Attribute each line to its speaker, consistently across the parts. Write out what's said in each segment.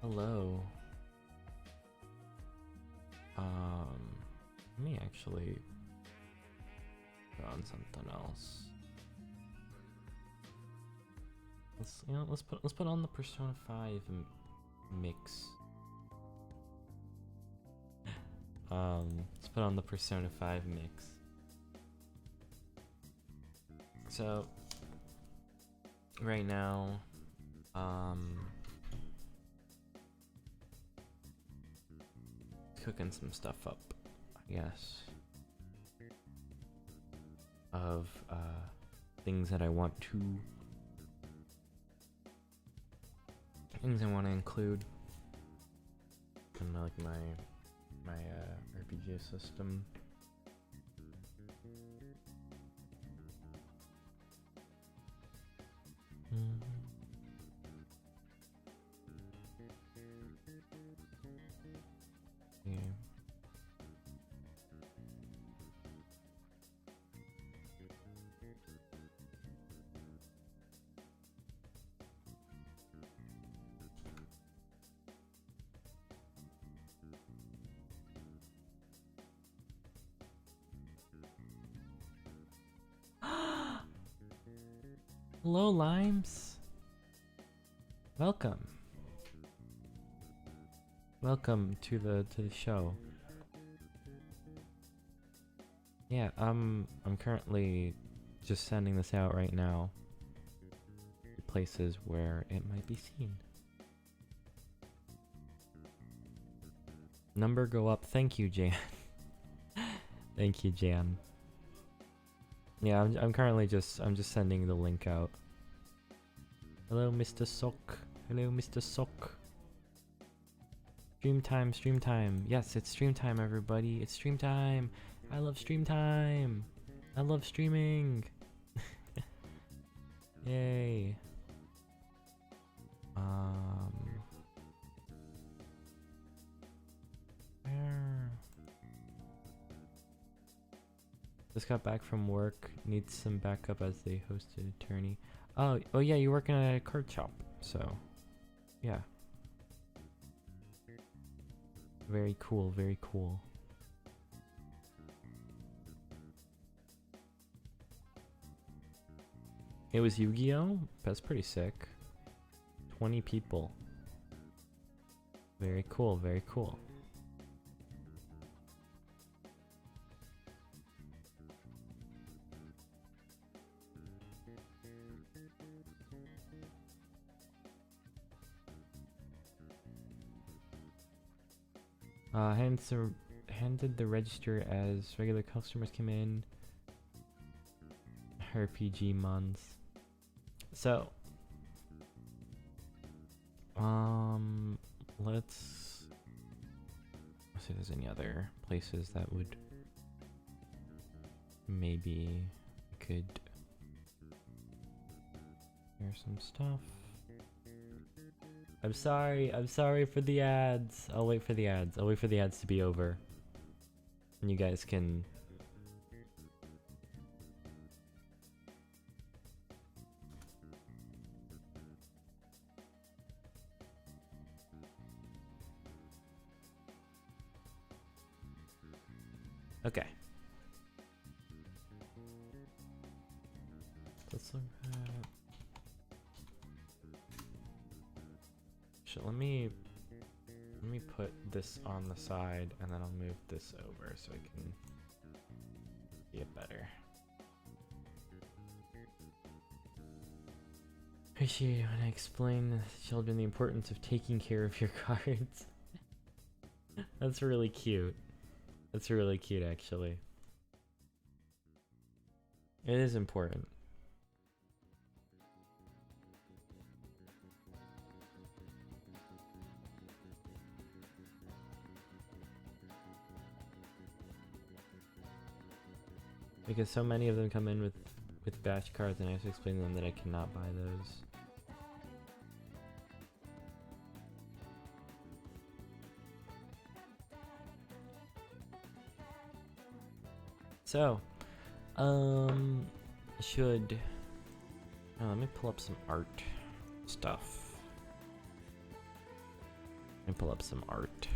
Speaker 1: Hello. Let me actually put on something else. Let's put on the Persona 5 mix. Let's put on the Persona 5 mix. So right now, cooking some stuff up, I guess, of things that I want to include in like my RPG system. Yeah. Hello, Limes. Welcome. Welcome to the show. Yeah, I'm currently just sending this out right now to places where it might be seen. Number go up. Thank you, Jan. Thank you, Jan. Yeah, I'm currently just sending the link out. Hello, Mr. Sok. Hello, Mr. Sok. Stream time, stream time. Yes, it's stream time, everybody. It's stream time. I love stream time. I love streaming. Yay. Just got back from work. Needs some backup as they hosted attorney. Oh yeah, you're working at a card shop, so yeah. Very cool, very cool. It was Yu-Gi-Oh? That's pretty sick. 20 people. Very cool, very cool. Handed the register as regular customers came in. RPG months. So, let's see if there's any other places that would maybe could hear some stuff. I'm sorry for the ads. I'll wait for the ads. I'll wait for the ads to be over. And you guys can... Okay. Let's look at... Let me put this on the side and then I'll move this over so I can see it better. Appreciate when I explain to children the importance of taking care of your cards. That's really cute. That's really cute, actually. It is important. Because so many of them come in with batch cards and I have to explain to them that I cannot buy those. So, should... Oh, let me pull up some art stuff. Let me pull up some art.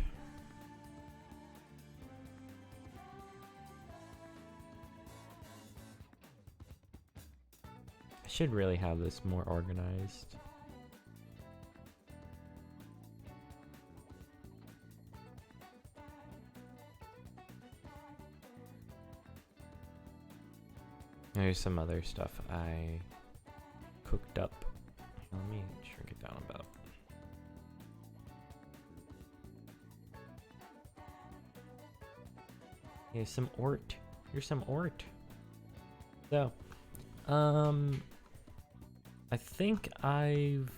Speaker 1: I should really have this more organized. There's some other stuff I cooked up. Let me shrink it down about. Here's some art. Here's some art. So, I think I've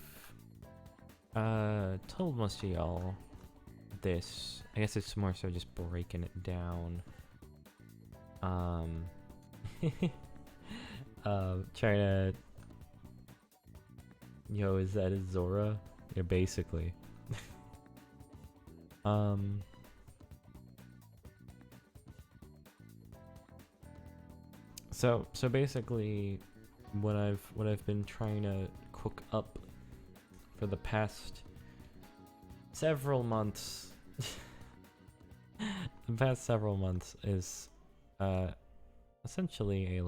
Speaker 1: told most of y'all this. I guess it's more so just breaking it down. Trying to... Yo, is that a Zora? Yeah, basically. So basically, what I've been trying to cook up for the past several months, is essentially a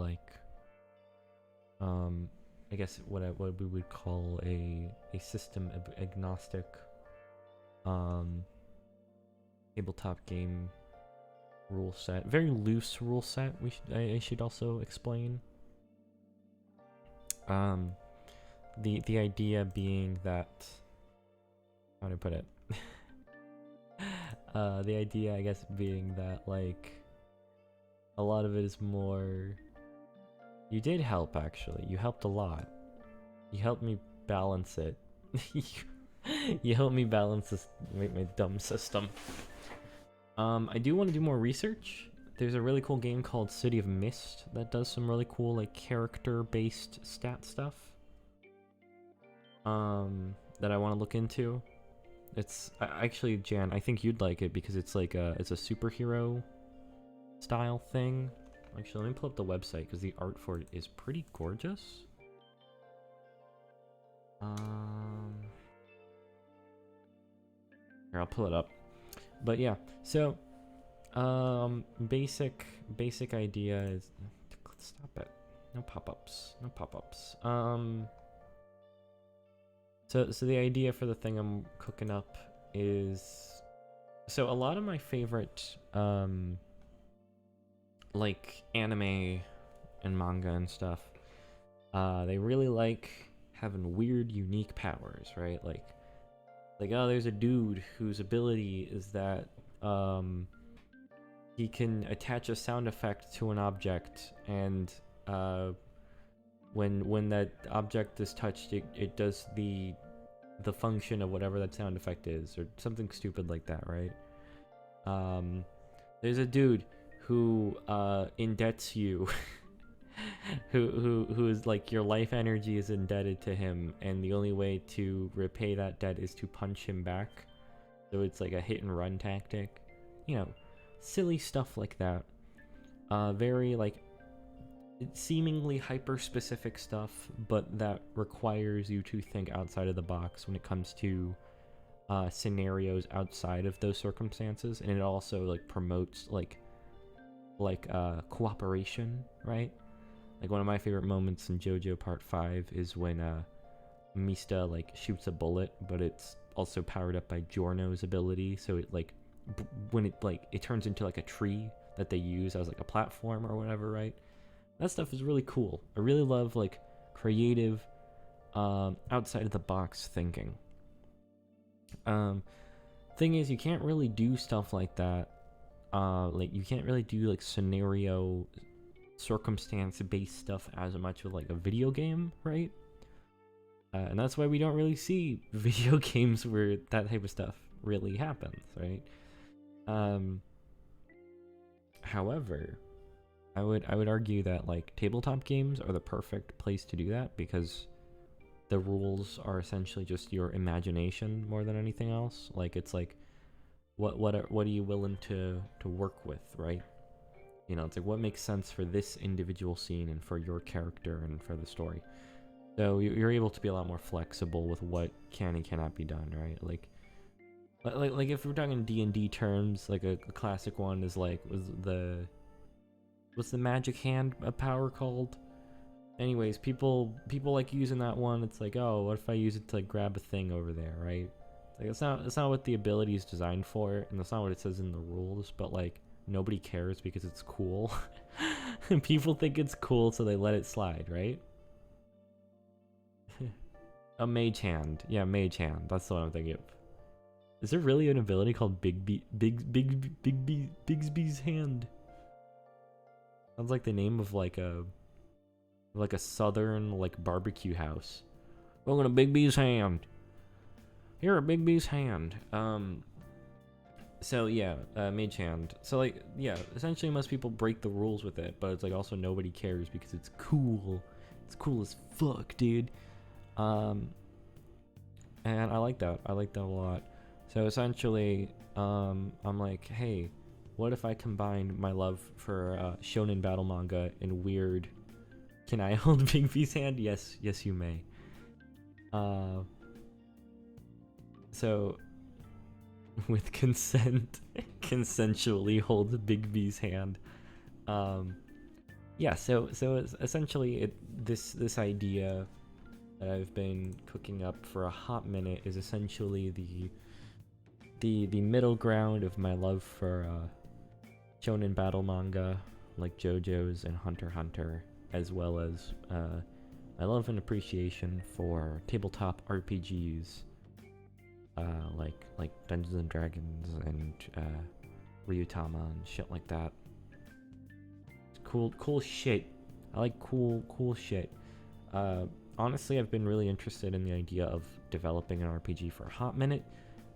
Speaker 1: I guess what we would call a system agnostic tabletop game rule set. Very loose rule set. I should also explain. The idea being that, how do I put it? The idea, I guess, being that like a lot of it is more. You did help, actually. You helped a lot. You helped me balance it. You helped me balance this my dumb system. I do want to do more research. There's a really cool game called City of Mist that does some really cool like character-based stat stuff. That I want to look into. It's actually, Jan, I think you'd like it because it's like it's a superhero style thing. Actually, let me pull up the website because the art for it is pretty gorgeous. Here, I'll pull it up. But yeah, so basic idea is, stop it. No pop-ups. No pop-ups. So the idea for the thing I'm cooking up is, so a lot of my favorite like anime and manga and stuff, they really like having weird, unique powers, right? Like oh, there's a dude whose ability is that he can attach a sound effect to an object, and when that object is touched, it does the function of whatever that sound effect is, or something stupid like that, right? There's a dude who indebts you, who is like, your life energy is indebted to him, and the only way to repay that debt is to punch him back. So it's like a hit and run tactic, you know, silly stuff like that. Very like seemingly hyper specific stuff, but that requires you to think outside of the box when it comes to scenarios outside of those circumstances, and it also like promotes like cooperation, right? Like one of my favorite moments in JoJo Part 5 is when Mista like shoots a bullet, but it's also powered up by Giorno's ability, so it like when it turns into like a tree that they use as like a platform or whatever, right? That stuff is really cool. I really love like creative outside of the box thinking. Thing is, you can't really do stuff like that. Like you can't really do like scenario circumstance based stuff as much with like a video game, right? And that's why we don't really see video games where that type of stuff really happens, right? However, I would argue that like tabletop games are the perfect place to do that, because the rules are essentially just your imagination more than anything else. Like it's like what are you willing to work with, right? You know, it's like what makes sense for this individual scene and for your character and for the story. So you're able to be a lot more flexible with what can and cannot be done, right? Like Like if we're talking D&D terms, like a classic one is like what's the magic hand power called? Anyways, people like using that one. It's like, oh, what if I use it to like grab a thing over there, right? Like it's not what the ability is designed for, and that's not what it says in the rules. But like nobody cares because it's cool, and people think it's cool, so they let it slide, right? A mage hand, yeah, mage hand. That's the one I'm thinking of. Is there really an ability called Bigsby's hand? Sounds like the name of like a southern like barbecue house. Welcome to Bigby's hand. Here at Bigby's hand. So yeah, mage hand. So like yeah, essentially most people break the rules with it, but it's like also nobody cares because it's cool. It's cool as fuck, dude. And I like that. I like that a lot. So essentially, I'm like, hey, what if I combined my love for shonen battle manga and weird? Can I hold Bigby's hand? Yes, you may. So, with consent, consensually hold Bigby's hand. Yeah. So essentially, this idea that I've been cooking up for a hot minute is essentially the middle ground of my love for shonen battle manga like JoJo's and Hunter x Hunter, as well as my love and appreciation for tabletop RPGs like Dungeons and Dragons and Ryutama and shit like that. It's cool shit. I like cool shit. Honestly, I've been really interested in the idea of developing an RPG for a hot minute.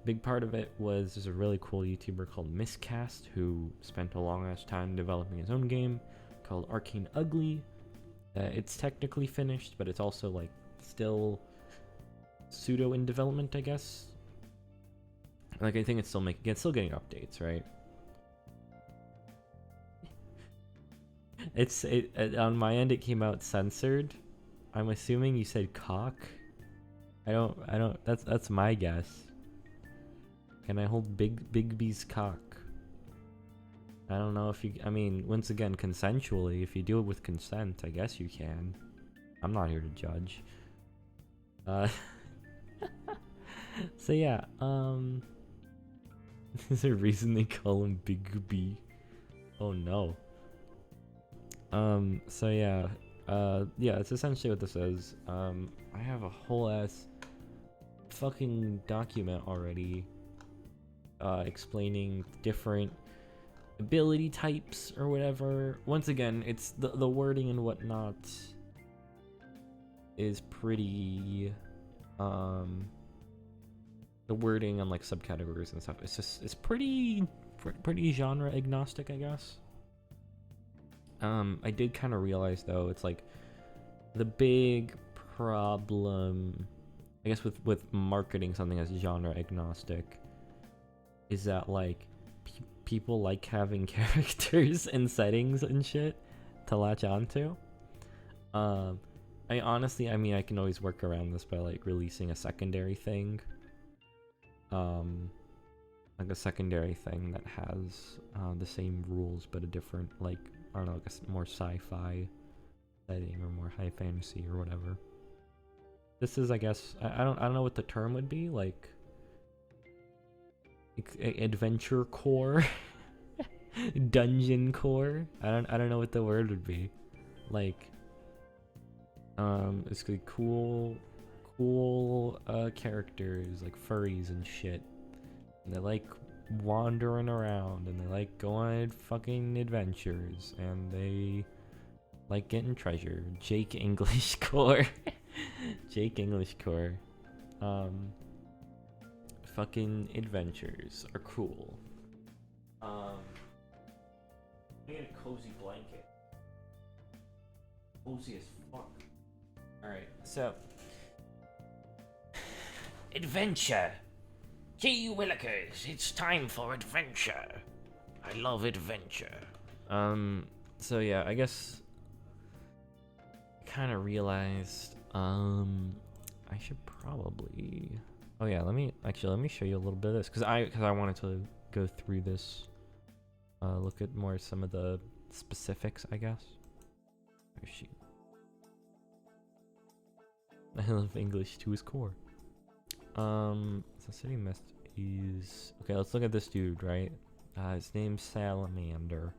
Speaker 1: Big part of it was there's a really cool YouTuber called Miscast who spent a long ass time developing his own game called Arcane Ugly. It's technically finished, but it's also like still pseudo in development, I guess. Like I think it's still getting updates, right? On my end it came out censored. I'm assuming you said cock. I don't that's my guess. Can I hold Bigby's cock? I don't know if you, I mean, once again, consensually, if you do it with consent, I guess you can. I'm not here to judge. So yeah, is there a reason they call him Bigby? Oh no. So yeah, yeah, it's essentially what this is. I have a whole ass fucking document already explaining different ability types or whatever. Once again, it's the wording and whatnot is pretty the wording on like subcategories and stuff, it's pretty genre agnostic, I guess. I did kind of realize though, it's like the big problem I guess with marketing something as genre agnostic is that like people like having characters and settings and shit to latch onto. I mean, I can always work around this by like releasing a secondary thing, like a secondary thing that has the same rules but a different, like, I don't know, like a more sci-fi setting or more high fantasy or whatever. This is, I guess, I don't know what the term would be, like adventure core, dungeon core. I don't know what the word would be. Like, it's like cool characters like furries and shit. And they like wandering around and they like go on fucking adventures and they like getting treasure. Jake English core. Jake English core. Fucking adventures are cool. I get a cozy blanket. Cozy as fuck. Alright, so adventure. Gee willikers, it's time for adventure. I love adventure. So yeah, I guess I kinda realized I should probably Oh yeah, let me show you a little bit of this, because I wanted to go through this, look at more some of the specifics, I guess. Where's she? I love English to his core. So city mist is okay. Let's look at this dude, right? His name's Salamander.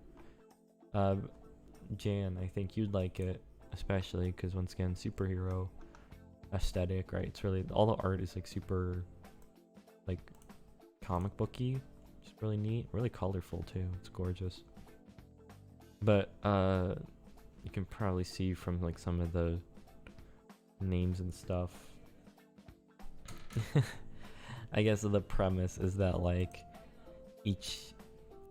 Speaker 1: Jan, I think you'd like it, especially because once again, superhero aesthetic, right? It's really, all the art is like super, like, comic booky. It's really neat, really colorful too. It's gorgeous. But you can probably see from like some of the names and stuff. I guess the premise is that like each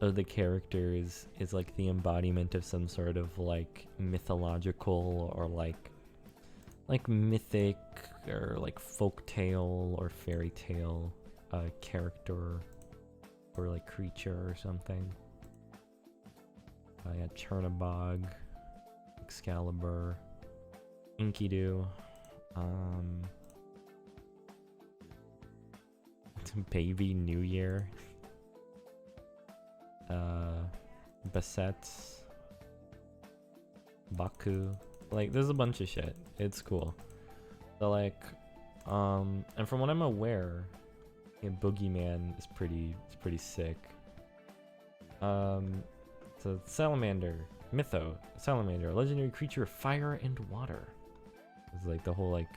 Speaker 1: of the characters is like the embodiment of some sort of like mythological or like mythic or like folk tale or fairy tale character or like creature or something. Yeah, Chernabog, Excalibur, Enkidu, Baby New Year, Basset, Baku. Like, there's a bunch of shit. It's cool. So like, and from what I'm aware, yeah, Boogeyman is pretty sick. So Salamander, Mytho, Salamander, a legendary creature of fire and water. It's like the whole like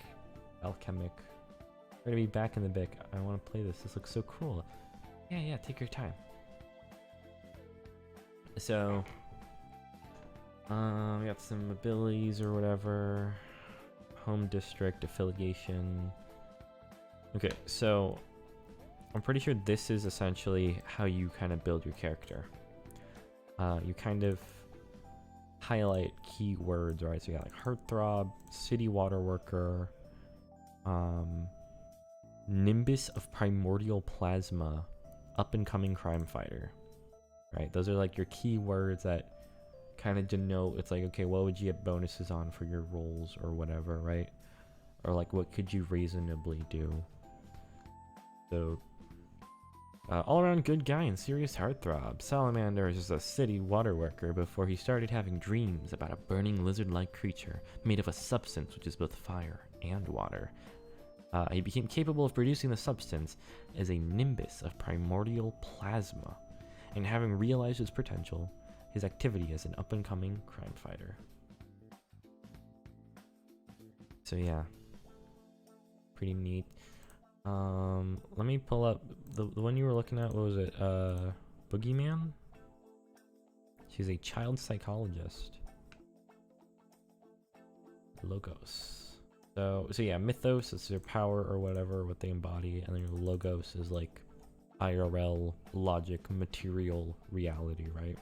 Speaker 1: alchemic. We're gonna be back in the bic. I want to play this. This looks so cool. Yeah, take your time. So, we got some abilities or whatever. Home district affiliation. Okay, so I'm pretty sure this is essentially how you kind of build your character. You kind of highlight keywords, right? So you got like heartthrob, city water worker, Nimbus of primordial plasma, up and coming crime fighter, right? Those are like your keywords that kind of denote, it's like, okay, what would you get bonuses on for your roles or whatever, right? Or like, what could you reasonably do? So all around good guy and serious heartthrob. Salamander is just a city water worker before he started having dreams about a burning lizard-like creature made of a substance which is both fire and water. He became capable of producing the substance as a nimbus of primordial plasma, and having realized his potential, his activity as an up-and-coming crime fighter. So yeah, pretty neat. Let me pull up the one you were looking at. What was it? Boogeyman? She's a child psychologist. Logos. So yeah, Mythos is their power or whatever, what they embody, and then your Logos is like IRL, logic, material reality, right?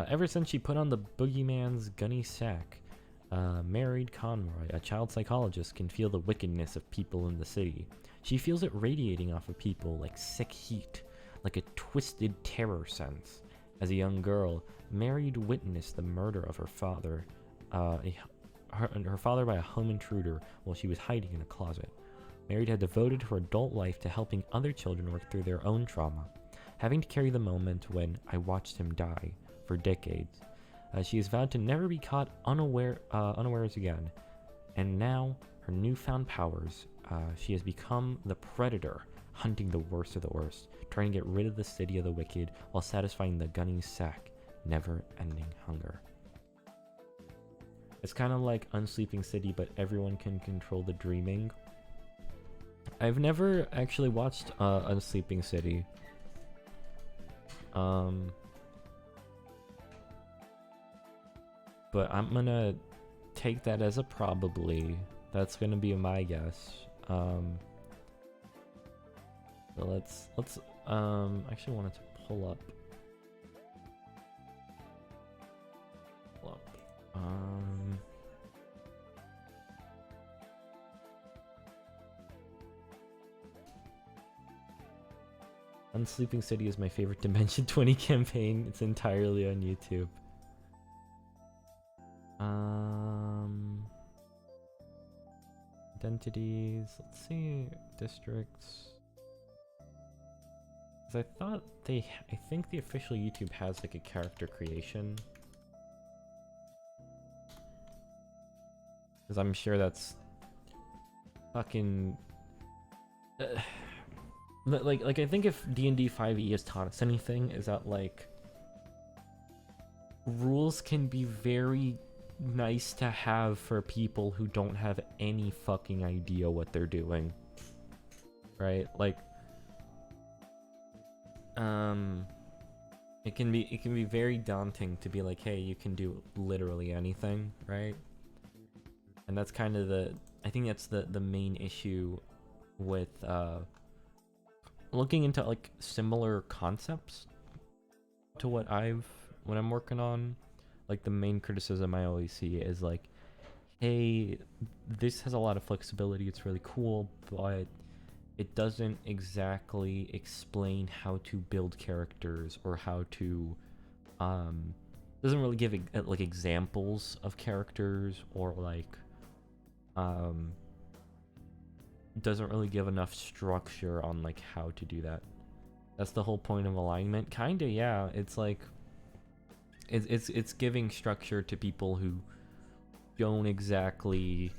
Speaker 1: Ever since she put on the Boogeyman's gunny sack, married Conroy, a child psychologist, can feel the wickedness of people in the city. She feels it radiating off of people like sick heat, like a twisted terror sense. As a young girl, Mary witnessed the murder of her father, her father by a home intruder while she was hiding in a closet. Mary had devoted her adult life to helping other children work through their own trauma, having to carry the moment when I watched him die for decades. She has vowed to never be caught unawares again, and now her newfound powers, she has become the predator, hunting the worst of the worst, trying to get rid of the city of the wicked while satisfying the gunny sack, never-ending hunger. It's kind of like Unsleeping City, but everyone can control the dreaming. I've never actually watched Unsleeping City. But I'm gonna take that as a probably. That's gonna be my guess. So let's actually wanted to pull up Unsleeping City is my favorite Dimension 20 campaign. It's entirely on YouTube. Identities. Let's see. Districts. Because I thought I think the official YouTube has like a character creation. Because I'm sure that's fucking... like I think if D&D 5e has taught us anything, is that like rules can be very nice to have for people who don't have any fucking idea what they're doing. Right? Like it can be very daunting to be like, hey, you can do literally anything, right? And that's kind of I think that's the main issue with looking into like similar concepts to what I'm working on. Like the main criticism I always see is like, hey, this has a lot of flexibility, it's really cool, but it doesn't exactly explain how to build characters or how to doesn't really give like examples of characters, or like doesn't really give enough structure on like how to do that. That's the whole point of alignment. Kinda, yeah. It's like it's giving structure to people who don't exactly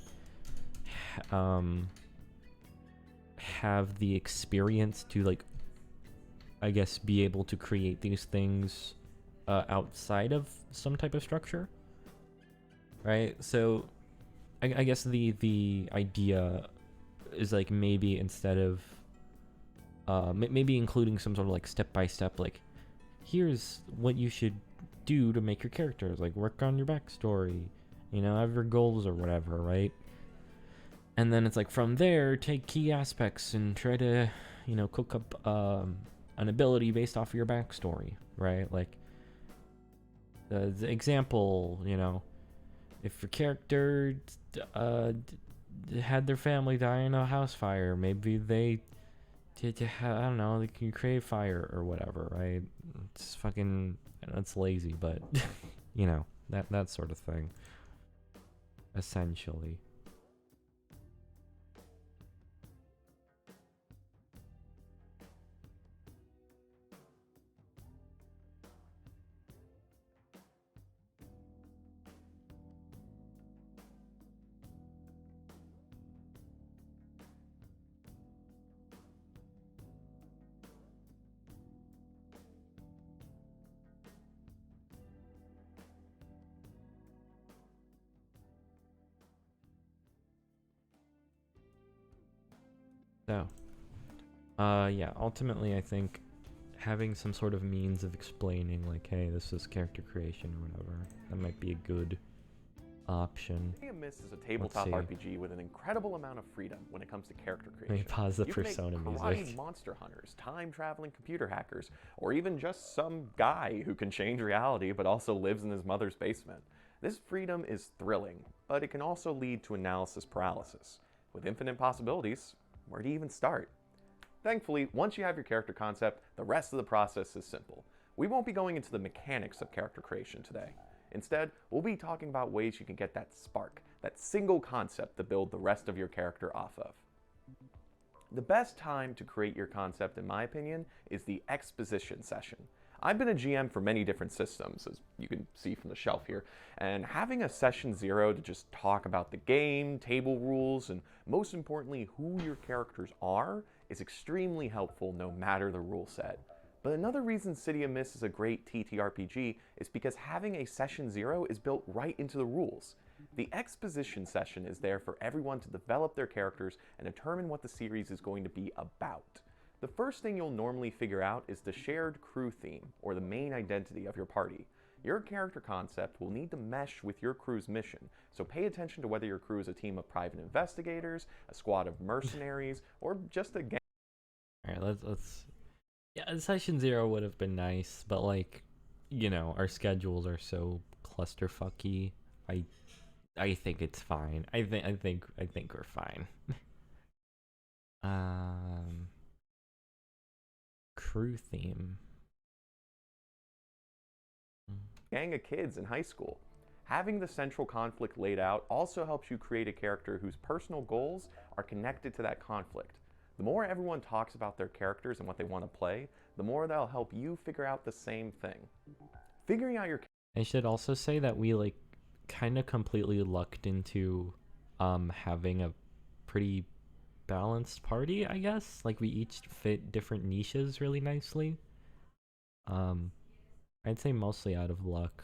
Speaker 1: have the experience to, like, I guess, be able to create these things outside of some type of structure, right? So I guess the idea is like, maybe instead of maybe including some sort of like step-by-step, like, here's what you should do to make your characters, like work on your backstory, you know, have your goals or whatever, right? And then it's like, from there, take key aspects and try to, you know, cook up an ability based off of your backstory, right? Like, the example, you know, if your character had their family die in a house fire, maybe they I don't know, they can create fire or whatever, right? It's fucking, it's lazy, but you know, that sort of thing, essentially. So, yeah, ultimately, I think having some sort of means of explaining, like, hey, this is character creation or whatever, that might be a good option.
Speaker 2: Mist is a tabletop RPG with an incredible amount of freedom when it comes to character creation.
Speaker 1: Let me pause the
Speaker 2: you
Speaker 1: Persona
Speaker 2: can make
Speaker 1: music.
Speaker 2: monster hunters, time-traveling computer hackers, or even just some guy who can change reality but also lives in his mother's basement. This freedom is thrilling, but it can also lead to analysis paralysis. With infinite possibilities, where do you even start? Thankfully, once you have your character concept, the rest of the process is simple. We won't be going into the mechanics of character creation today. Instead, we'll be talking about ways you can get that spark, that single concept to build the rest of your character off of. The best time to create your concept, in my opinion, is the exposition session. I've been a GM for many different systems, as you can see from the shelf here, and having a session 0 to just talk about the game, table rules, and most importantly, who your characters are, is extremely helpful no matter the rule set. But another reason City of Mist is a great TTRPG is because having a session 0 is built right into the rules. The exposition session is there for everyone to develop their characters and determine what the series is going to be about. The first thing you'll normally figure out is the shared crew theme, or the main identity of your party. Your character concept will need to mesh with your crew's mission, so pay attention to whether your crew is a team of private investigators, a squad of mercenaries, or just a gang.
Speaker 1: Alright, let's... Yeah, session 0 would have been nice, but like, you know, our schedules are so clusterfucky. I think it's fine. I think we're fine. Crew theme.
Speaker 2: Gang of kids in high school. Having the central conflict laid out also helps you create a character whose personal goals are connected to that conflict. The more everyone talks about their characters and what they want to play, the more that'll help you figure out the same thing. Figuring out your
Speaker 1: I should also say that we like kind of completely lucked into having a pretty balanced party, I guess. Like we each fit different niches really nicely. I'd say mostly out of luck.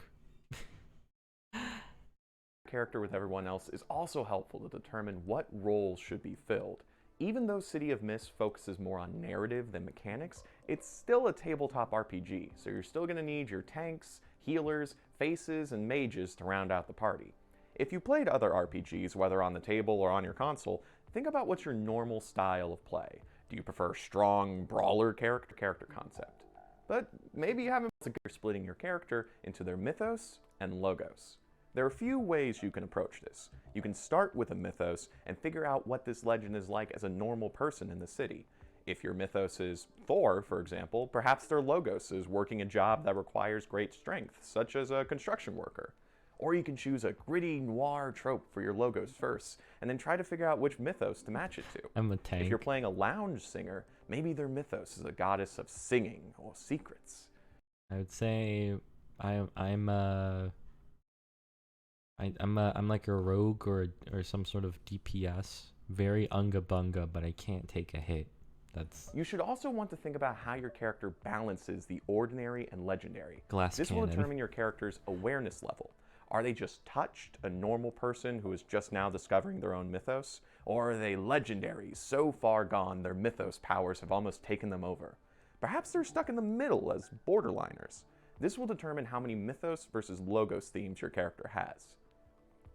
Speaker 2: character with everyone else is also helpful to determine what roles should be filled. Even though City of Mist focuses more on narrative than mechanics, it's still a tabletop RPG, so you're still going to need your tanks, healers, faces, and mages to round out the party. If you played other RPGs, whether on the table or on your console, think about what's your normal style of play. Do you prefer strong brawler character concept? But maybe you haven't splitting your character into their mythos and logos. There are a few ways you can approach this. You can start with a mythos and figure out what this legend is like as a normal person in the city. If your mythos is Thor, for example, perhaps their logos is working a job that requires great strength, such as a construction worker. Or you can choose a gritty noir trope for your logos first, and then try to figure out which mythos to match it to.
Speaker 1: I'm a tank.
Speaker 2: If you're playing a lounge singer, maybe their mythos is a goddess of singing or secrets.
Speaker 1: I would say I'm like a rogue or some sort of DPS. Very unga bunga, but I can't take a hit.
Speaker 2: You should also want to think about how your character balances the ordinary and legendary.
Speaker 1: Glass
Speaker 2: This
Speaker 1: cannon.
Speaker 2: will determine your character's awareness level. Are they just touched, a normal person who is just now discovering their own mythos? Or are they legendaries, so far gone their mythos powers have almost taken them over? Perhaps they're stuck in the middle as borderliners. This will determine how many mythos versus logos themes your character has.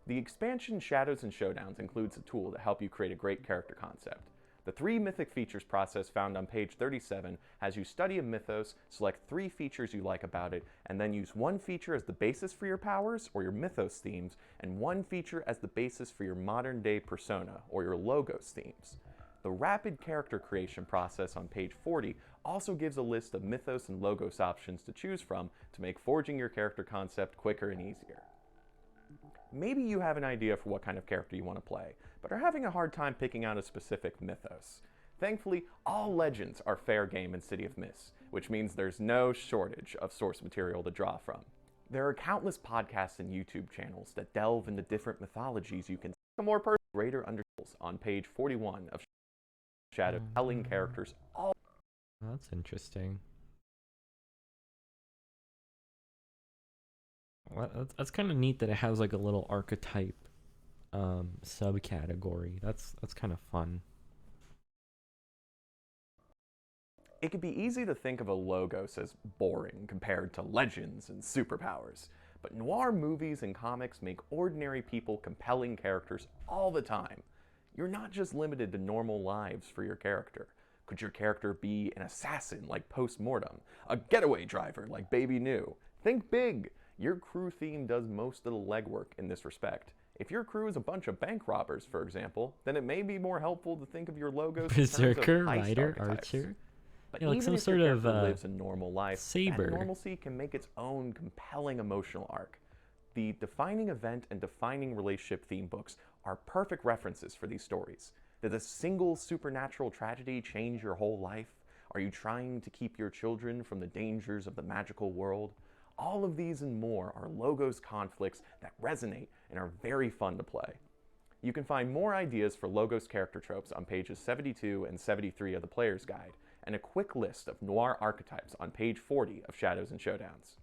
Speaker 2: The expansion Shadows and Showdowns includes a tool to help you create a great character concept. The 3 mythic features process found on page 37 has you study a mythos, select 3 features you like about it, and then use 1 feature as the basis for your powers or your mythos themes, and 1 feature as the basis for your modern day persona or your logos themes. The rapid character creation process on page 40 also gives a list of mythos and logos options to choose from to make forging your character concept quicker and easier. Maybe you have an idea for what kind of character you want to play, but are having a hard time picking out a specific mythos. Thankfully, all legends are fair game in City of Mist, which means there's no shortage of source material to draw from. There are countless podcasts and YouTube channels that delve into different mythologies you can see more greater understanding on page 41 of Shadow, telling characters all.
Speaker 1: That's interesting. Well, that's kind of neat that it has like a little archetype subcategory. That's kind of fun.
Speaker 2: It can be easy to think of a logos as boring compared to legends and superpowers, but noir movies and comics make ordinary people compelling characters all the time. You're not just limited to normal lives for your character. Could your character be an assassin like Postmortem, a getaway driver like Baby New? Think big! Your crew theme does most of the legwork in this respect. If your crew is a bunch of bank robbers, for example, then it may be more helpful to think of your logos
Speaker 1: Berserker,
Speaker 2: in terms of heist
Speaker 1: Rider,
Speaker 2: archetypes.
Speaker 1: Archer.
Speaker 2: But
Speaker 1: Yeah, like
Speaker 2: even
Speaker 1: some
Speaker 2: if
Speaker 1: sort
Speaker 2: your
Speaker 1: of
Speaker 2: character lives a normal life,
Speaker 1: saber.
Speaker 2: that normalcy can make its own compelling emotional arc. The defining event and defining relationship theme books are perfect references for these stories. Did a single supernatural tragedy change your whole life? Are you trying to keep your children from the dangers of the magical world? All of these and more are logos conflicts that resonate and are very fun to play. You can find more ideas for logos character tropes on pages 72 and 73 of the Player's Guide, and a quick list of noir archetypes on page 40 of Shadows and Showdowns.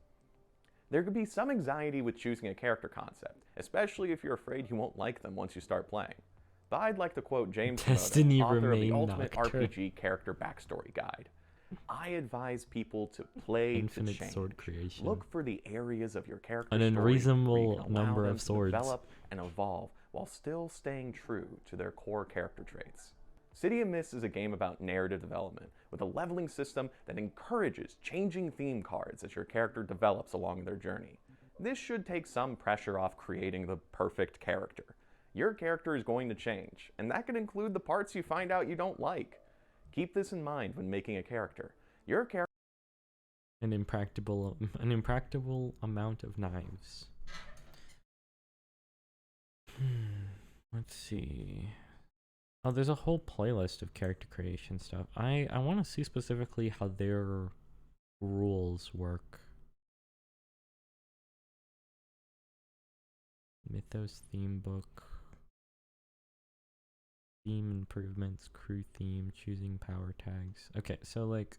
Speaker 2: There could be some anxiety with choosing a character concept, especially if you're afraid you won't like them once you start playing. But I'd like to quote James
Speaker 1: Destiny
Speaker 2: Komodo, author of the
Speaker 1: remain
Speaker 2: Ultimate
Speaker 1: Nocturne.
Speaker 2: RPG Character Backstory Guide. I advise people to play
Speaker 1: Infinite
Speaker 2: to change.
Speaker 1: sword creation.
Speaker 2: Look for the areas of your character
Speaker 1: An
Speaker 2: story where
Speaker 1: unreasonable
Speaker 2: you can allow
Speaker 1: number
Speaker 2: them
Speaker 1: of
Speaker 2: to
Speaker 1: swords.
Speaker 2: develop and evolve while still staying true to their core character traits. City of Mist is a game about narrative development with a leveling system that encourages changing theme cards as your character develops along their journey. This should take some pressure off creating the perfect character. Your character is going to change, and that could include the parts you find out you don't like. Keep this in mind when making a character. Your character
Speaker 1: An impractical amount of knives. Let's see. Oh, there's a whole playlist of character creation stuff. I want to see specifically how their rules work. Mythos theme book. Theme improvements, crew theme, choosing power tags. Okay, so like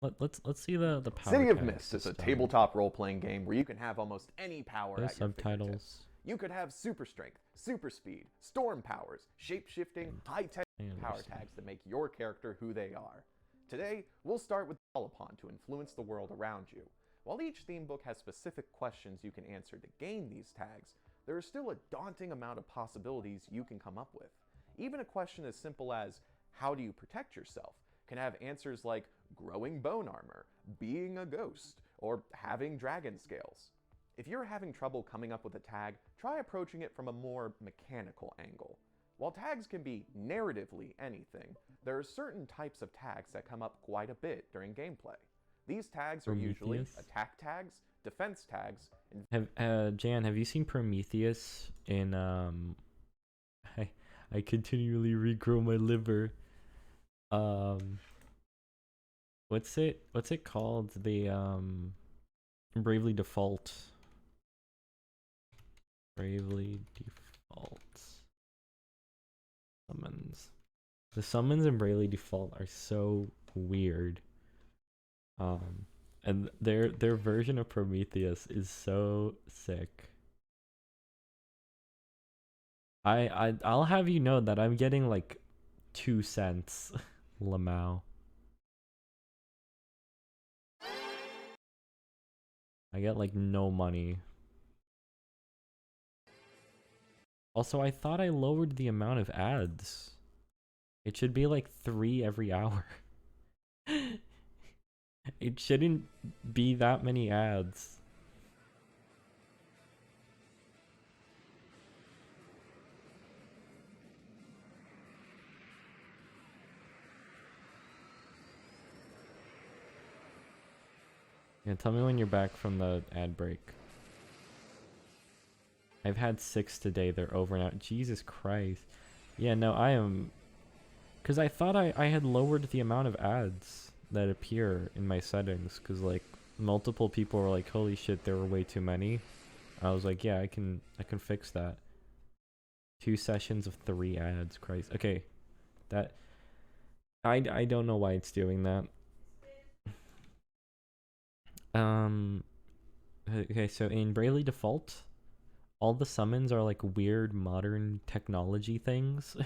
Speaker 1: let's see the power
Speaker 2: City of
Speaker 1: tag
Speaker 2: Mist is a
Speaker 1: system.
Speaker 2: tabletop role-playing game where you can have almost any power
Speaker 1: There's
Speaker 2: at your fingertips.
Speaker 1: subtitles.
Speaker 2: You could have super strength, super speed, storm powers, shape-shifting, high-tech power tags that make your character who they are. Today, we'll start with call upon to influence the world around you. While each theme book has specific questions you can answer to gain these tags, there is still a daunting amount of possibilities you can come up with. Even a question as simple as, how do you protect yourself, can have answers like growing bone armor, being a ghost, or having dragon scales. If you're having trouble coming up with a tag, try approaching it from a more mechanical angle. While tags can be narratively anything, there are certain types of tags that come up quite a bit during gameplay. These tags are usually attack tags, defense tags, and
Speaker 1: Jan, have you seen Prometheus in I continually regrow my liver. What's it called? The Bravely Default. Bravely Default. Summons. The summons in Bravely Default are so weird. And their version of Prometheus is so sick. I'll have you know that I'm getting like 2 cents Lamau. I get like no money. Also, I thought I lowered the amount of ads. It should be like 3 every hour. It shouldn't be that many ads. Yeah, tell me when you're back from the ad break. I've had 6 today. They're over now. Jesus Christ. Yeah, no, I am... Because I thought I had lowered the amount of ads that appear in my settings. Because, like, multiple people were like, holy shit, there were way too many. I was like, yeah, I can fix that. 2 sessions of 3 ads. Christ. Okay. That... I don't know why it's doing that. Okay, so in Bravely Default, all the summons are like weird modern technology things.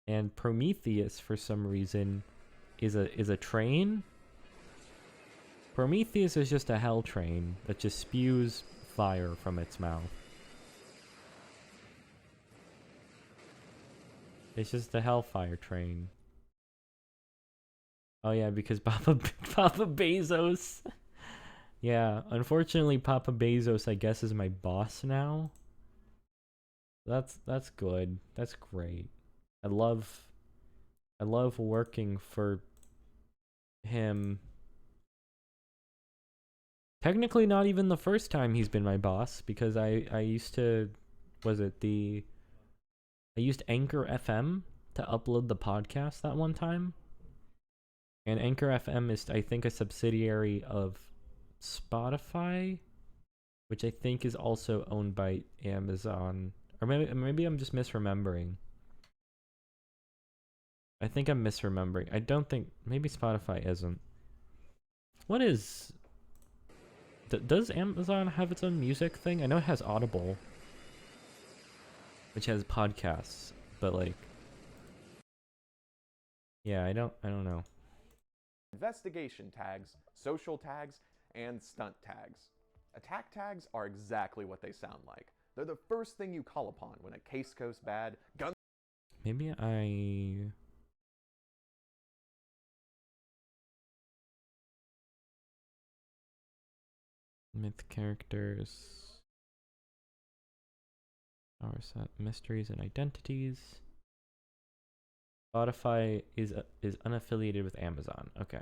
Speaker 1: And Prometheus, for some reason, is a train. Prometheus is just a hell train that just spews fire from its mouth. It's just a hellfire train. Oh yeah, because Papa Bezos. Yeah, unfortunately Papa Bezos, I guess, is my boss now. That's good. That's great. I love working for him. Technically not even the first time he's been my boss, because I used to, I used Anchor FM to upload the podcast that one time. And Anchor FM is, I think, a subsidiary of Spotify, which I think is also owned by Amazon. Or maybe I'm just misremembering. I think I'm misremembering. I don't think... Maybe Spotify isn't. What is... does Amazon have its own music thing? I know it has Audible, which has podcasts, but like... Yeah, I don't know.
Speaker 2: investigation tags, social tags, and stunt tags. Attack tags are exactly what they sound like. They're the first thing you call upon when a case goes bad, gun...
Speaker 1: Maybe I... Myth characters... Power set, mysteries and identities. Spotify is unaffiliated with Amazon. Okay.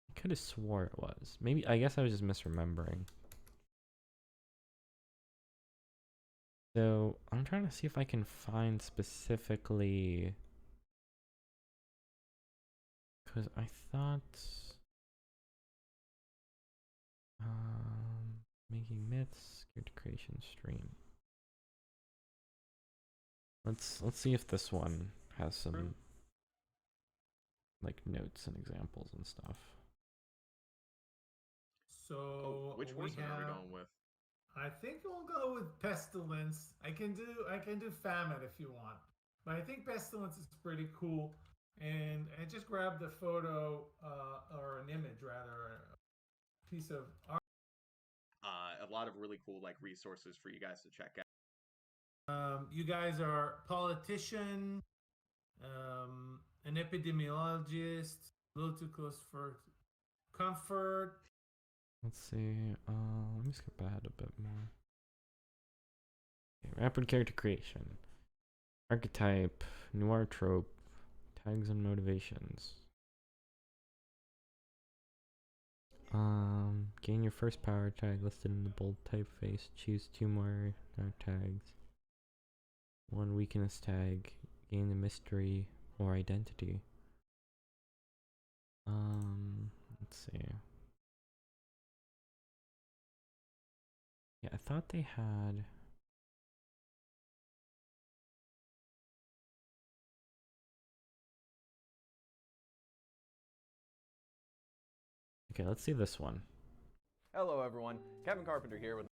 Speaker 1: I could have swore it was. Maybe, I guess I was just misremembering. So I'm trying to see if I can find specifically, because I thought making myths, character creation stream. Let's see if this one has some like notes and examples and stuff.
Speaker 3: So
Speaker 4: which horseman are we going with?
Speaker 3: I think we'll go with pestilence. I can do famine if you want, but I think pestilence is pretty cool. And I just grabbed a photo or an image rather, a piece of art.
Speaker 4: A lot of really cool like resources for you guys to check out.
Speaker 3: You guys are politician, an epidemiologist, a little too close for comfort.
Speaker 1: Let's see. Let me skip ahead a bit more. Okay, rapid character creation, archetype, noir trope, tags and motivations. Gain your first power tag listed in the bold typeface. Choose 2 more tags. 1 weakness tag. Gain the mystery or identity. Let's see. Yeah, I thought they had. Okay, let's see this one.
Speaker 2: Hello everyone, Kevin Carpenter here with...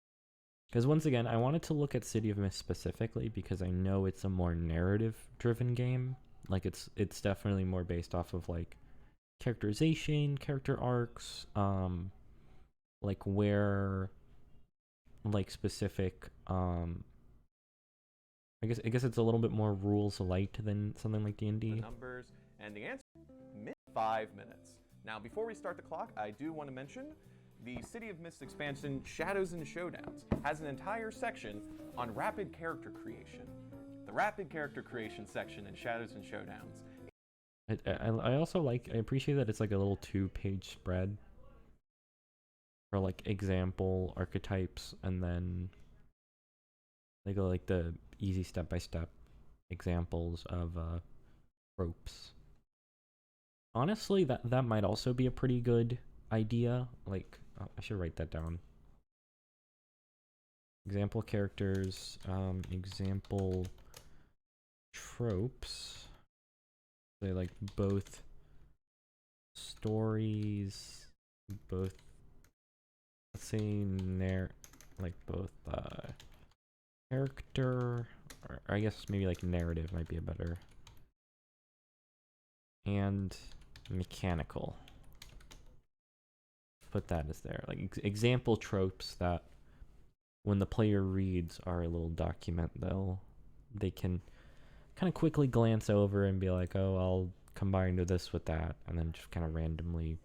Speaker 1: Because once again, I wanted to look at City of Mist specifically because I know it's a more narrative-driven game. Like it's definitely more based off of like characterization, character arcs, like where, like specific, I guess it's a little bit more rules light than something like D&D.
Speaker 2: The numbers, and the answer, 5 minutes. Now, before we start the clock, I do want to mention the City of Mist expansion, Shadows and Showdowns, has an entire section on rapid character creation. The rapid character creation section in Shadows and Showdowns.
Speaker 1: I also I appreciate that it's like a little 2-page spread for like example archetypes, and then they go like the easy step-by-step examples of tropes. Honestly, that might also be a pretty good idea. Like, oh, I should write that down. Example characters, example tropes. They like both stories, both, let's say like both character, or I guess maybe like narrative might be a better, and mechanical. Put that as there, like example tropes that when the player reads our little document, they can kind of quickly glance over and be like, oh, I'll combine to this with that, and then just kind of randomly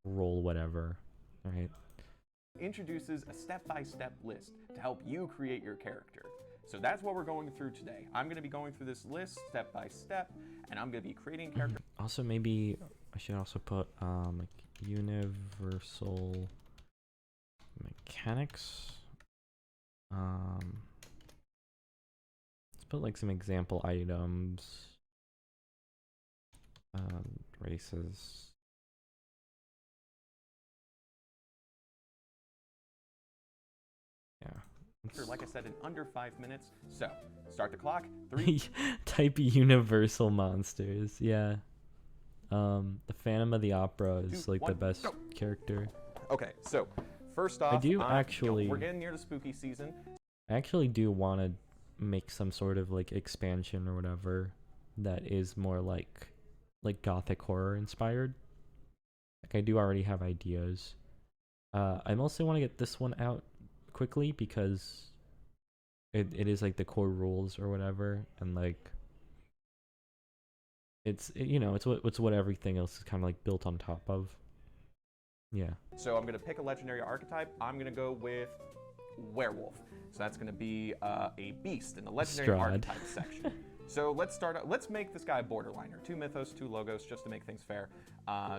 Speaker 1: roll whatever, right?
Speaker 2: Introduces a step-by-step list to help you create your character. So that's what we're going through today. I'm going to be going through this list step by step, and I'm going to be creating a character.
Speaker 1: Also, maybe I should also put like universal mechanics. Let's put like some example items. Races. Yeah.
Speaker 2: Like I said, in under 5 minutes. So, start the clock. 3.
Speaker 1: Type universal monsters. Yeah. The Phantom of the Opera is
Speaker 2: 2,
Speaker 1: like
Speaker 2: 1,
Speaker 1: the best
Speaker 2: go.
Speaker 1: character.
Speaker 2: Okay, so first off,
Speaker 1: I do actually.
Speaker 2: we're getting near the spooky season.
Speaker 1: I actually do want to make some sort of like expansion or whatever that is more like gothic horror inspired. Like I do already have ideas. I mostly want to get this one out quickly because it is like the core rules or whatever, and like it's what everything else is kind of like built on top of. Yeah.
Speaker 2: So I'm gonna pick a legendary archetype. I'm gonna go with werewolf. So that's gonna be a beast in the legendary archetype section. So let's start out. Let's make this guy a borderliner. 2 mythos, 2 logos, just to make things fair.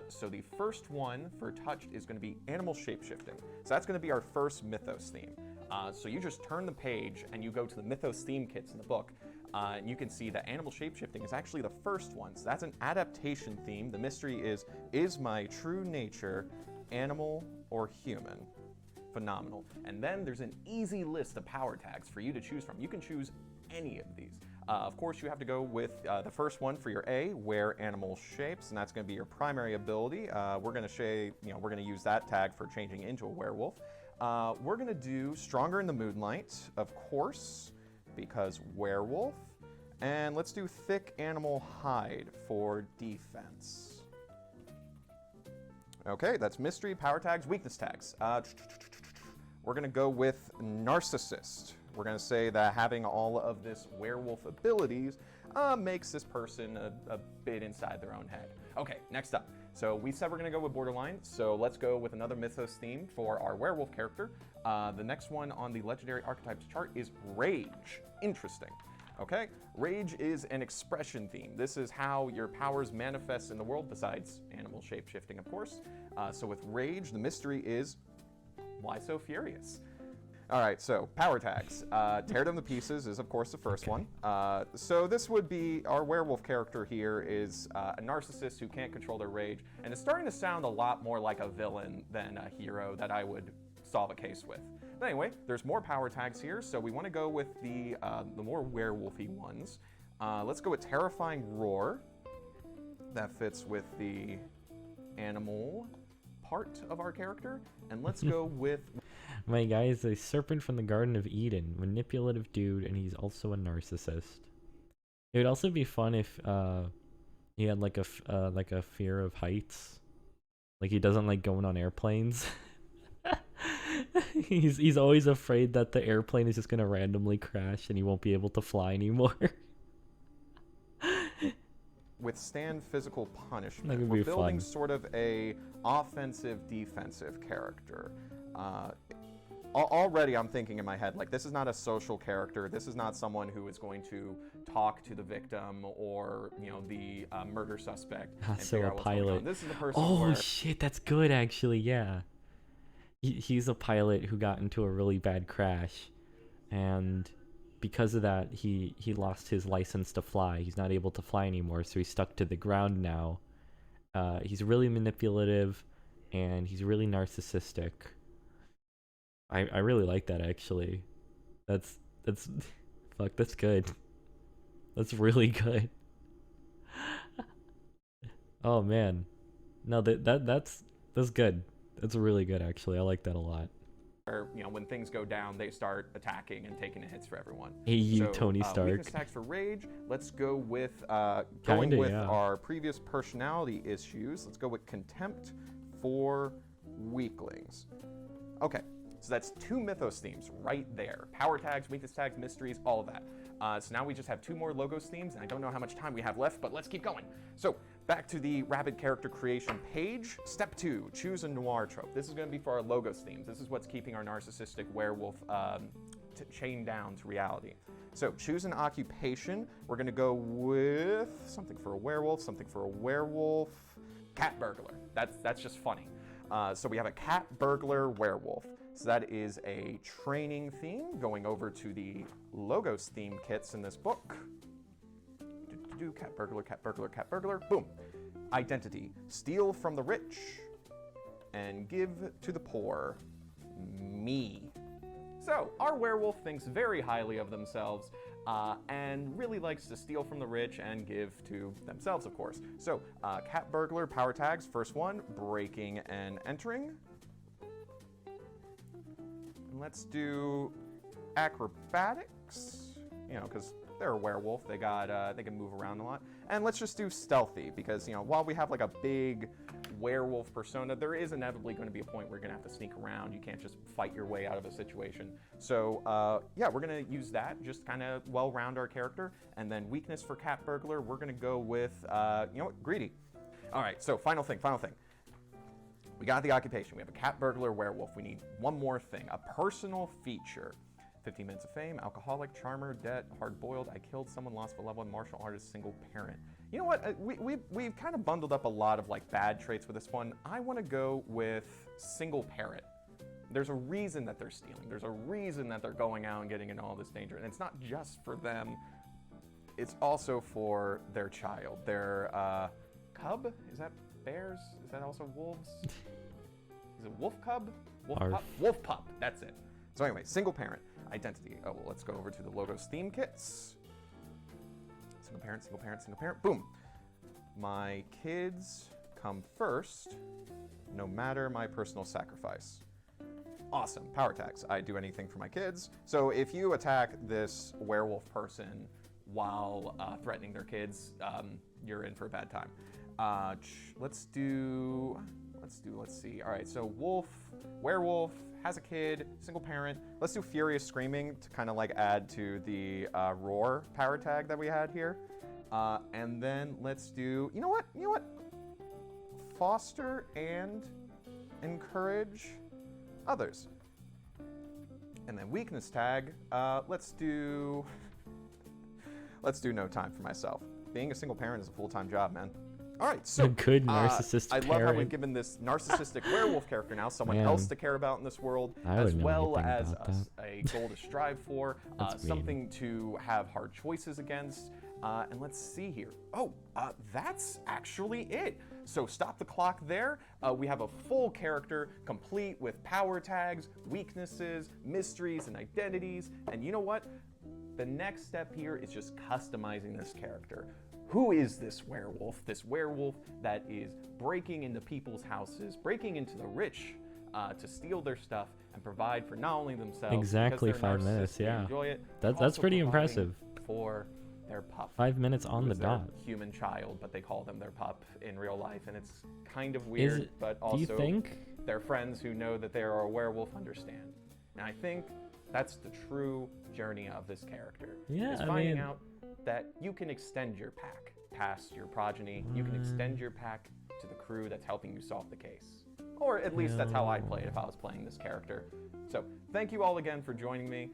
Speaker 2: So the first one for touched is gonna be animal shapeshifting. So that's gonna be our first mythos theme. So you just turn the page and you go to the Mythos theme kits in the book, and you can see that animal shapeshifting is actually the first one. So that's an adaptation theme. The mystery is my true nature animal or human? Phenomenal. And then there's an easy list of power tags for you to choose from. You can choose any of these. Of course, you have to go with the first one for your A, wear animal shapes, and that's going to be your primary ability. We're going to use that tag for changing into a werewolf. We're going to do stronger in the moonlight, of course, because werewolf. And let's do thick animal hide for defense. Okay, that's mystery, power tags, weakness tags. We're going to go with narcissist. We're going to say that having all of this werewolf abilities makes this person a bit inside their own head. Okay, next up. So we said we're going to go with borderline, so let's go with another mythos theme for our werewolf character. The next one on the legendary archetypes chart is rage. Interesting. Okay, rage is an expression theme. This is how your powers manifest in the world, besides animal shape-shifting, of course. So with rage, the mystery is, why so furious? All right, so power tags. Tear them to pieces is, of course, the first one. So this would be, our werewolf character here is a narcissist who can't control their rage, and it's starting to sound a lot more like a villain than a hero that I would solve a case with. But anyway, there's more power tags here, so we want to go with the more werewolfy ones. Let's go with terrifying roar. That fits with the animal part of our character. And let's go with...
Speaker 1: My guy is a serpent from the Garden of Eden, manipulative dude, and he's also a narcissist. It would also be fun if he had like a fear of heights, like he doesn't like going on airplanes. He's always afraid that the airplane is just gonna randomly crash and he won't be able to fly anymore.
Speaker 2: Withstand physical punishment.
Speaker 1: That could
Speaker 2: We're
Speaker 1: be
Speaker 2: building
Speaker 1: fun.
Speaker 2: sort of a offensive defensive character. Already I'm thinking in my head, like, this is not a social character. This is not someone who is going to talk to the victim or, you know, the murder suspect. And
Speaker 1: So
Speaker 2: figure
Speaker 1: a
Speaker 2: out what's going on.
Speaker 1: pilot.
Speaker 2: This is the person
Speaker 1: Oh
Speaker 2: where...
Speaker 1: shit, that's good actually, yeah. He's a pilot who got into a really bad crash, and because of that, he lost his license to fly. He's not able to fly anymore, so he's stuck to the ground now. He's really manipulative, and he's really narcissistic. I really like that actually. That's fuck, that's good. That's really good. Oh man. No, that's good. That's really good actually. I like that a lot.
Speaker 2: Where, you know, when things go down, they start attacking and taking the hits for everyone.
Speaker 1: Hey you,
Speaker 2: So,
Speaker 1: Tony Stark.
Speaker 2: weakness tags for rage. Let's go with
Speaker 1: Kinda,
Speaker 2: going
Speaker 1: yeah.
Speaker 2: our previous personality issues. Let's go with contempt for weaklings. Okay, so that's 2 mythos themes right there. Power tags, weakness tags, mysteries, all of that. So now we just have 2 more logos themes, and I don't know how much time we have left, but let's keep going. So back to the rapid character creation page. Step 2, choose a noir trope. This is going to be for our logos themes. This is what's keeping our narcissistic werewolf chained down to reality. So choose an occupation. We're going to go with something for a werewolf, something for a werewolf. Cat burglar. That's just funny. So we have a cat burglar werewolf. So that is a training theme, going over to the logos theme kits in this book. Cat burglar, cat burglar, cat burglar. Boom. Identity. Steal from the rich and give to the poor. Me. So our werewolf thinks very highly of themselves and really likes to steal from the rich and give to themselves, of course. So cat burglar, power tags. First one, breaking and entering. And let's do acrobatics, you know, because they're a werewolf. They can move around a lot. And let's just do stealthy, because, you know, while we have like a big werewolf persona, there is inevitably going to be a point where you're going to have to sneak around. You can't just fight your way out of a situation. So yeah, we're going to use that, just kind of well-round our character. And then weakness for cat burglar, we're going to go with, you know what, greedy. All right, so final thing. We got the occupation. We have a cat burglar werewolf. We need one more thing, a personal feature. 15 minutes of fame, alcoholic, charmer, debt, hard-boiled, I killed someone, lost a loved one, martial artist, single parent. You know what, we've kind of bundled up a lot of like bad traits with this one. I want to go with single parent. there's a reason that they're stealing. There's a reason that they're going out and getting in all this danger. And it's not just for them. It's also for their child. Their cub? Is that bears? Is that also wolves? Is it wolf cub? Wolf
Speaker 1: Arf.
Speaker 2: pup? Wolf pup. That's it. So anyway, single parent identity. Oh, well, let's go over to the Logos theme kits. Single parent, single parent, single parent. Boom. My kids come first, no matter my personal sacrifice. Awesome. Power tags. I do anything for my kids. So if you attack this werewolf person while threatening their kids, you're in for a bad time. Let's see. All right, so werewolf, has a kid, single parent. Let's do furious screaming to kind of like add to the roar power tag that we had here. And then let's do, you know what? Foster and encourage others. And then weakness tag, let's do no time for myself. Being a single parent is a full-time job, man. All right, so
Speaker 1: A good narcissistic
Speaker 2: I love how we've
Speaker 1: parent.
Speaker 2: given this narcissistic werewolf character now someone
Speaker 1: Man.
Speaker 2: else to care about in this world,
Speaker 1: I
Speaker 2: as
Speaker 1: wouldn't know
Speaker 2: well
Speaker 1: anything
Speaker 2: as
Speaker 1: about
Speaker 2: a goal to strive for,
Speaker 1: That's mean.
Speaker 2: something to have hard choices against. And let's see here. Oh, that's actually it. So stop the clock there. We have a full character complete with power tags, weaknesses, mysteries, and identities. And you know what? The next step here is just customizing this character. Who is this werewolf? This werewolf that is breaking into people's houses, breaking into the rich to steal their stuff and provide for not only themselves,
Speaker 1: Exactly
Speaker 2: because they're
Speaker 1: 5 minutes,
Speaker 2: narcissists, they
Speaker 1: yeah.
Speaker 2: enjoy it,
Speaker 1: That's
Speaker 2: also
Speaker 1: pretty
Speaker 2: providing
Speaker 1: impressive.
Speaker 2: For their pup.
Speaker 1: 5 minutes on
Speaker 2: who
Speaker 1: the
Speaker 2: is their
Speaker 1: dot.
Speaker 2: human child, but they call them their pup in real life, and it's kind of weird, but
Speaker 1: Do you
Speaker 2: also
Speaker 1: think?
Speaker 2: their friends who know that they are a werewolf understand. And I think that's the true journey of this character.
Speaker 1: Yeah,
Speaker 2: is
Speaker 1: I
Speaker 2: finding
Speaker 1: mean-
Speaker 2: out that you can extend your pack past your progeny. You can extend your pack to the crew that's helping you solve the case. Or at least that's how I'd play it if I was playing this character. So thank you all again for joining me.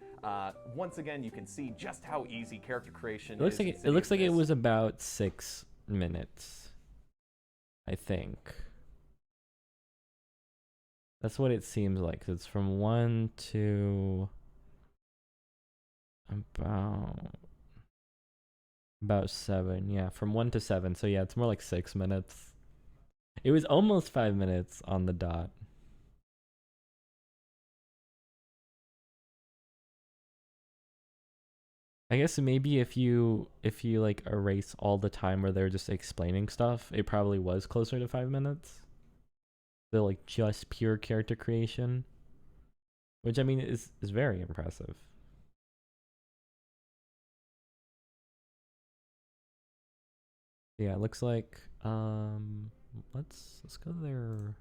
Speaker 2: Once again, you can see just how easy character creation
Speaker 1: It looks
Speaker 2: is.
Speaker 1: like it looks like it was about 6 minutes. I think. That's what it seems like. 'Cause it's from 1 to about 7. Yeah, from 1 to 7. So yeah, it's more like 6 minutes. It was almost 5 minutes on the dot. I guess maybe if you like erase all the time where they're just explaining stuff, it probably was closer to 5 minutes. The like just pure character creation, which I mean is very impressive. Yeah, it looks like let's go to their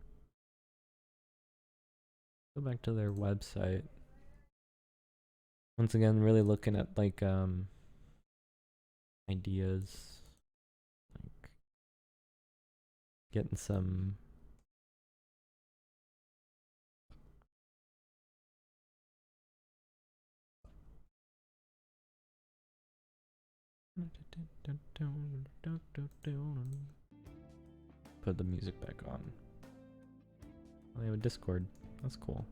Speaker 1: go back to their website. Once again, really looking at like ideas, like getting some put the music back on. Oh, they have a Discord. That's cool.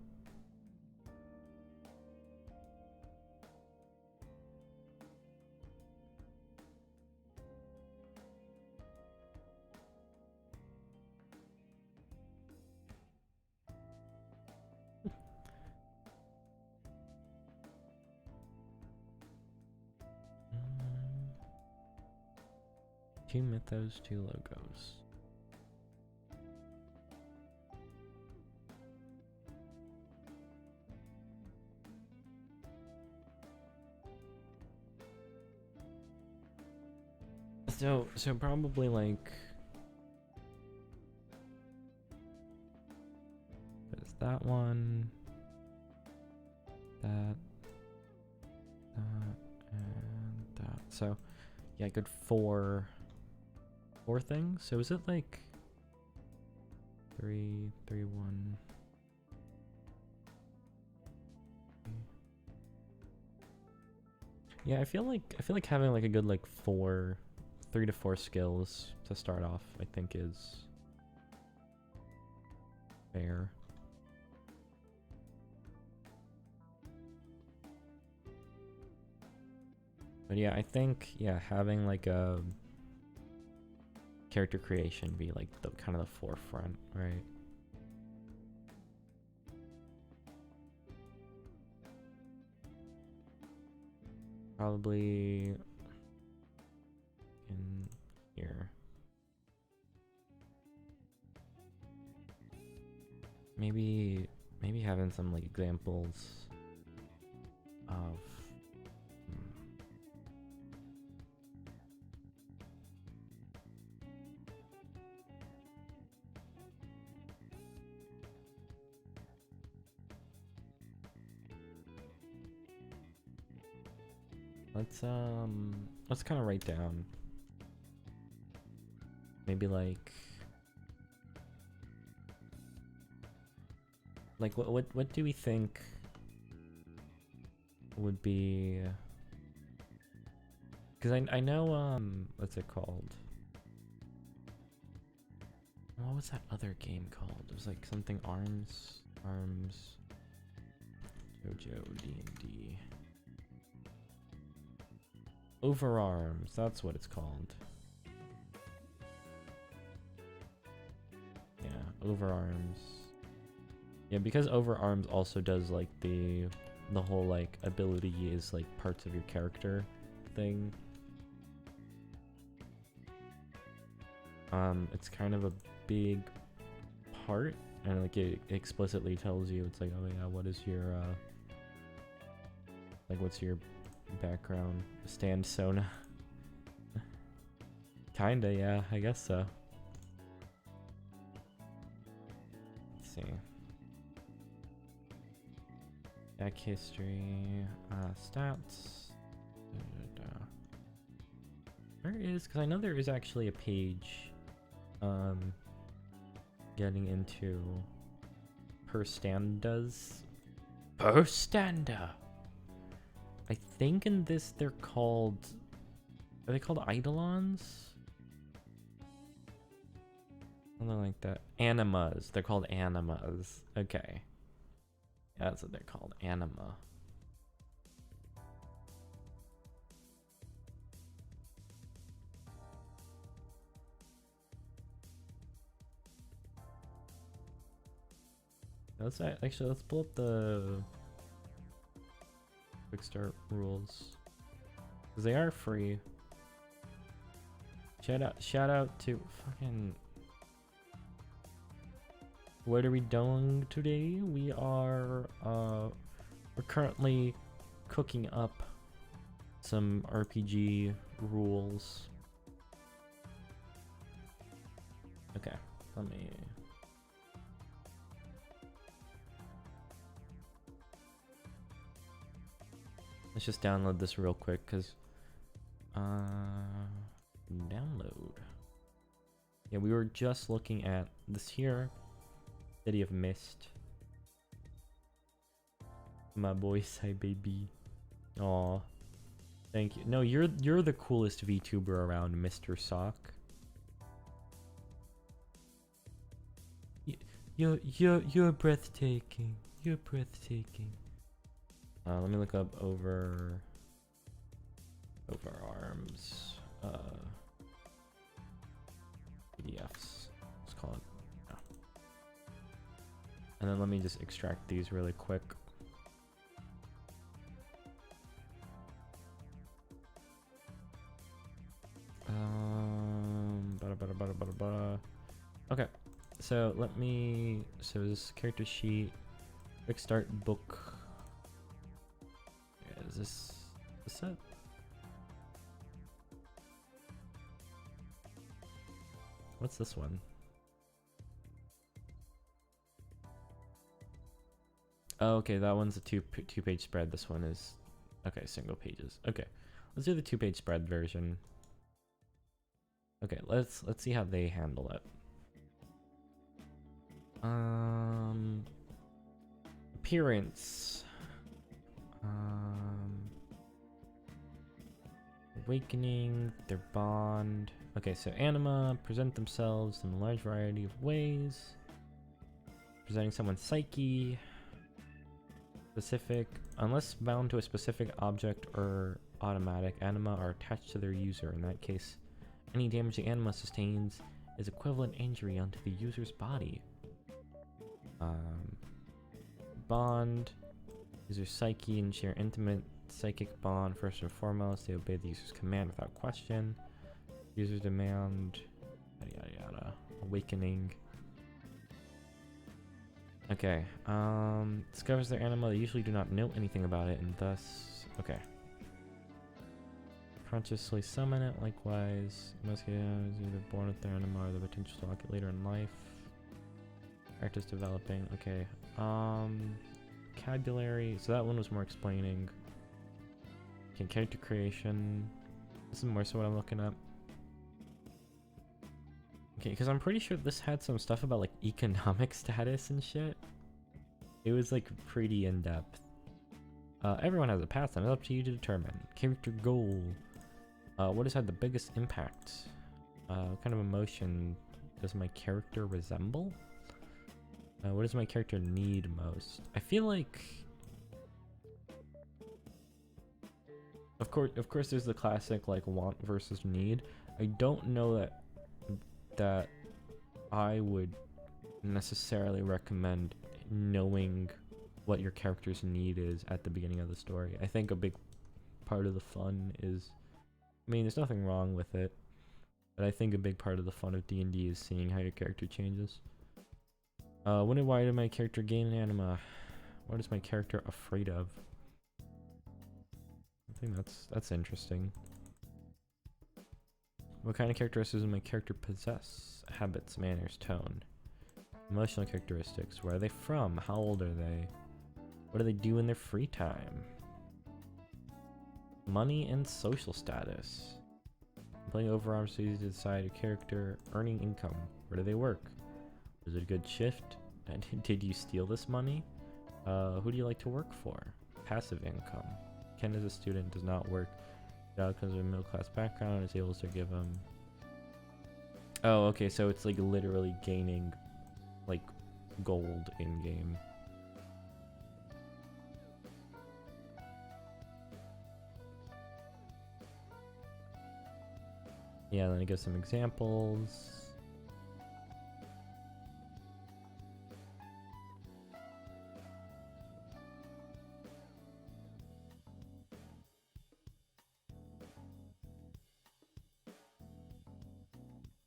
Speaker 1: Two mythos, two logos. So probably like there's that one, that, and that. So yeah, good four things. So is it like 3, 3, 1? Yeah, I feel like having like a good like 3 to 4 skills to start off, I think is fair. But yeah, I think, yeah, having like a character creation be like the kind of the forefront, right? Probably in here. Maybe having some like examples of let's kind of write down maybe like what do we think would be, because I know what's it called, what was that other game called? It was like something arms JoJo D&D Overarms, that's what it's called. Yeah, Overarms. Yeah, because Overarms also does like the whole like ability is like parts of your character thing. It's kind of a big part, and like it explicitly tells you, it's like, oh yeah, what is your like what's your background? Stand Sona. Kinda, yeah, I guess so. Let's see. Back history, stats. Where is? Because I know there is actually a page, getting into Perstandas. Perstanda. I think in this they're called. Are they called Eidolons? Something like that. Animas. They're called animas. Okay. Yeah, that's what they're called. Anima. Let's actually let's pull up the quick start rules, because they are free. Shout out to fucking. What are we doing today? We are we're currently cooking up some RPG rules. Okay, let me. Let's just download this real quick, because download. Yeah, we were just looking at this here. City of Mist. My boy Sai baby. Aw. Thank you. No, you're the coolest VTuber around, Mr. Sock. You're breathtaking. You're breathtaking. Let me look up overarms. PDFs. Let's call it. Yeah. And then let me just extract these really quick. Okay, so let me. So this character sheet, quick start book. Yeah, is this it? What's this one? Oh, okay, that one's a two-page spread. This one is okay, single pages. Okay, let's do the 2-page spread version. Okay, let's see how they handle it. Appearance. Awakening, their bond. Okay, so anima present themselves in a large variety of ways. Presenting someone's psyche. Specific, unless bound to a specific object or automatic, anima are attached to their user. In that case, any damage the anima sustains is equivalent injury onto the user's body. Bond. User psyche and share intimate psychic bond. First and foremost, they obey the user's command without question. User demand, yada yada yada. Awakening. Okay, discovers their anima. They usually do not know anything about it, and thus, okay. Consciously summon it, likewise. Most cases, either born with their anima or the potential to lock it later in life. Characters developing, okay. Vocabulary, so that one was more explaining. Okay, character creation. This is more so what I'm looking up. Okay, because I'm pretty sure this had some stuff about like economic status and shit. It was like pretty in-depth. Everyone has a path and it's up to you to determine. Character goal. What has had the biggest impact? What kind of emotion does my character resemble? What does my character need most? I feel like... Of course there's the classic like want versus need. I don't know that I would necessarily recommend knowing what your character's need is at the beginning of the story. I think a big part of the fun is, I mean, there's nothing wrong with it, but I think a big part of the fun of D&D is seeing how your character changes. When and why did my character gain an anima? What is my character afraid of? I think that's interesting. What kind of characteristics does my character possess? Habits, manners, tone. Emotional characteristics. Where are they from? How old are they? What do they do in their free time? Money and social status. Playing overarms so easy to decide a character. Earning income. Where do they work? Is it a good shift? Did you steal this money? Who do you like to work for? Passive income. Ken is a student, does not work. Comes from a middle class background, is able to give him... Oh, okay, so it's like literally gaining like gold in game. Yeah, then it gives some examples.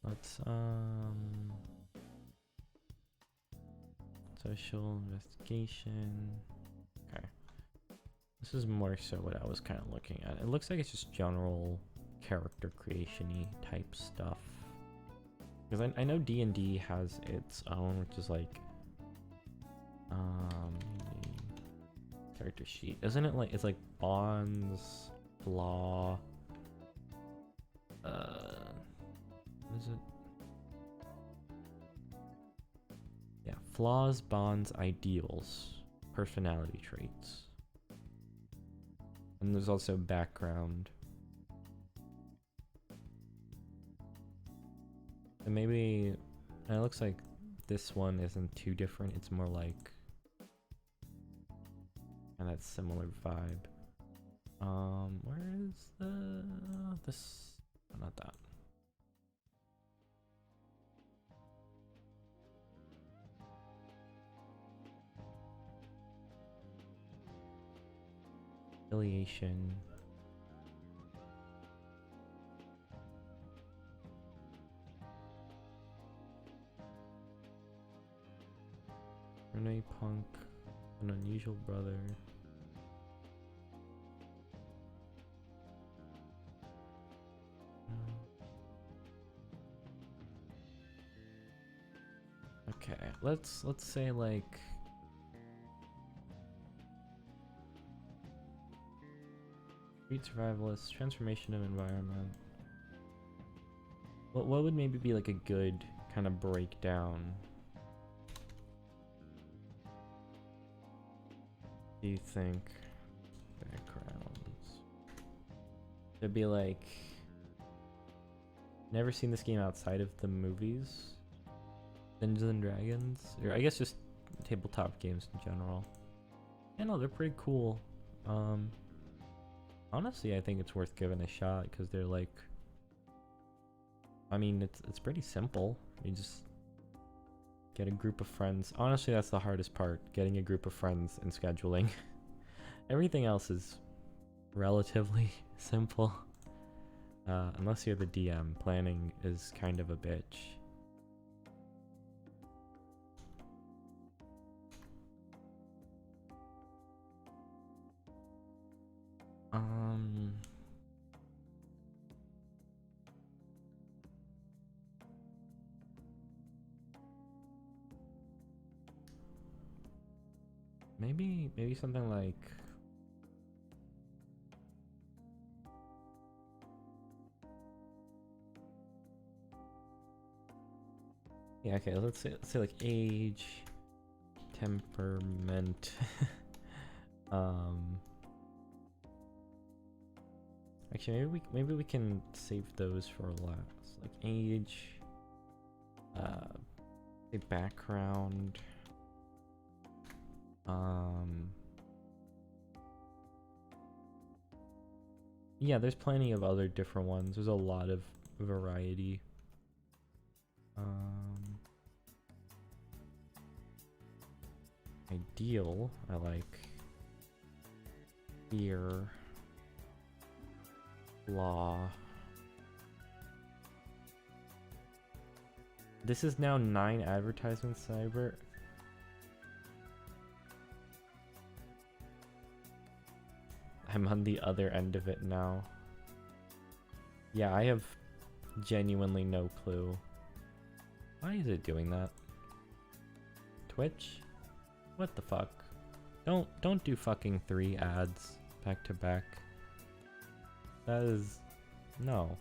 Speaker 1: Let's social investigation. Okay. This is more so what I was kind of looking at. It looks like it's just general character creation-y type stuff. Because I know D&D has its own, which is like character sheet. Isn't it like, it's like bonds, flaw, what is it? Yeah, flaws, bonds, ideals, personality traits. And there's also background. And maybe it looks like this one isn't too different. It's more like kind of similar vibe. Where is this? Oh, not that. Affiliation. Renee Punk, an unusual brother. Okay, let's say like street survivalist, transformation of environment. What would maybe be like a good kind of breakdown? Do you think? Backgrounds. It'd be like, never seen this game outside of the movies. Dungeons and Dragons, or I guess just tabletop games in general. Yeah, no, they're pretty cool. Honestly, I think it's worth giving a shot because they're like, I mean, it's pretty simple. You just get a group of friends. Honestly, that's the hardest part, getting a group of friends and scheduling. Everything else is relatively simple. Unless you're the DM, planning is kind of a bitch. Maybe something like, yeah, okay, let's say like age, temperament. Actually, maybe we can save those for last. Like age, say background. Yeah, there's plenty of other different ones. There's a lot of variety. Ideal, I like. Fear. Law. This is now 9 advertisements, Cyber. I'm on the other end of it now. Yeah, I have genuinely no clue. Why is it doing that? Twitch? What the fuck? Don't do fucking 3 ads back to back. That is... no.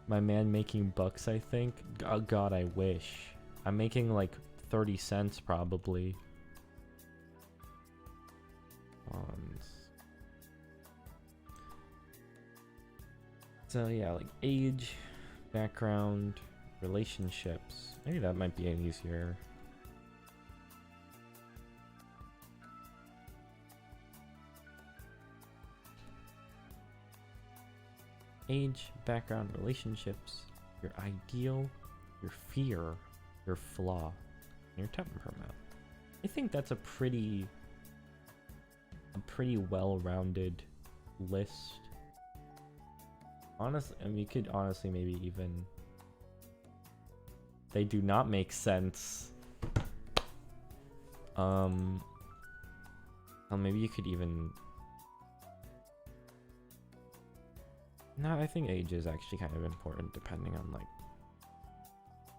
Speaker 1: My man making bucks, I think. Oh god, I wish. I'm making like 30 cents probably. So yeah, like age, background, relationships. Maybe that might be an easier. Age, background, relationships, your ideal, your fear, your flaw, and your temperament. I think that's a pretty well-rounded list. Honestly, I mean, you could honestly maybe even... They do not make sense. Well, maybe you could even... No, I think age is actually kind of important depending on, like,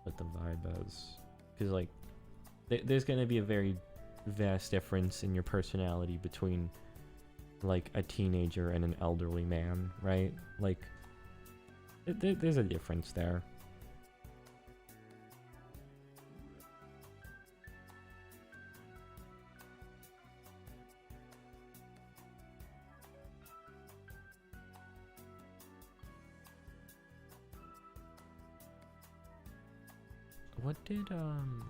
Speaker 1: what the vibe is. Because, like, there's going to be a very vast difference in your personality between, like, a teenager and an elderly man, right? Like, there's a difference there. What did, was...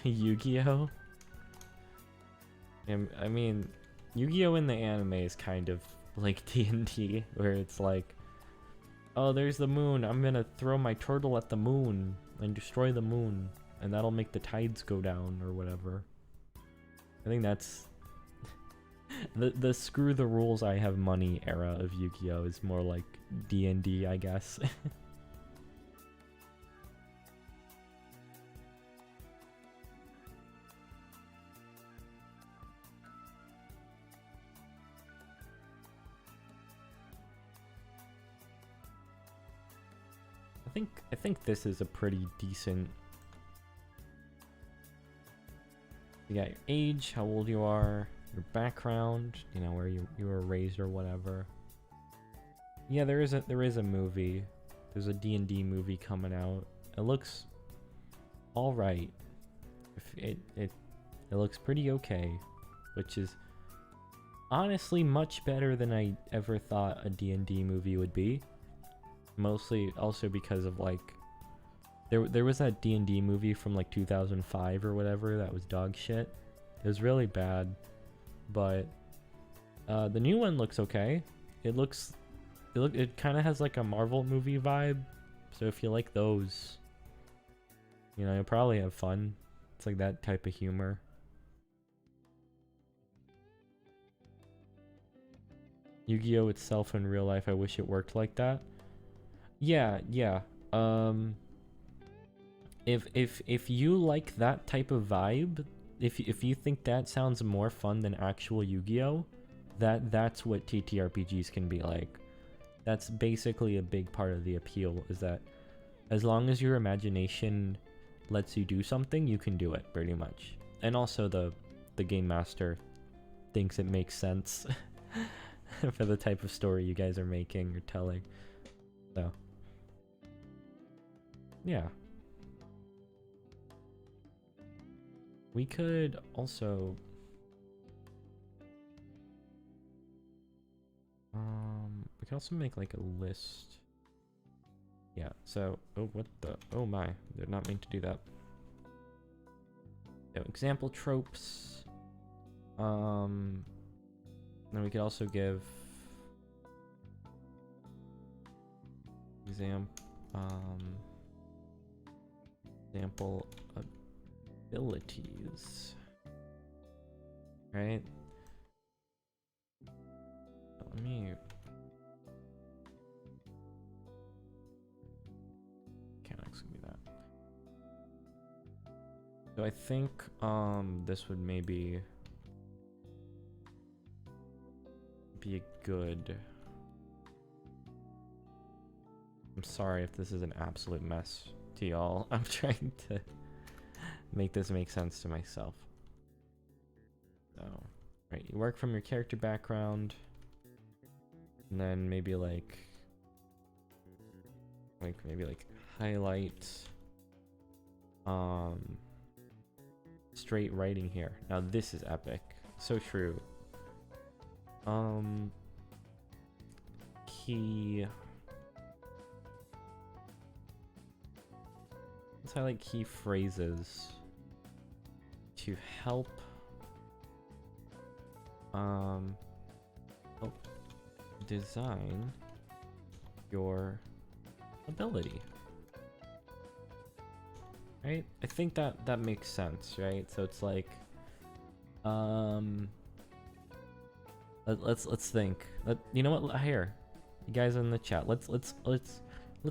Speaker 1: Yu-Gi-Oh? I mean, Yu-Gi-Oh in the anime is kind of like D&D, where it's like, oh, there's the moon, I'm gonna throw my turtle at the moon and destroy the moon, and that'll make the tides go down, or whatever. I think that's... the screw the rules I have money era of Yu-Gi-Oh is more like D&D, I guess. I I think this is a pretty decent. You got your age, how old you are, your background, you know, where you were raised or whatever. Yeah, there is a movie. There's a D&D movie coming out. It looks all right. It looks pretty okay, which is honestly much better than I ever thought a D&D movie would be. Mostly also because of like there was that D&D movie from like 2005 or whatever that was dog shit. It was really bad, but the new one looks okay. It kind of has like a Marvel movie vibe, so if you like those, you know, you'll probably have fun. It's like that type of humor. Yu-Gi-Oh! Itself in real life, I wish it worked like that. Yeah. If you like that type of vibe, if you think that sounds more fun than actual Yu-Gi-Oh!, that's what TTRPGs can be like. That's basically a big part of the appeal, is that as long as your imagination lets you do something, you can do it, pretty much. And also the game master thinks it makes sense for the type of story you guys are making or telling. So, yeah. We could also... we can also make like a list. Yeah, so, oh, what the, oh my, did not mean to do that. So, example tropes. Then we could also give example abilities, right? Let me can't actually do that. So I think this would maybe be a good. I'm sorry if this is an absolute mess to y'all. I'm trying to make this make sense to myself. So, right, you work from your character background, and then maybe like highlight straight writing here. Now this is epic. So true. Key. Let's highlight key phrases to help design your ability. Right? I think that makes sense, right? So it's like let's think. You know what? Here, you guys in the chat. Let's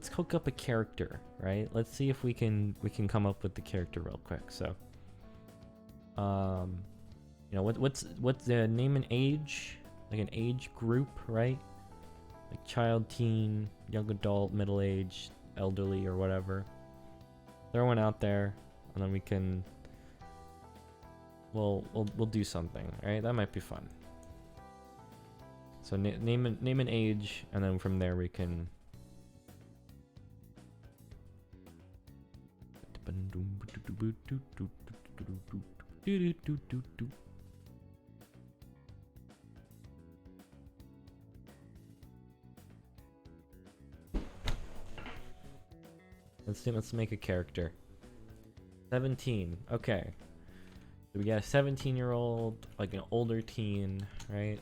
Speaker 1: hook up a character, right? Let's see if we can come up with the character real quick. So, you know, what's the name and age? Like an age group, right? Like child, teen, young adult, middle aged, elderly, or whatever. Throw one out there, and then we can. We'll do something, right? That might be fun. So name an age, and then from there we can. Let's make a character. 17. Okay. So we got a 17-year-old, like an older teen, right?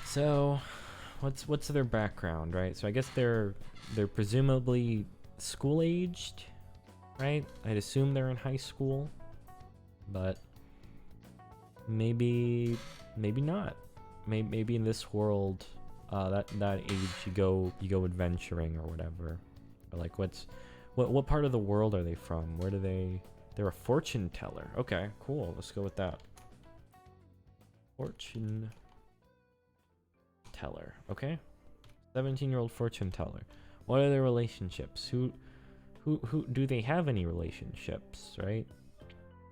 Speaker 1: So, what's their background, right? So I guess they're presumably school-aged, right? I'd assume they're in high school, but maybe not. Maybe in this world, that age you go adventuring or whatever. Or like what part of the world are they from? Where do they? They're a fortune teller. Okay, cool. Let's go with that. Fortune teller. Okay. 17-year-old fortune teller. What are their relationships? Who do they have any relationships, right?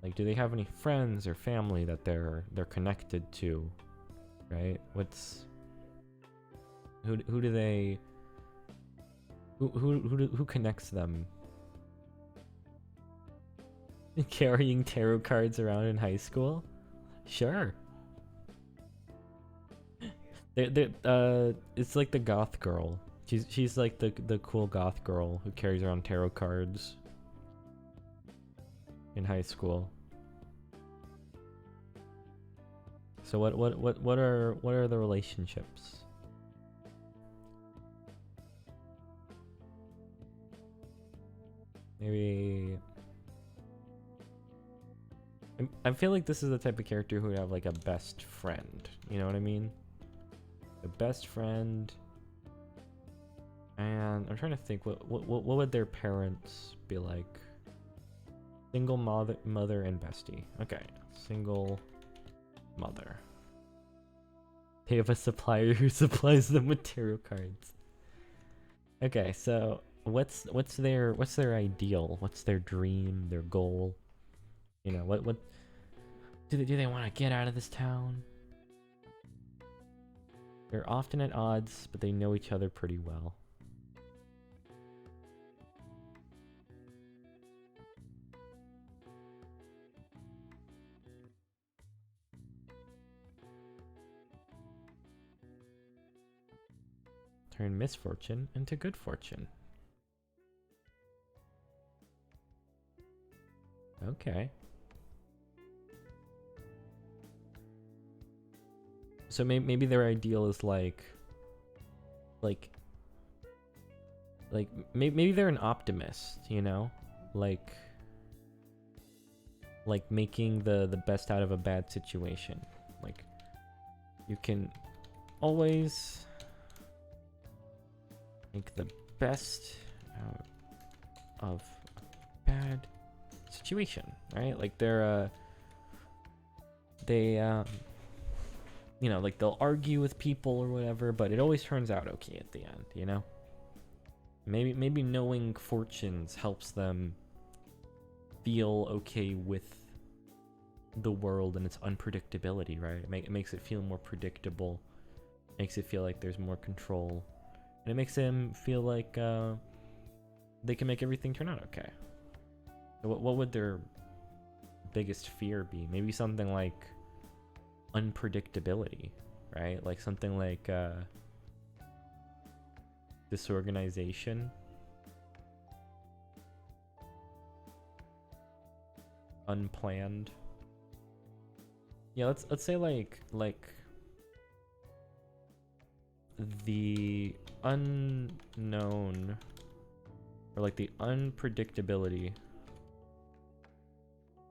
Speaker 1: Like, do they have any friends or family that they're connected to, right? Who do they who connects them? Carrying tarot cards around in high school? Sure. It's like the goth girl. She's like the cool goth girl who carries around tarot cards in high school. So what are the relationships? Maybe I feel like this is the type of character who would have like a best friend. You know what I mean? A best friend. And I'm trying to think what would their parents be like? Single mother and bestie. Okay, single mother. They have a supplier who supplies them with tarot cards. Okay, so what's their ideal? What's their dream? Their goal? You know, what do they want to get out of this town? They're often at odds, but they know each other pretty well. Turn misfortune into good fortune. Okay. So maybe their ideal is like maybe they're an optimist, you know? Like making the best out of a bad situation. Like you can always make the best out of a bad situation, right? Like you know, like they'll argue with people or whatever, but it always turns out okay at the end, you know? Maybe knowing fortunes helps them feel okay with the world and its unpredictability, right? It makes it feel more predictable, makes it feel like there's more control, and it makes them feel like they can make everything turn out okay. So what would their biggest fear be? Maybe something like unpredictability, right? Like something like disorganization, unplanned. Yeah, let's say like the unknown, or like the unpredictability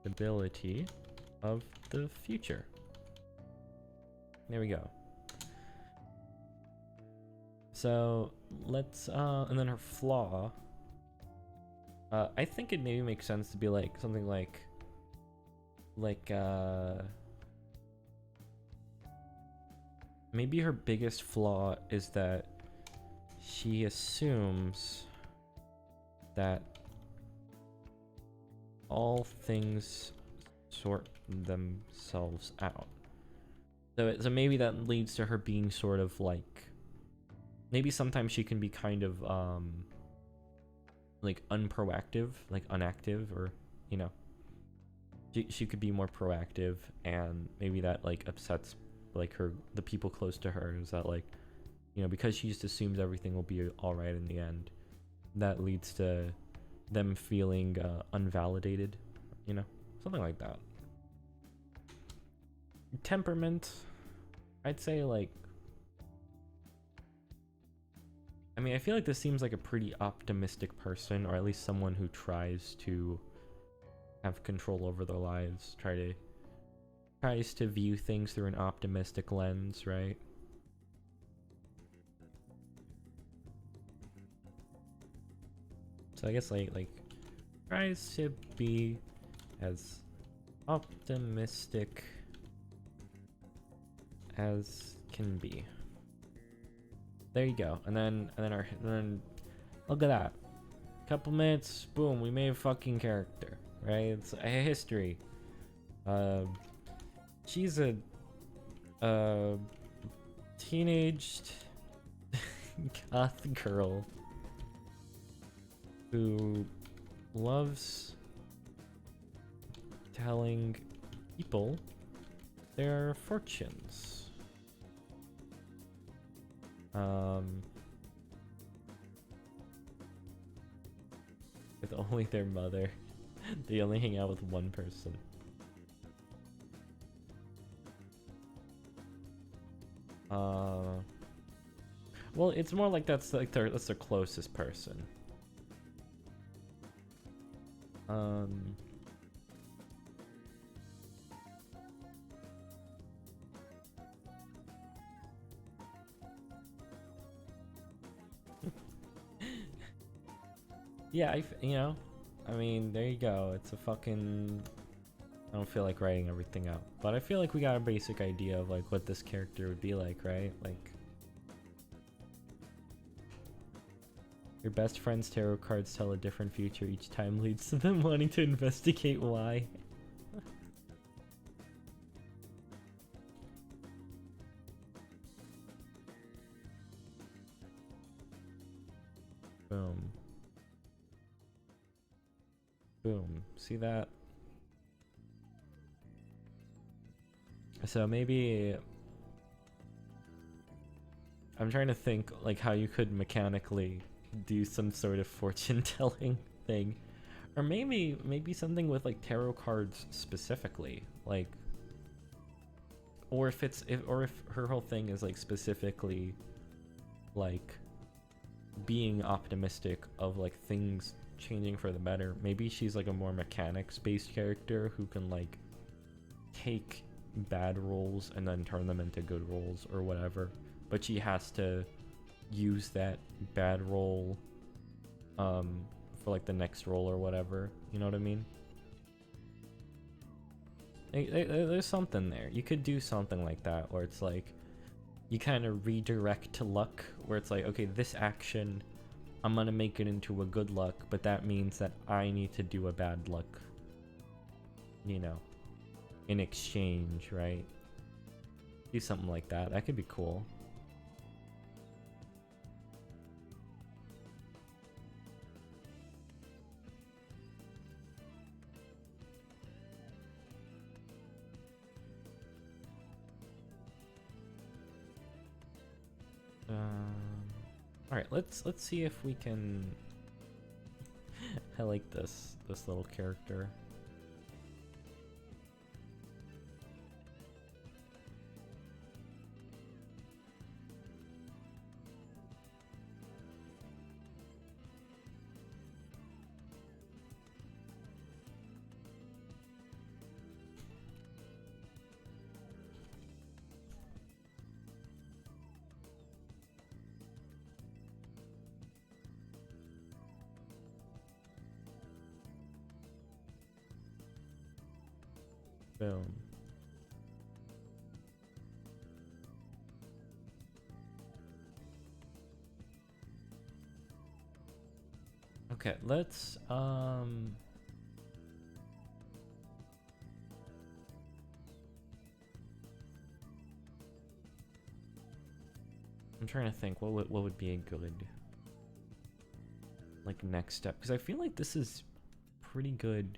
Speaker 1: ability of the future. There we go. So let's and then her flaw, I think it maybe makes sense to be like something like maybe her biggest flaw is that she assumes that all things sort themselves out. So maybe that leads to her being sort of like, maybe sometimes she can be kind of like unproactive, like unactive, or you know, she could be more proactive, and maybe that like upsets like the people close to her, is that like, you know, because she just assumes everything will be all right in the end, that leads to them feeling unvalidated, you know, something like that. Temperament, I'd say like, I mean, I feel like this seems like a pretty optimistic person, or at least someone who tries to have control over their lives, tries to view things through an optimistic lens, right? So I guess like tries to be as optimistic as can be. There you go. And then Look at that. Couple minutes, boom, we made a fucking character, right? It's a history. She's a teenaged goth girl who loves telling people their fortunes. With only their mother. They only hang out with one person. Well, it's more like that's their closest person. Yeah, I mean, there you go. It's a fucking... I don't feel like writing everything out, but I feel like we got a basic idea of like what this character would be like, right? Like, your best friend's tarot cards tell a different future each time, leads to them wanting to investigate why. Boom. Boom. See that? So maybe I'm trying to think like how you could mechanically do some sort of fortune telling thing, or maybe something with like tarot cards specifically, like, or if her whole thing is like specifically like being optimistic of like things changing for the better. Maybe she's like a more mechanics based character who can like take bad rolls and then turn them into good rolls or whatever, but she has to use that bad roll for like the next roll or whatever, you know what I mean? There's something there. You could do something like that where it's like you kind of redirect to luck, where it's like, okay, this action I'm gonna make it into a good luck, but that means that I need to do a bad luck, you know, in exchange, right? Do something like that. That could be cool. All right, let's see if we can. I like this little character. Boom. Okay, let's I'm trying to think what would be a good like next step, because I feel like this is pretty good.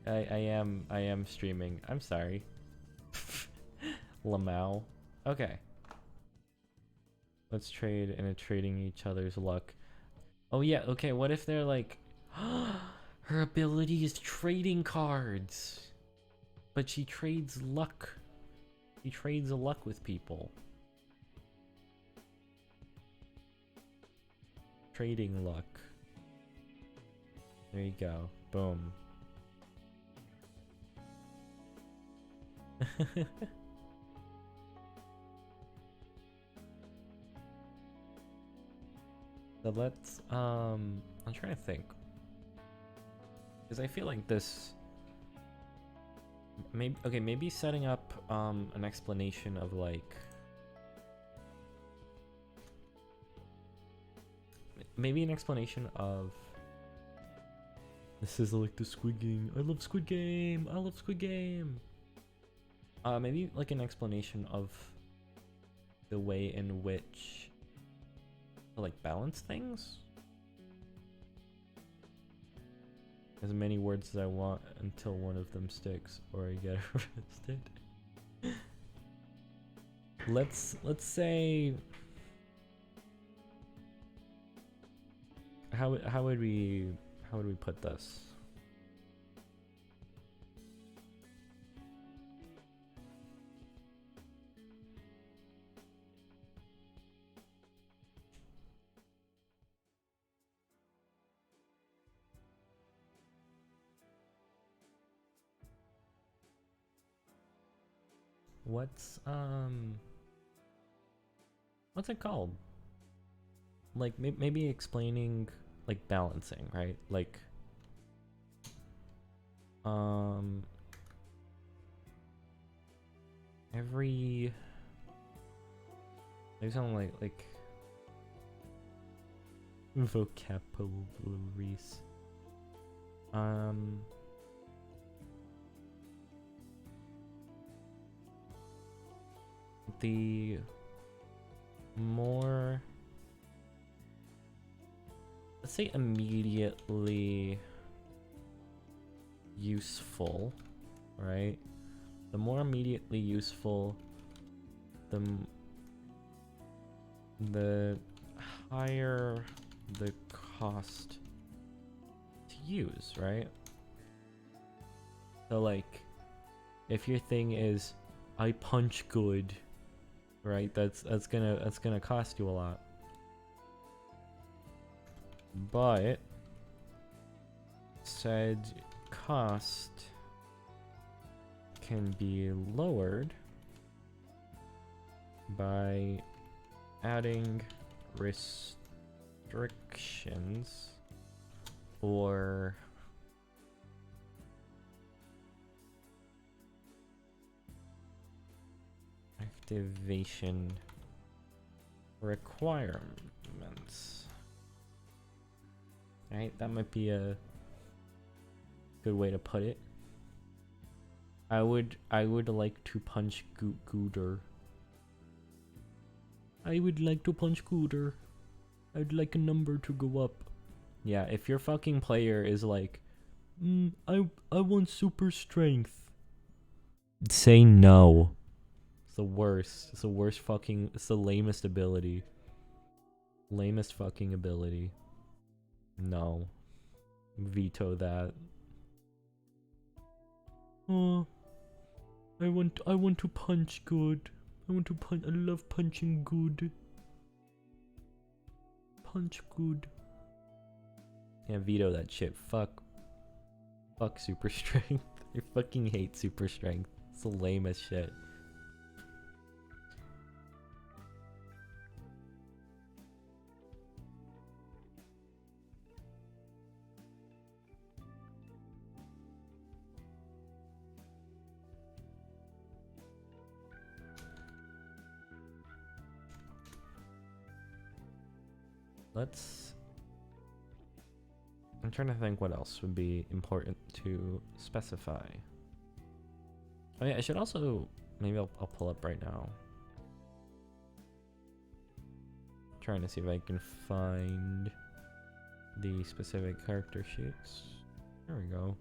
Speaker 1: I am streaming. I'm sorry. Lamau. Okay. Let's trade and trading each other's luck. Oh yeah, okay, what if they're like her ability is trading cards. But she trades luck. She trades luck with people. Trading luck. There you go. Boom. So let's I'm trying to think. Because I feel like this maybe setting up an explanation of like maybe an explanation of this is like the Squid Game. I love Squid Game. I love Squid Game. Maybe like an explanation of the way in which to like balance things. As many words as I want until one of them sticks or I get arrested. Let's say how would we put this? What's it called? Like maybe explaining like balancing, right? Like every there's something like vocabularies. The more, let's say, immediately useful, right? The more immediately useful, the higher the cost to use, right? So like, if your thing is I punch good, right? That's gonna cost you a lot. But said cost can be lowered by adding restrictions or activation requirements. Right, that might be a good way to put it. I would like to punch Gooder. I would like to punch Gooder. I'd like a number to go up. Yeah, if your fucking player is like, I want super strength. Say no. It's the worst. It's the worst fucking. It's the lamest ability. Lamest fucking ability. No. Veto that. Oh, I want to punch good. I want to punch. I love punching good. Punch good. Yeah, veto that shit. Fuck super strength. I fucking hate super strength. It's the lamest shit. I'm trying to think what else would be important to specify. Oh yeah, I should also, maybe I'll pull up right now. Trying to see if I can find the specific character sheets. There we go.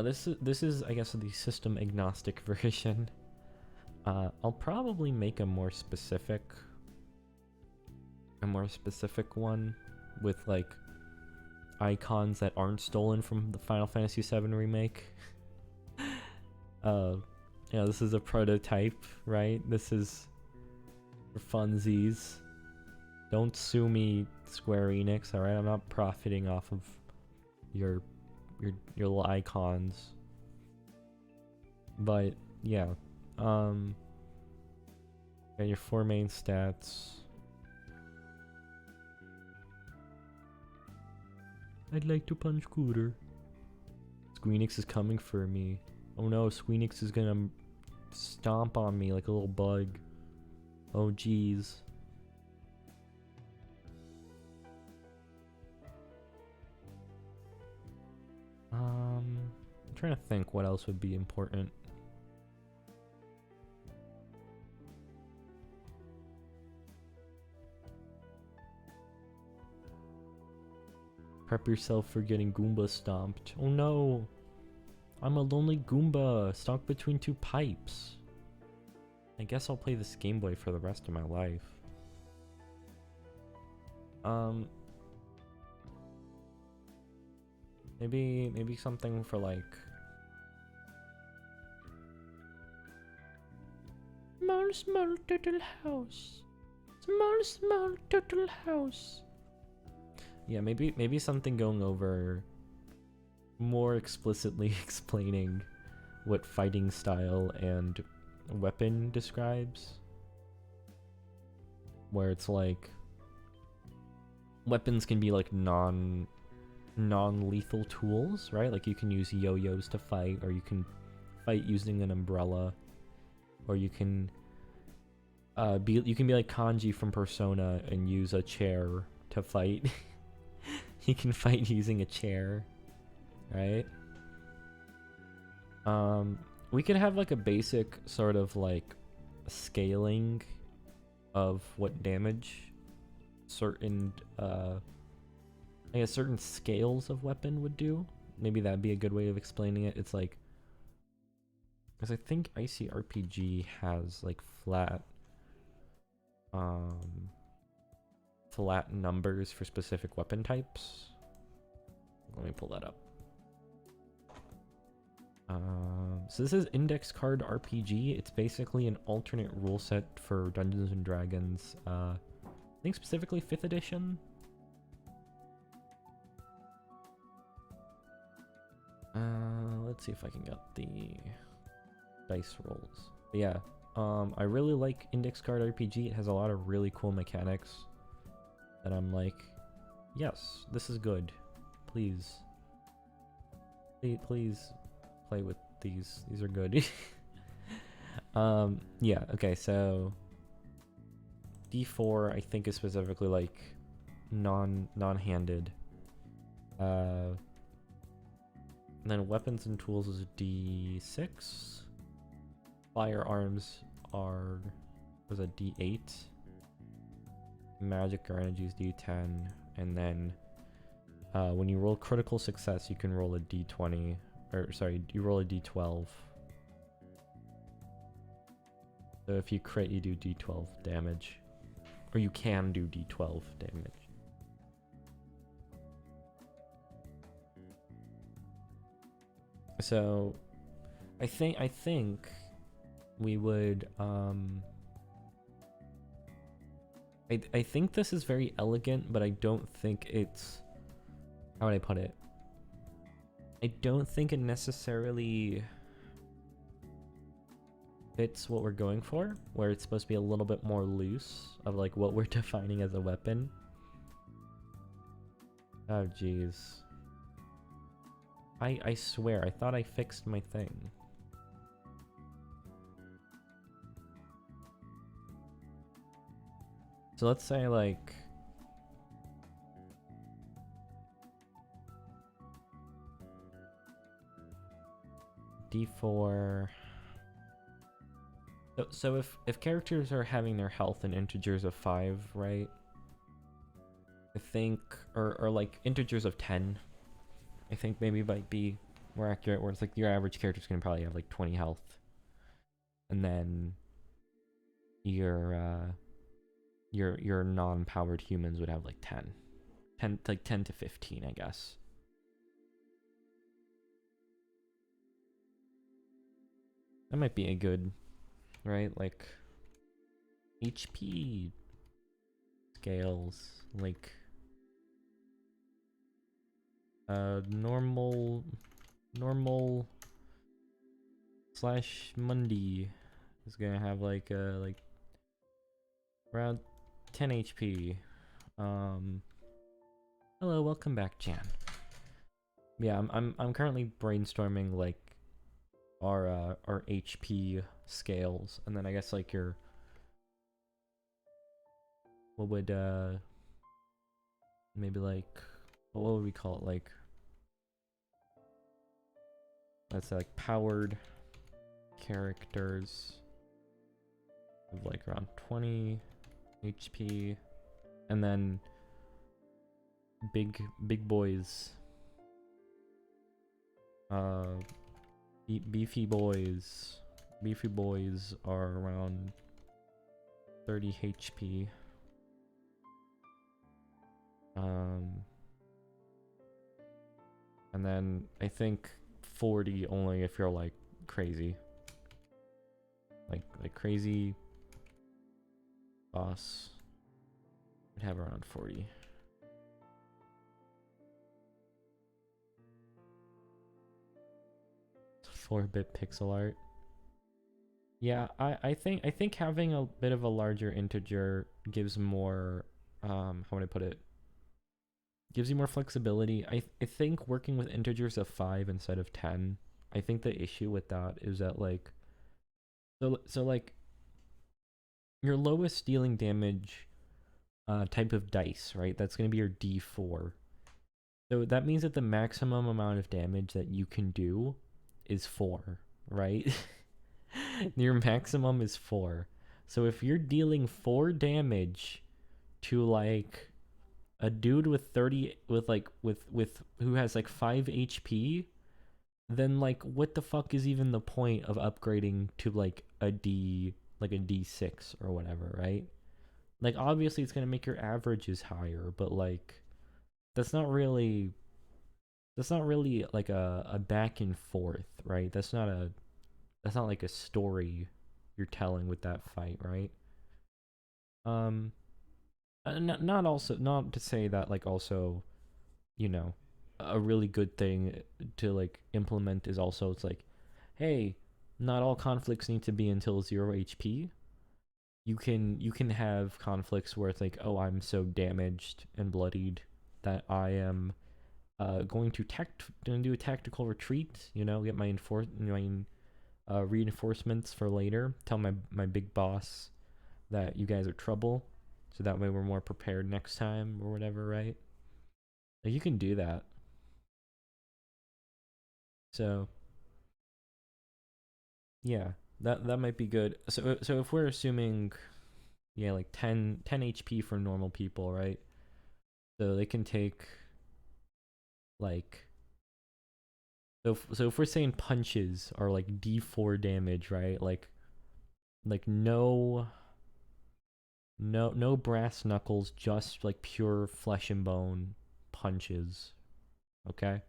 Speaker 1: This is I guess the system agnostic version. I'll probably make a more specific one with like icons that aren't stolen from the Final Fantasy VII remake. Yeah, this is a prototype, right? This is for funsies. Don't sue me, Square Enix, alright? I'm not profiting off of your little icons. But yeah. And your 4 main stats. I'd like to punch Cooter. Squeenix is coming for me. Oh no, Squeenix is gonna stomp on me like a little bug. Oh jeez. I'm trying to think what else would be important. Prep yourself for getting Goomba stomped. Oh no! I'm a lonely Goomba stuck between 2 pipes. I guess I'll play this Game Boy for the rest of my life. Maybe something for like small turtle house. Small turtle house. Yeah, maybe something going over more explicitly explaining what fighting style and weapon describes. Where it's like weapons can be like non-lethal tools, right? Like you can use yo-yos to fight, or you can fight using an umbrella, or you can be like Kanji from Persona and use a chair to fight. You can fight using a chair, right? We could have like a basic sort of like scaling of what damage certain I guess certain scales of weapon would do. Maybe that'd be a good way of explaining it. It's like, because I think ICRPG has like flat numbers for specific weapon types. Let me pull that up. So this is Index Card RPG. It's basically an alternate rule set for Dungeons and Dragons. I think specifically 5th edition. Let's see if I can get the dice rolls. But yeah, I really like Index Card RPG. It has a lot of really cool mechanics that I'm like, yes, this is good. Please play with these. These are good. Yeah, okay, so D4 I think is specifically like non-handed. And then weapons and tools is D6. Firearms was a D8. Magic or energy is D10. And then when you roll critical success, you can roll a D20. Or sorry, you roll a D12. So if you crit, you do D12 damage. Or you can do D12 damage. So I think we would I think this is very elegant, but I don't think it's, how would I put it? I don't think it necessarily fits what we're going for, where it's supposed to be a little bit more loose of like what we're defining as a weapon. Oh jeez. I swear, I thought I fixed my thing. So let's say like D4. So if characters are having their health in integers of 5, right? I think, or like integers of 10, I think maybe might be more accurate, where it's like your average character's gonna probably have like 20 health, and then your non-powered humans would have like 10 to 15, I guess. That might be a good, right? Like HP scales, like normal slash Mundi is gonna have like around 10 HP. Hello, welcome back, Jan. Yeah, I'm currently brainstorming like our HP scales, and then I guess like your what would maybe like what would we call it, like that's like powered characters of like around 20 HP, and then big boys, beefy boys are around 30 HP. And then I think 40 only if you're like crazy, like crazy boss would have around 40. It's 4-bit pixel art. Yeah, I think having a bit of a larger integer gives more how would I put it? Gives you more flexibility. I think working with integers of 5 instead of 10. I think the issue with that is that like so like your lowest dealing damage type of dice, right? That's going to be your D4. So that means that the maximum amount of damage that you can do is 4, right? Your maximum is 4. So if you're dealing 4 damage to like a dude with 30 with who has like 5 HP, then like what the fuck is even the point of upgrading to like a D6 or whatever, right? Like obviously it's going to make your averages higher, but like that's not really like a back and forth, right? That's not like a story you're telling with that fight, right? Not to say that like also, you know, a really good thing to like implement is also it's like, hey, not all conflicts need to be until 0 HP. You can have conflicts where it's like, oh, I'm so damaged and bloodied that I am going to do a tactical retreat, you know, get my reinforcements for later. Tell my big boss that you guys are trouble, so that way we're more prepared next time or whatever, right? Like you can do that. So yeah, that might be good. So if we're assuming, yeah, like 10 HP for normal people, right? So they can take like so if we're saying punches are like D4 damage, right? Like no brass knuckles, just like pure flesh and bone punches. Okay?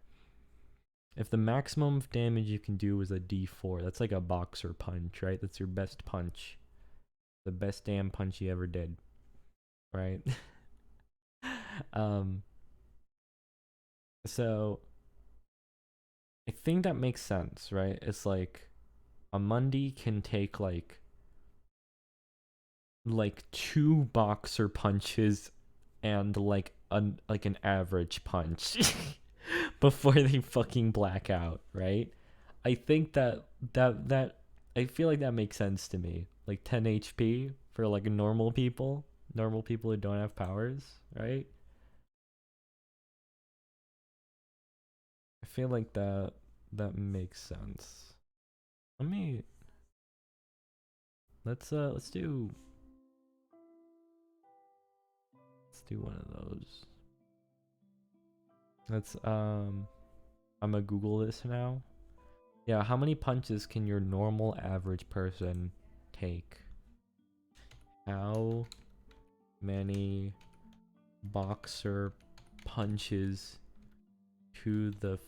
Speaker 1: If the maximum of damage you can do is a D4, that's like a boxer punch, right? That's your best punch. The best damn punch you ever did. Right? So I think that makes sense, right? It's like a Mundi can take like 2 boxer punches and like an average punch before they fucking black out, right? I think that I feel like that makes sense to me. Like 10 HP for like normal people who don't have powers, right? I feel like that makes sense. Let's do one of those. Let's I'm gonna Google this now. Yeah, how many punches can your normal average person take? How many boxer punches to the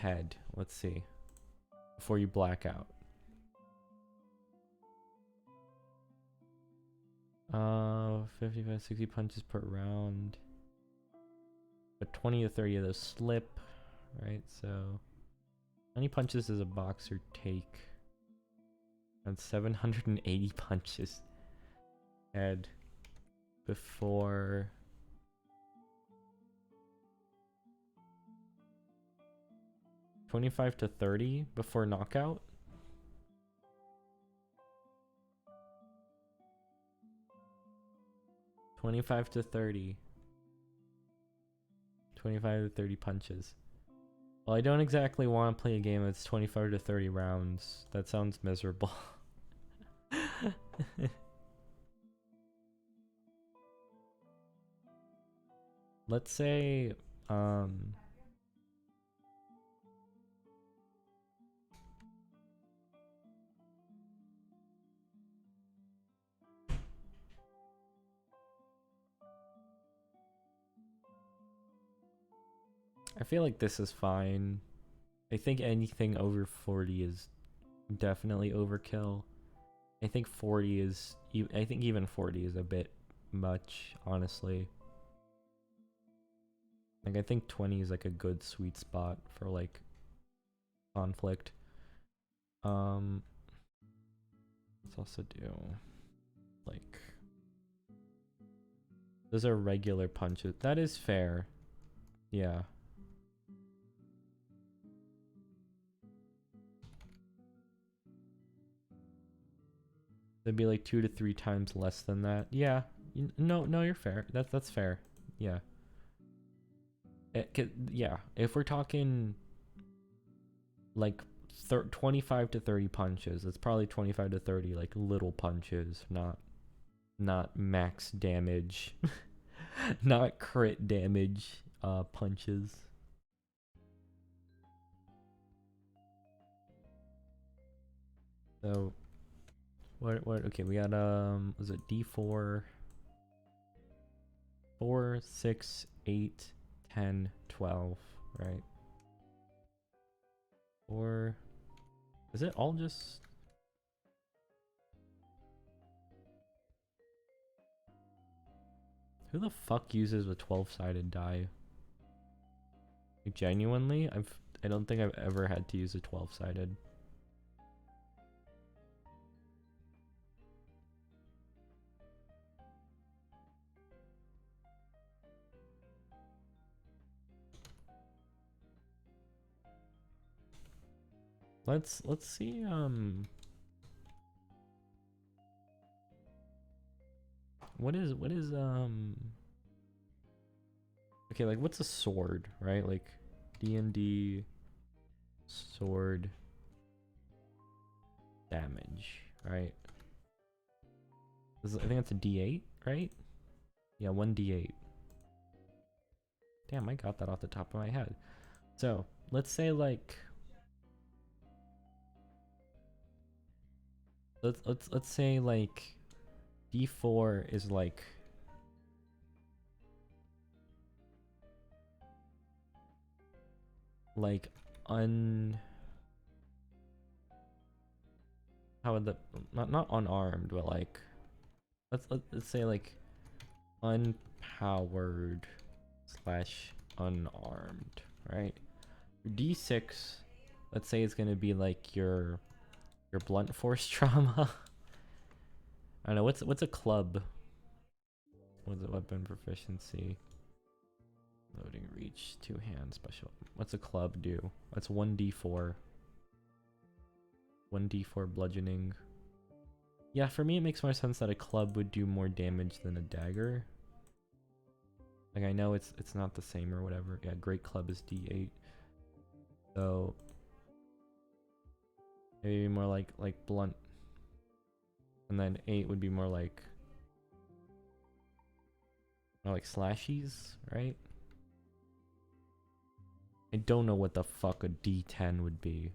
Speaker 1: head? Let's see. Before you black out. 55, 60 punches per round. But 20 to 30 of those slip, right? So, how many punches does a boxer take? And 780 punches. Head before 25 to 30 before knockout. $25 to $30. 25 to 30 punches. Well, I don't exactly want to play a game that's 25 to 30 rounds. That sounds miserable. Let's say, I feel like this is fine. I think anything over 40 is definitely overkill. I think 40 is, I think even 40 is a bit much, honestly. Like, I think 20 is like a good sweet spot for like conflict. Let's also do like, those are regular punches. That is fair. Yeah. It'd be like 2 to 3 times less than that. Yeah. No, you're fair. That's fair. Yeah. Yeah. If we're talking like 25 to 30 punches, it's probably 25 to 30 like little punches, not max damage, not crit damage punches. So what okay, we got was it D4, 4, 6, 8, 10, 12, right? Or is it all just, who the fuck uses a 12-sided die? Like, genuinely, I don't think I've ever had to use a 12-sided. Let's see what is okay, like what's a sword, right? Like D&D sword damage, right? I think that's a D8, right? Yeah, 1d8. Damn, I got that off the top of my head. So, let's say like let's say like D4 is like how would the, not unarmed, but like let's say like unpowered / unarmed, right? Your D6, let's say it's gonna be like your blunt force trauma. I don't know, what's a club? What's a weapon proficiency? Loading reach, 2 hand special. What's a club do? That's 1d4. 1d4 bludgeoning. Yeah, for me it makes more sense that a club would do more damage than a dagger. Like, I know it's not the same or whatever. Yeah, great club is d8. So maybe more like blunt. And then 8 would be more like slashies, right? I don't know what the fuck a D10 would be.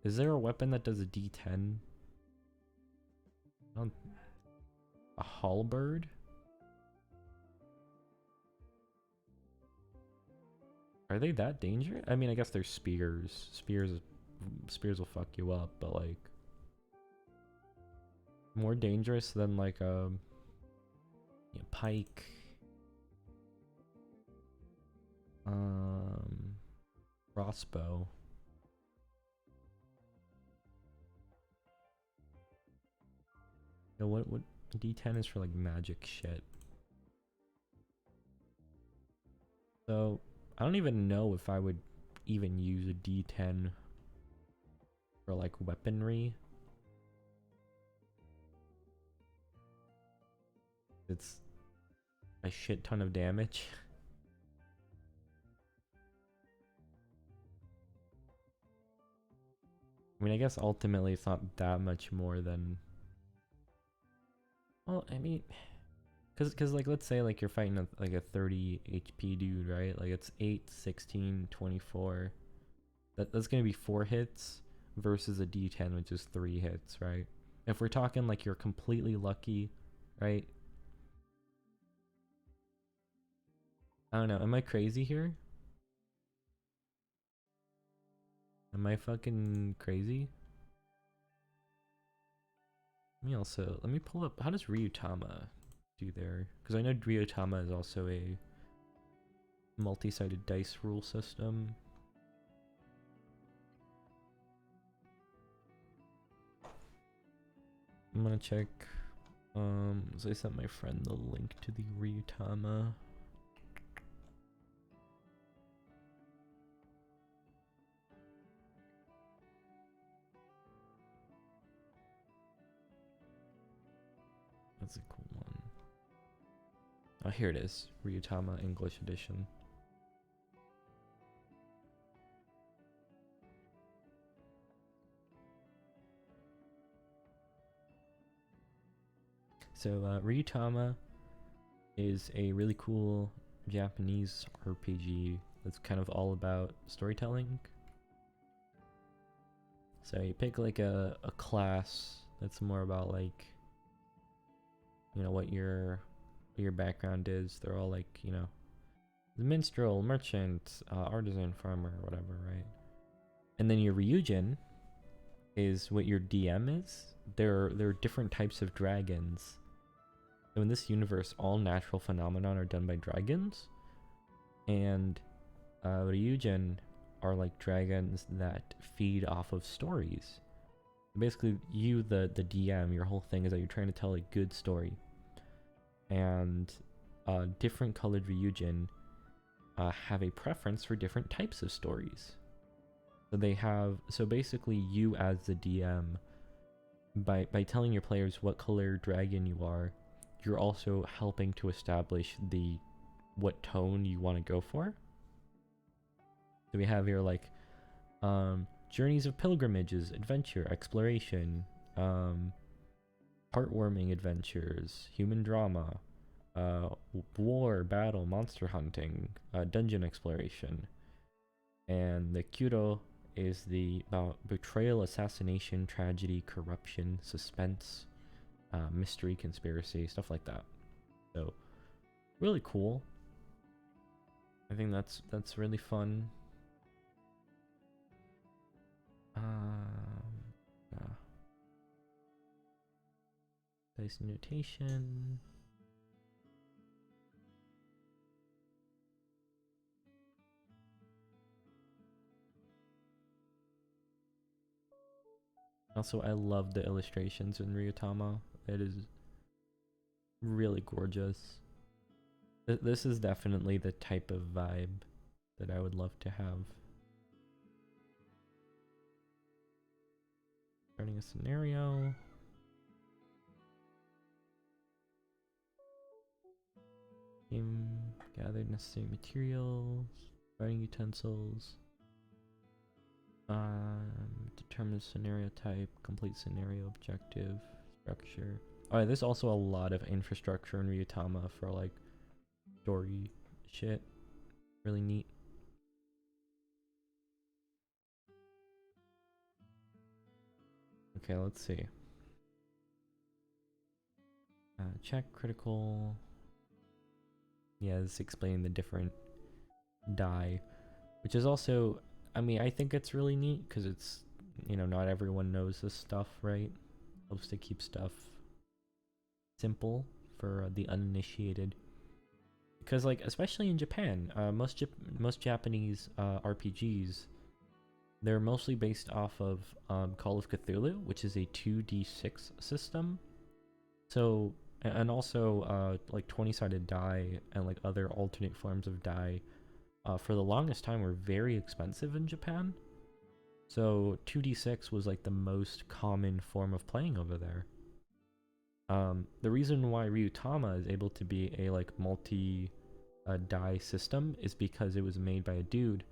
Speaker 1: Is there a weapon that does a D10? A halberd? Are they that dangerous? I mean, I guess they're spears. Spears will fuck you up, but like more dangerous than like a pike. Crossbow. You know, what D10 is for like magic shit. So I don't even know if I would even use a D10 for like weaponry. It's a shit ton of damage. I mean, I guess ultimately it's not that much more than... Well, I mean... Cause like, let's say like you're fighting like a 30 HP dude, right? Like it's 8, 16, 24. That's gonna be 4 hits versus a D10, which is 3 hits, right? If we're talking like you're completely lucky, right? I don't know. Am I crazy here? Am I fucking crazy? Let me pull up, how does Ryutama do there? Because I know Ryutama is also a multi-sided dice rule system. I'm gonna check, so I sent my friend the link to the Ryutama. That's a cool one. Oh, here it is. Ryutama English edition. So, Ryutama is a really cool Japanese RPG that's kind of all about storytelling. So you pick like a class that's more about like, you know, what your background is. They're all like, you know, the minstrel, merchant, artisan, farmer, whatever, right? And then your Ryujin is what your DM is. There are different types of dragons. So in this universe, all natural phenomenon are done by dragons, and Ryujin are like dragons that feed off of stories. Basically, you, the DM, your whole thing is that you're trying to tell a good story. And different colored Ryujin have a preference for different types of stories. So basically you as the DM, by telling your players what color dragon you are, you're also helping to establish what tone you want to go for. So we have here like journeys of pilgrimages, adventure, exploration, heartwarming adventures, human drama, war, battle, monster hunting, dungeon exploration. And the Kyuro is about betrayal, assassination, tragedy, corruption, suspense, mystery, conspiracy, stuff like that. So really cool. I think that's really fun. Yeah. Dice notation. Also, I love the illustrations in Ryutama. It is really gorgeous. This is definitely the type of vibe that I would love to have. Starting a scenario. Game, gather necessary materials, writing utensils. Determine scenario type, complete scenario objective, structure. Alright, there's also a lot of infrastructure in Ryutama for like story shit. Really neat. Okay, let's see. Check critical. Yeah, it's explaining the different die, which is also, I mean, I think it's really neat because it's, you know, not everyone knows this stuff, right? Helps to keep stuff simple for the uninitiated. Because, like, especially in Japan, most Japanese RPGs, they're mostly based off of Call of Cthulhu, which is a 2d6 system. So, and also like 20-sided die and like other alternate forms of die, for the longest time were very expensive in Japan. So 2d6 was like the most common form of playing over there. The reason why Ryutama is able to be a like multi die system is because it was made by a dude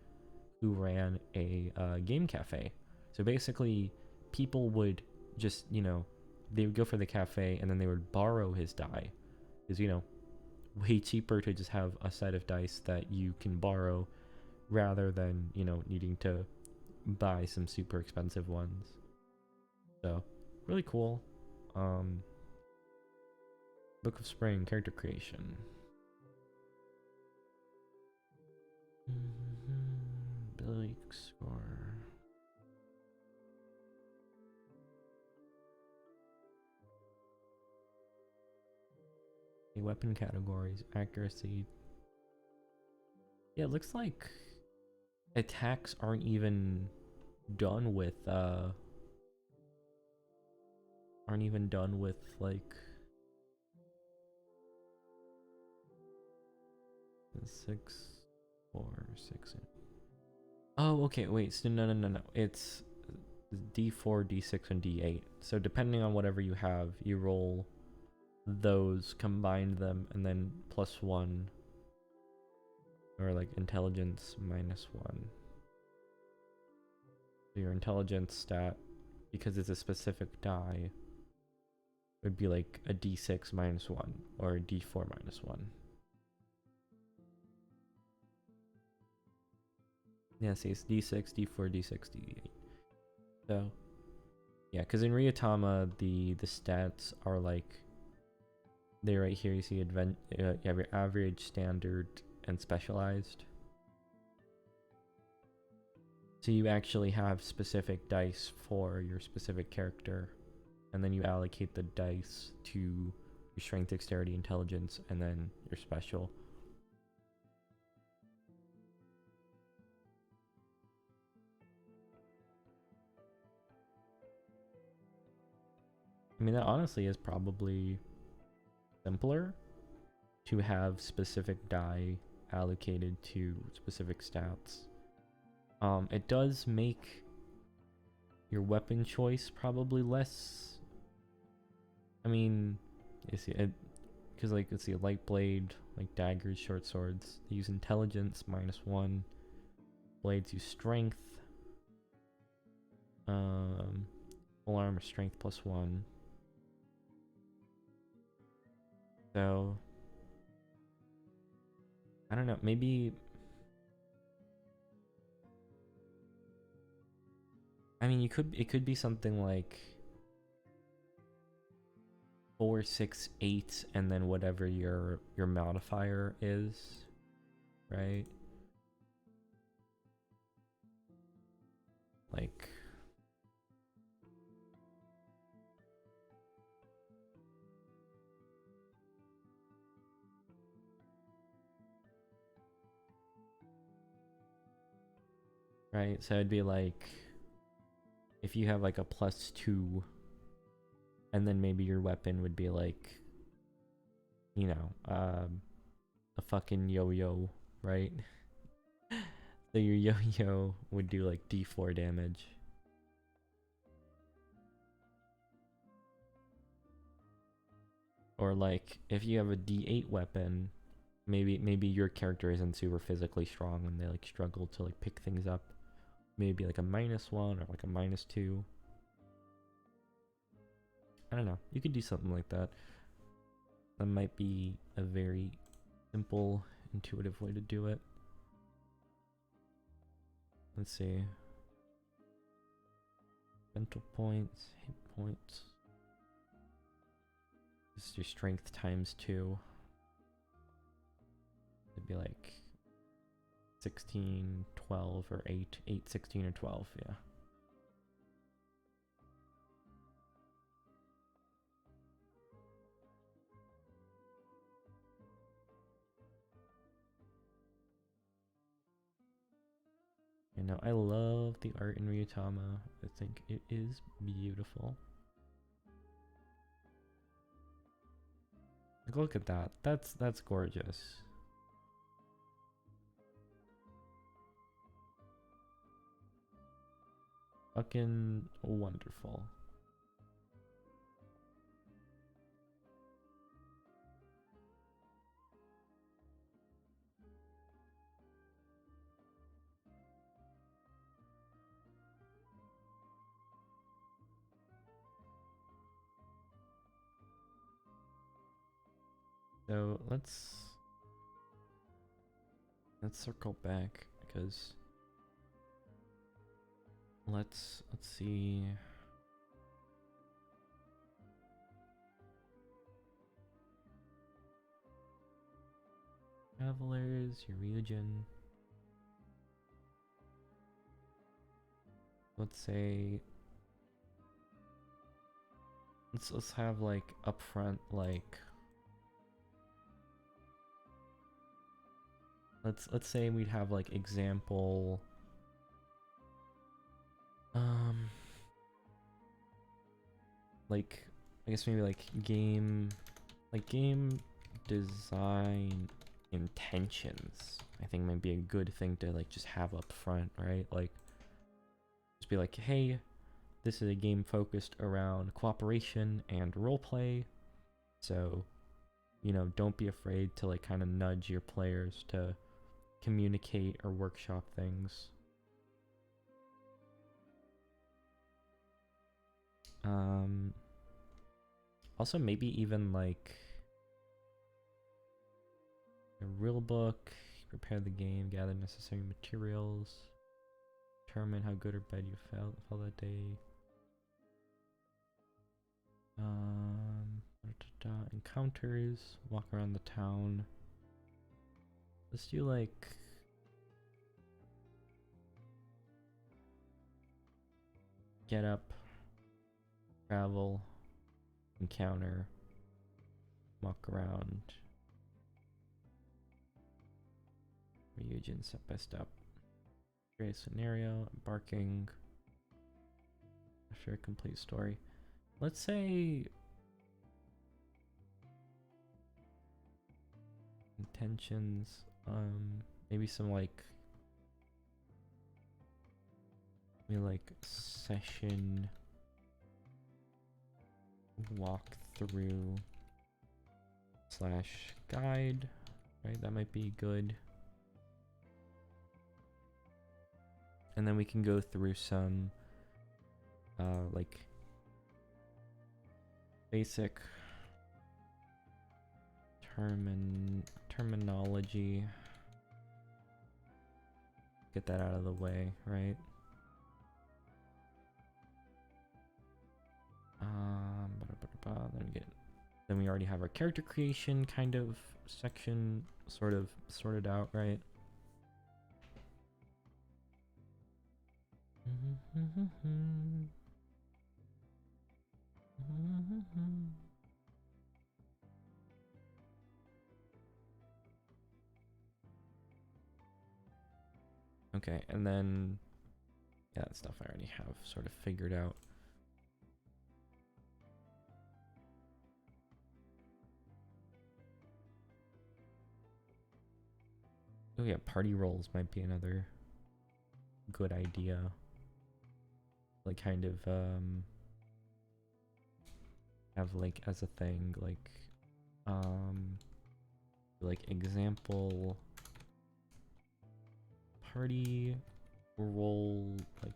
Speaker 1: who ran a game cafe. So basically, people would just, you know, they would go for the cafe and then they would borrow his die. Because, you know, way cheaper to just have a set of dice that you can borrow rather than, you know, needing to buy some super expensive ones. So, really cool. Book of Spring, character creation. Ability score. Weapon categories, accuracy. Yeah, it looks like attacks aren't even done with like 6, 4, 6. Oh, okay, wait, so no. It's D4, D6, and D8. So depending on whatever you have, you roll those, combine them, and then +1. Or like intelligence -1. So your intelligence stat, because it's a specific die, would be like a D6 -1 or a D4 -1. Yeah, see, it's D6, D4, D6, D8. So, yeah, because in Ryutama, the stats are like, they right here, you see you have your average, standard, and specialized. So you actually have specific dice for your specific character, and then you allocate the dice to your strength, dexterity, intelligence, and then your special. I mean, that honestly is probably simpler to have specific die allocated to specific stats. It does make your weapon choice probably less. I mean, you see it, because like let's see, light blade, like daggers, short swords, they use intelligence -1. Blades use strength. Full armor strength +1. So I don't know, maybe, I mean, it could be something like 4, 6, 8, and then whatever your modifier is, right? Like, right? So it'd be like, if you have like a +2, and then maybe your weapon would be like, you know, a fucking yo-yo, right? So your yo-yo would do like D4 damage. Or like, if you have a D8 weapon, maybe your character isn't super physically strong and they like struggle to like pick things up. Maybe like a -1 or like a -2. I don't know. You could do something like that. That might be a very simple, intuitive way to do it. Let's see. Mental points, hit points. This is your strength times 2. It'd be like 16, 12, or 8. 8, 16, or 12, yeah. You know, I love the art in Ryutama. I think it is beautiful. Like, look at that. That's gorgeous. Fucking wonderful. So let's circle back because let's see. Travelers, Eurygen. Let's say let's have like upfront like let's say we'd have like example like I guess maybe like game design intentions. I think might be a good thing to like just have up front, right? Like just be like, hey, this is a game focused around cooperation and roleplay, so you know, don't be afraid to like kind of nudge your players to communicate or workshop things. Also maybe even like a rule book, prepare the game, gather necessary materials, determine how good or bad you felt that day. Encounters, walk around the town. Let's do like get up, travel, encounter, walk around. Ryujin step by step. Create a scenario, embarking. After a complete story. Let's say intentions, maybe some like session walkthrough / guide, right? That might be good. And then we can go through some like basic terminology. Get that out of the way, right? Then we already have our character creation kind of section sort of sorted out, right? Okay, and then yeah, that stuff I already have sort of figured out. Oh yeah, party roles might be another good idea. Like kind of have like as a thing like example party role, like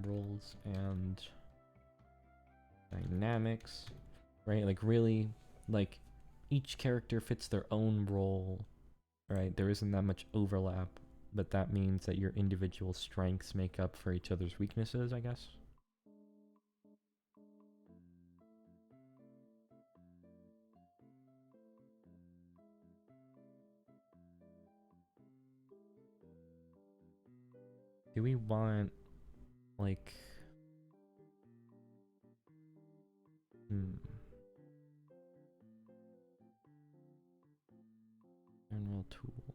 Speaker 1: roles and dynamics, right? Like really like each character fits their own role, right? There isn't that much overlap, but that means that your individual strengths make up for each other's weaknesses, I guess. Do we want like general tool?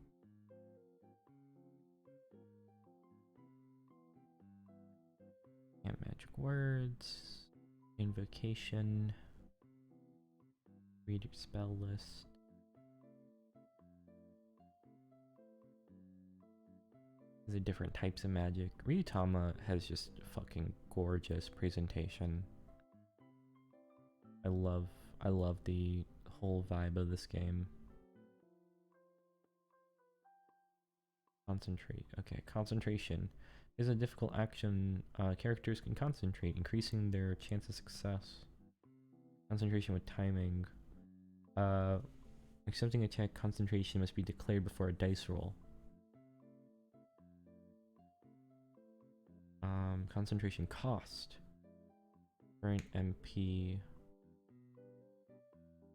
Speaker 1: And magic words, invocation, read spell list. The different types of magic. Ryutama has just fucking gorgeous presentation. I love the whole vibe of this game. Concentrate. Okay, concentration is a difficult action. Characters can concentrate, increasing their chance of success. Concentration with timing. Accepting attack concentration must be declared before a dice roll. Concentration cost. Current MP.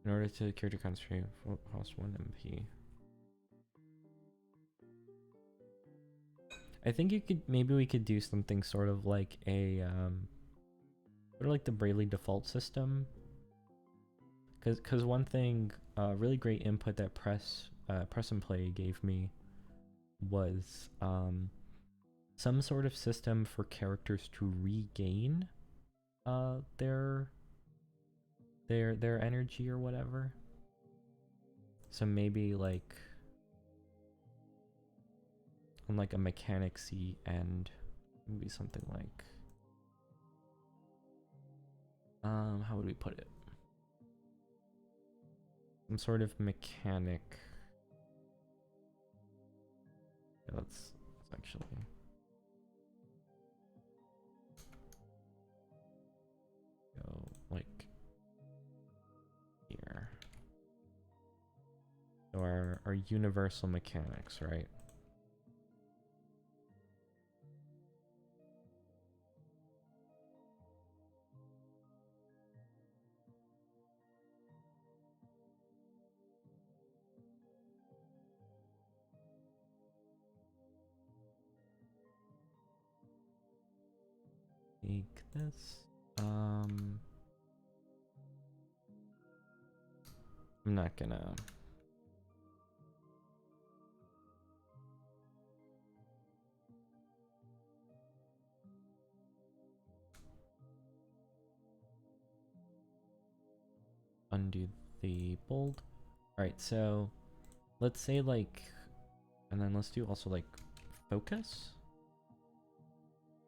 Speaker 1: In order to character concentrate, cost 1 MP. I think maybe we could do something sort of like a sort of like the Braille default system. Cause one thing, really great input that Press and Play gave me was some sort of system for characters to regain their energy or whatever. So maybe like on like a mechanicsy end, maybe something like how would we put it? Some sort of mechanic. Yeah, let's actually go like here. So our universal mechanics, right? Take this. I'm not gonna. Undo the bold. Alright, so let's say like, and then let's do also like focus.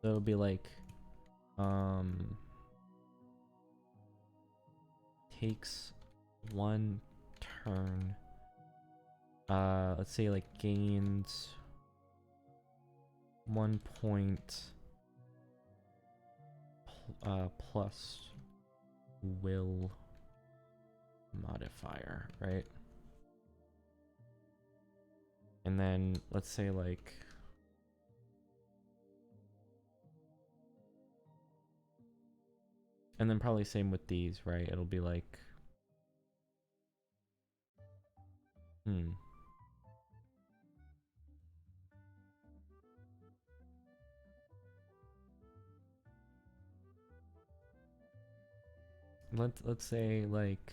Speaker 1: So it'll be like, takes 1 turn. Let's say like gains 1 point plus will modifier, right? And then let's say like and then probably same with these, right? It'll be like let's say like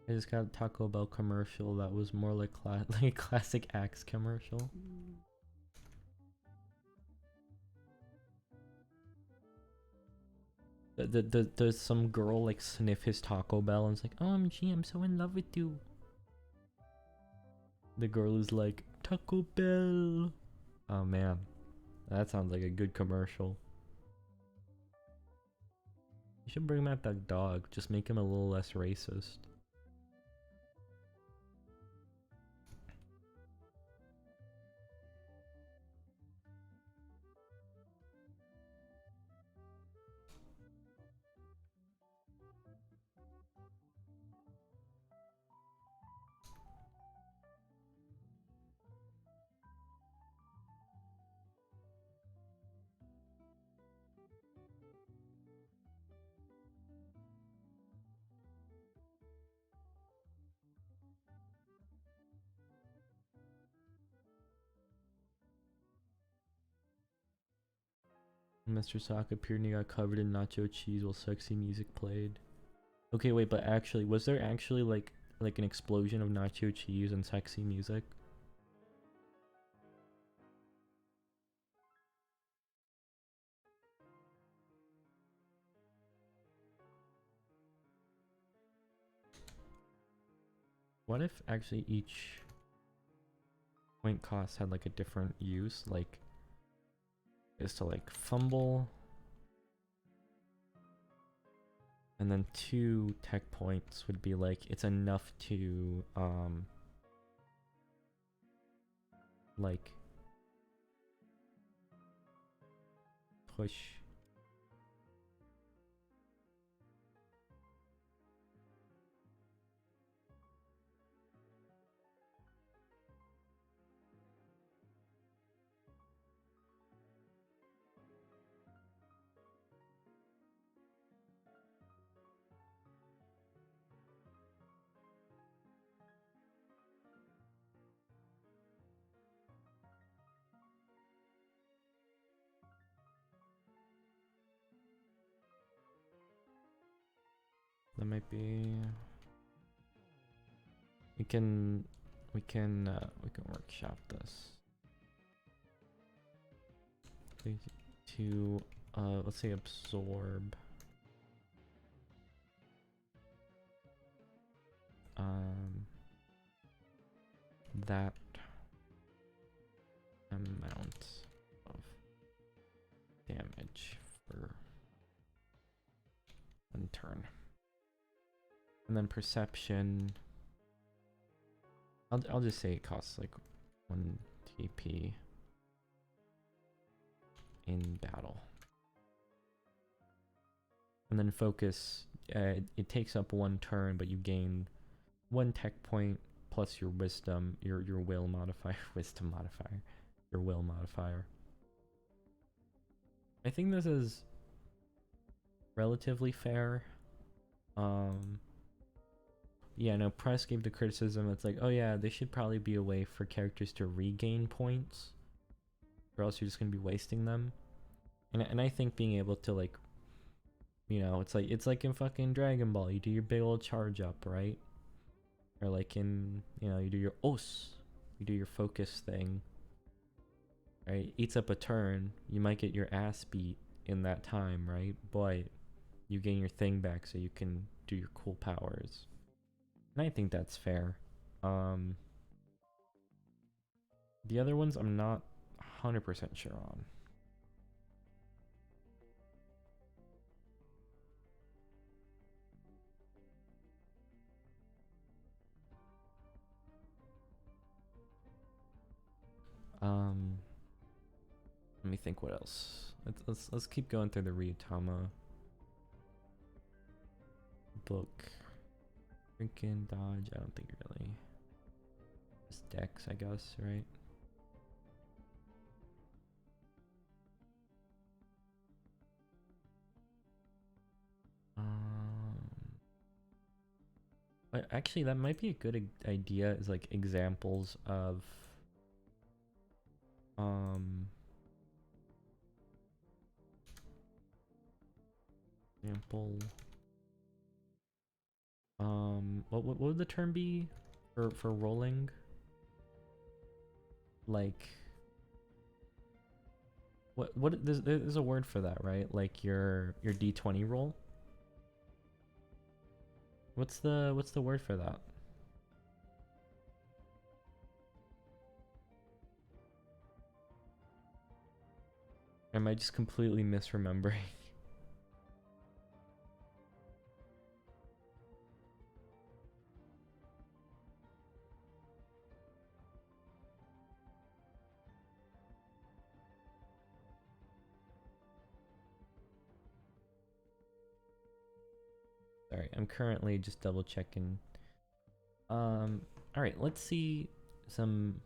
Speaker 1: I just got a Taco Bell commercial that was more like like a classic Axe commercial. There's some girl like sniff his Taco Bell and it's like, OMG, I'm so in love with you. The girl is like, Taco Bell. Oh man, that sounds like a good commercial. You should bring back that dog, just make him a little less racist. Mr. Sock appeared and he got covered in nacho cheese while sexy music played. Okay, wait, but actually, was there actually like an explosion of nacho cheese and sexy music? What if actually each point cost had like a different use, like is to like fumble, and then 2 tech points would be like it's enough to like push. That might be. We can workshop this. To let's say absorb that amount of damage for 1 turn. And then perception, I'll just say it costs like 1 TP in battle. And then focus, it takes up 1 turn, but you gain 1 tech point plus your wisdom, your will modifier, wisdom modifier, your will modifier. I think this is relatively fair. Yeah, no, Press gave the criticism, it's like, oh yeah, there should probably be a way for characters to regain points, or else you're just gonna be wasting them. And I think being able to, like, you know, it's like in fucking Dragon Ball, you do your big old charge up, right? Or like in, you know, you do your OS, you do your focus thing, right? Eats up a turn, you might get your ass beat in that time, right? But you gain your thing back so you can do your cool powers. And I think that's fair. The other ones I'm not 100% sure on. Let me think what else. Let's keep going through the Ryutama book. Freaking dodge, I don't think really. Just Dex, I guess, right? But actually, that might be a good idea. Is like examples of example. What would the term be for rolling? Like, what there's a word for that, right? Like your D20 roll. What's the word for that? Am I just completely misremembering? Sorry, I'm currently just double checking. All right, let's see some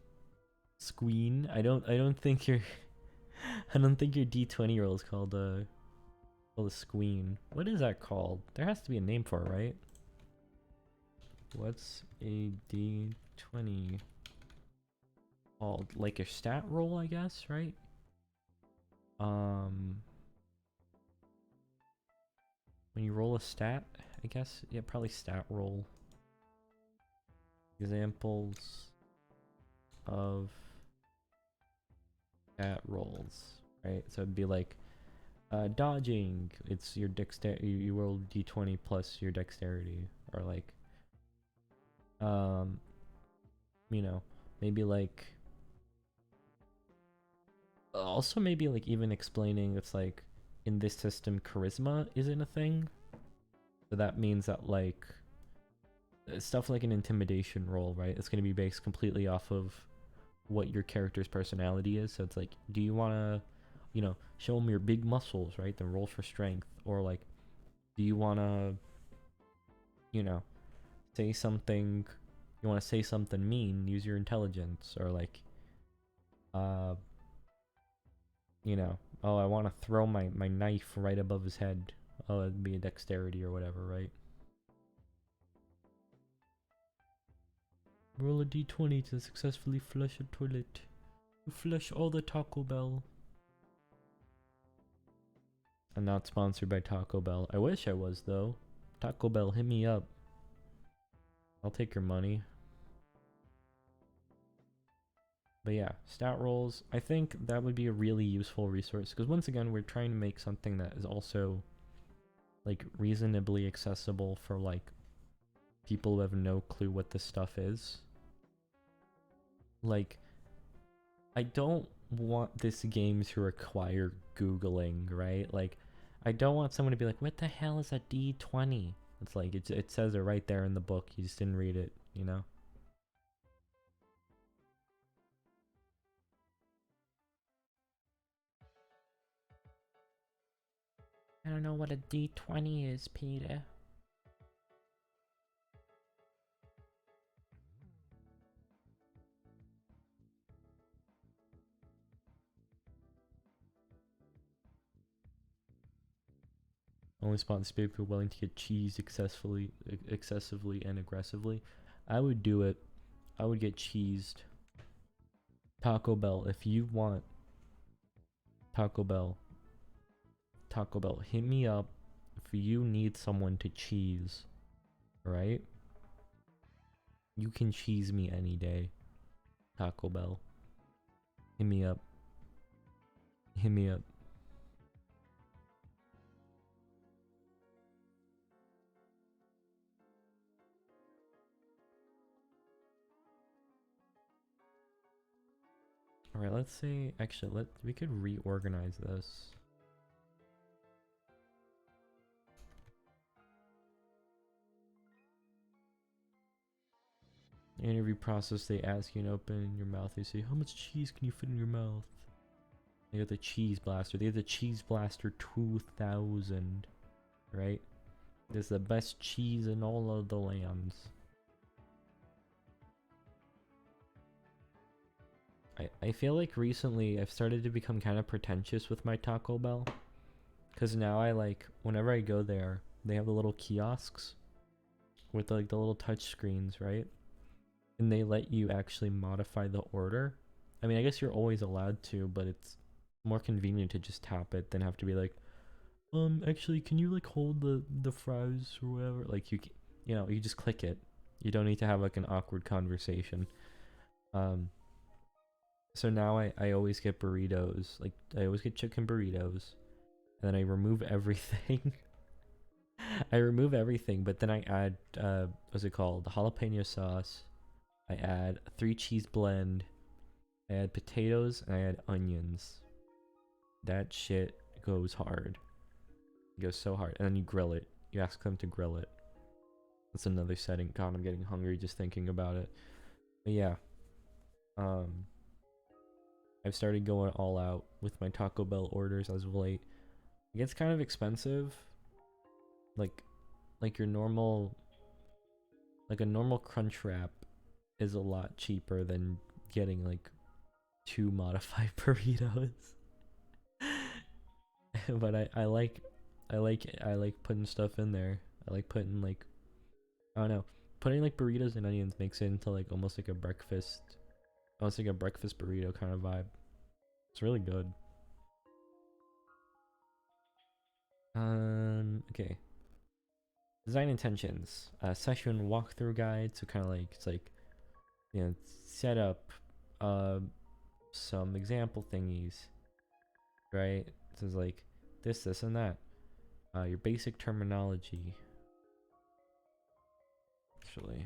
Speaker 1: Squeen. I don't think your I don't think your D20 roll is called a Squeen. What is that called? There has to be a name for it, right? What's a D20 called? Like a stat roll, I guess, right? when you roll a stat, I guess. Yeah, probably stat roll. Examples of stat rolls, right? So it'd be like dodging. It's your dexterity. You roll d20 plus your dexterity, or like you know, maybe like also maybe like even explaining it's like in this system charisma isn't a thing. So that means that like stuff like an intimidation roll, right? It's going to be based completely off of what your character's personality is. So it's like, do you want to, you know, show them your big muscles, right? Then roll for strength. Or like, do you want to, you know, say something, you want to say something mean, use your intelligence. Or like, you know, oh, I want to throw my knife right above his head. Oh, it'd be a dexterity or whatever, right? Roll a d20 to successfully flush a toilet. You flush all the Taco Bell. I'm not sponsored by Taco Bell. I wish I was, though. Taco Bell, hit me up. I'll take your money. But yeah, stat rolls. I think that would be a really useful resource. Because once again, we're trying to make something that is also like reasonably accessible for like people who have no clue what this stuff is. Like, I don't want this game to require Googling, right? Like, I don't want someone to be like, what the hell is a D20? It's like, it says it right there in the book. You just didn't read it, you know? I don't know what a D20 is, Peter. Only sponsors people willing to get cheese excessively and aggressively. I would do it. I would get cheesed. Taco Bell, if you want Taco Bell, hit me up if you need someone to cheese, right? You can cheese me any day. Taco Bell. Hit me up. Hit me up. Alright, let's say, actually, we could reorganize this. Interview process, they ask you to open your mouth. They say, how much cheese can you fit in your mouth? They got the cheese blaster. They have the cheese blaster 2000, right? It's the best cheese in all of the lands. I feel like recently I've started to become kind of pretentious with my Taco Bell. Because now I like, whenever I go there, they have the little kiosks with like the little touch screens, right? And they let you actually modify the order. I mean, I guess you're always allowed to, but it's more convenient to just tap it than have to be like, actually, can you like hold the fries or whatever? Like you know, you just click it. You don't need to have like an awkward conversation. So now I always get burritos. Like, I always get chicken burritos. And then I remove everything. I remove everything, but then I add, what's it called? The jalapeno sauce. I add 3 cheese blend. I add potatoes, and I add onions. That shit goes hard. It goes so hard. And then you grill it. You ask them to grill it. That's another setting. God, I'm getting hungry just thinking about it. But yeah. I've started going all out with my Taco Bell orders as of late. It gets kind of expensive. Like your normal, like a normal crunch wrap is a lot cheaper than getting like 2 modified burritos. But I like putting stuff in there. I like putting like, I don't know, putting like burritos and onions makes it into like almost like a breakfast burrito kind of vibe. It's really good. Okay. Design intentions. Session walkthrough guide. So kind of like, it's like, you know, set up some example thingies, right? So it's like this, and that. Your basic terminology. Actually,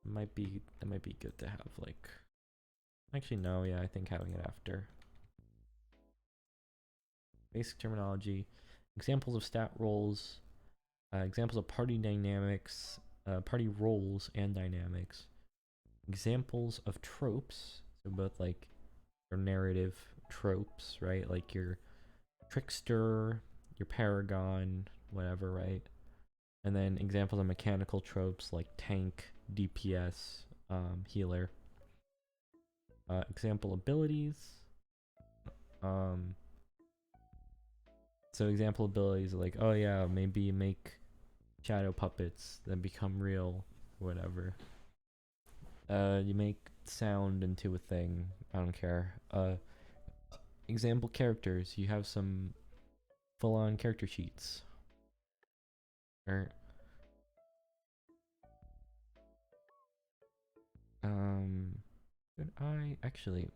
Speaker 1: that might be good to have, like, actually no, yeah, I think having it after. Basic terminology, examples of stat roles, examples of party dynamics, party roles and dynamics, examples of tropes, so both like your narrative tropes, right? Like your trickster, your paragon, whatever, right? And then examples of mechanical tropes like tank, DPS, healer. Example abilities. So example abilities are like, oh yeah, maybe you make shadow puppets that become real, whatever. You make sound into a thing. I don't care. Example characters. You have some full-on character sheets. Or could I actually?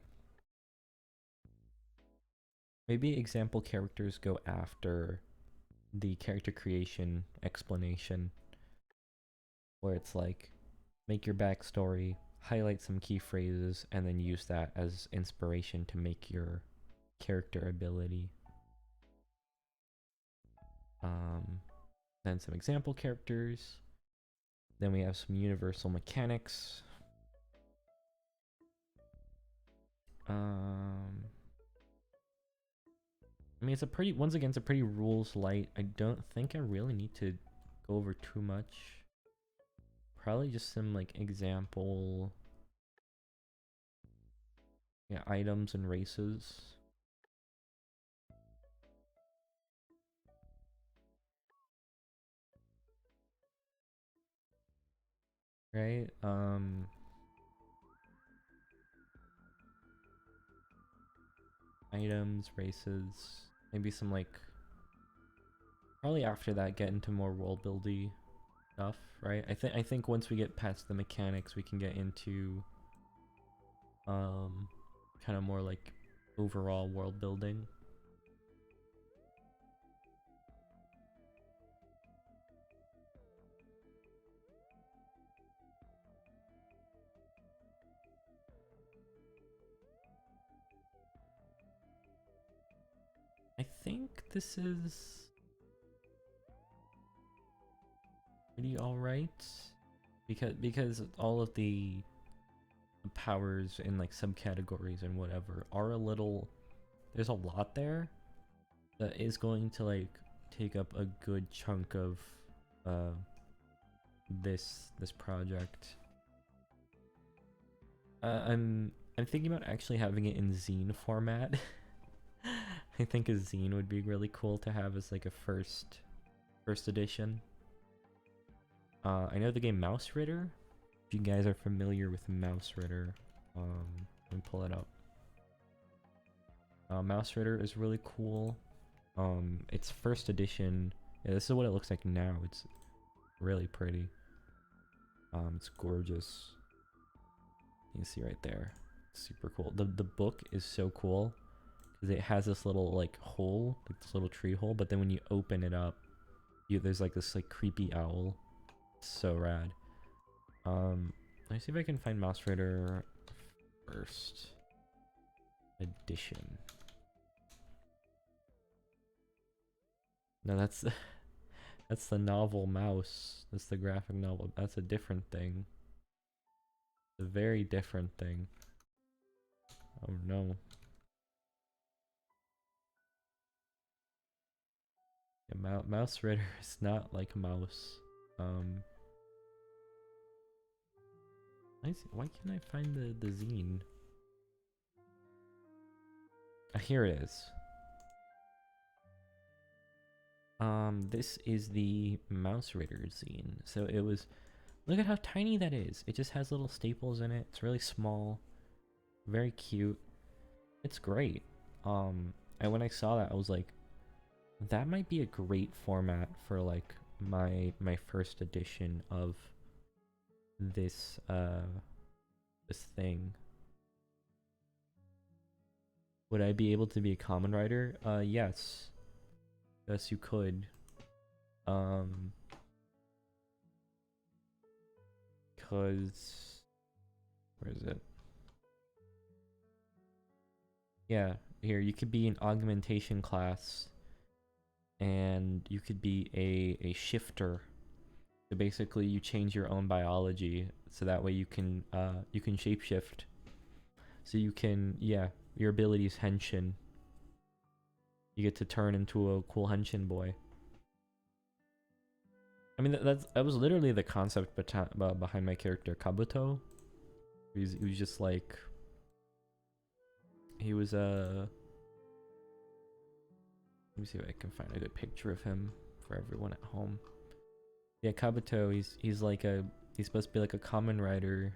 Speaker 1: Maybe example characters go after the character creation explanation, where it's like, make your backstory, highlight some key phrases, and then use that as inspiration to make your character ability. Then some example characters. Then we have some universal mechanics. I mean, it's a pretty, once again, it's a pretty rules light. I don't think I really need to go over too much. Probably just some like example, yeah, items and races. Right? Items, races, maybe some like, probably after that get into more world buildy stuff, right? I think once we get past the mechanics, we can get into kind of more like overall world building. I think this is pretty alright, because all of the powers in like subcategories and whatever are a little, there's a lot there that is going to like take up a good chunk of this project. I'm thinking about actually having it in zine format. I think a zine would be really cool to have as like a first edition. I know the game Mouse Ritter. If you guys are familiar with Mouse Ritter, let me pull it up. Mouse Ritter is really cool. It's first edition. Yeah, this is what it looks like now. It's really pretty. It's gorgeous. You can see right there. Super cool. The book is so cool because it has this little like hole, like this little tree hole, but then when you open it up, there's like this like creepy owl. So rad. Let me see if I can find Mouse Ritter first edition. No, that's that's the novel Mouse. That's the graphic novel. That's a different thing. A very different thing. Oh no. Yeah, Mouse Ritter is not like Mouse. Why can't I find the zine? Here it is. This is the Mouse Ritter zine. So it was, look at how tiny that is. It just has little staples in it. It's really small, very cute. It's great. And when I saw that, I was like, That might be a great format for like my first edition of this this thing. Would I be able to be a common writer? Yes. Yes, you could. Cause where is it? Yeah, here you could be an augmentation class, and you could be a shifter. So basically, you change your own biology, so that way you can shapeshift. So you can, yeah, your ability is henshin. You get to turn into a cool henshin boy. I mean, that was literally the concept behind my character Kabuto. He was just like, he was let me see if I can find a good picture of him for everyone at home. Yeah, Kabuto, he's supposed to be like a common writer,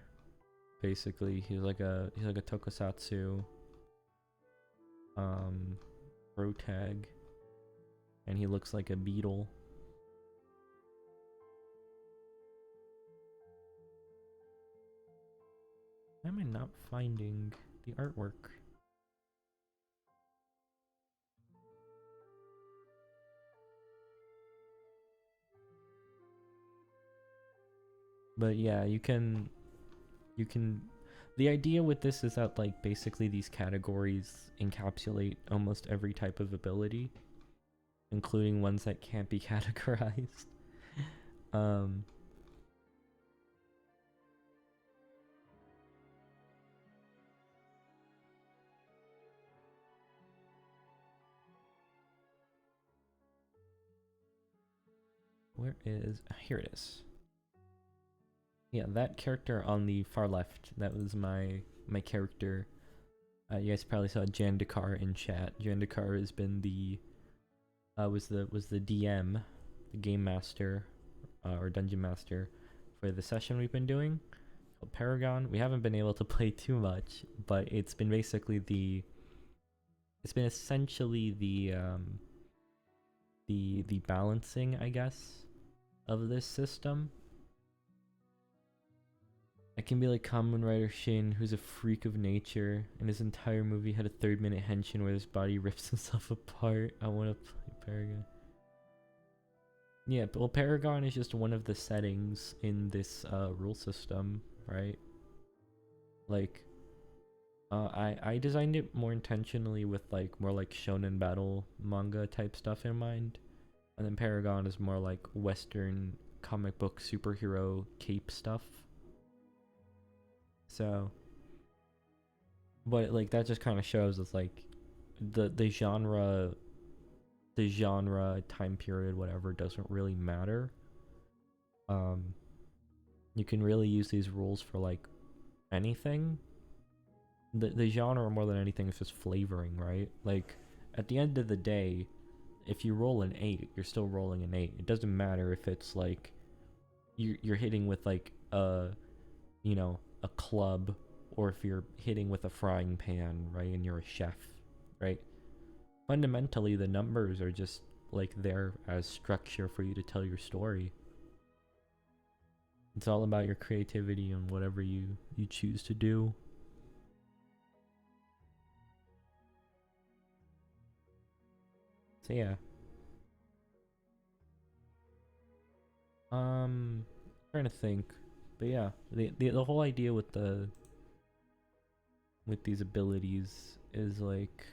Speaker 1: basically. He's like a tokusatsu protag, and he looks like a beetle. Why am I not finding the artwork? But yeah, you can the idea with this is that like basically these categories encapsulate almost every type of ability, including ones that can't be categorized. Where is, here it is. Yeah, that character on the far left, that was my character. You guys probably saw Jandakar in chat. Jandakar has been the was the DM, the game master, or dungeon master for the session we've been doing called Paragon. We haven't been able to play too much, but it's been basically it's been essentially the balancing, I guess, of this system. I can be like Kamen Rider Shin, who's a freak of nature, and his entire movie had a 3-minute henshin where his body rips himself apart. I want to play Paragon. Yeah, well, Paragon is just one of the settings in this rule system, right? Like, I designed it more intentionally with like more like shonen battle manga type stuff in mind, and then Paragon is more like Western comic book superhero cape stuff. So, but like that just kind of shows it's like the genre time period whatever doesn't really matter. You can really use these rules for like anything. The genre more than anything is just flavoring, right? Like at the end of the day, if you roll an 8, you're still rolling an 8. It doesn't matter if it's like you're hitting with like a club, or if you're hitting with a frying pan, right? And you're a chef, right? Fundamentally, the numbers are just like there as structure for you to tell your story. It's all about your creativity and whatever you choose to do. So yeah. Trying to think. But yeah, the whole idea with these abilities is like,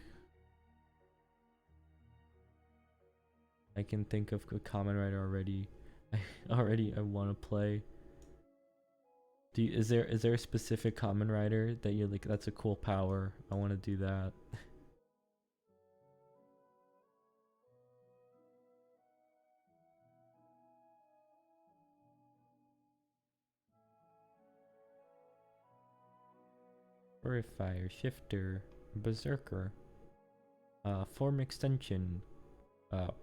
Speaker 1: I can think of a common writer already. I want to play. Is there a specific common writer that you're like, that's a cool power, I want to do that? Purifier, Shifter, Berserker, Form Extension,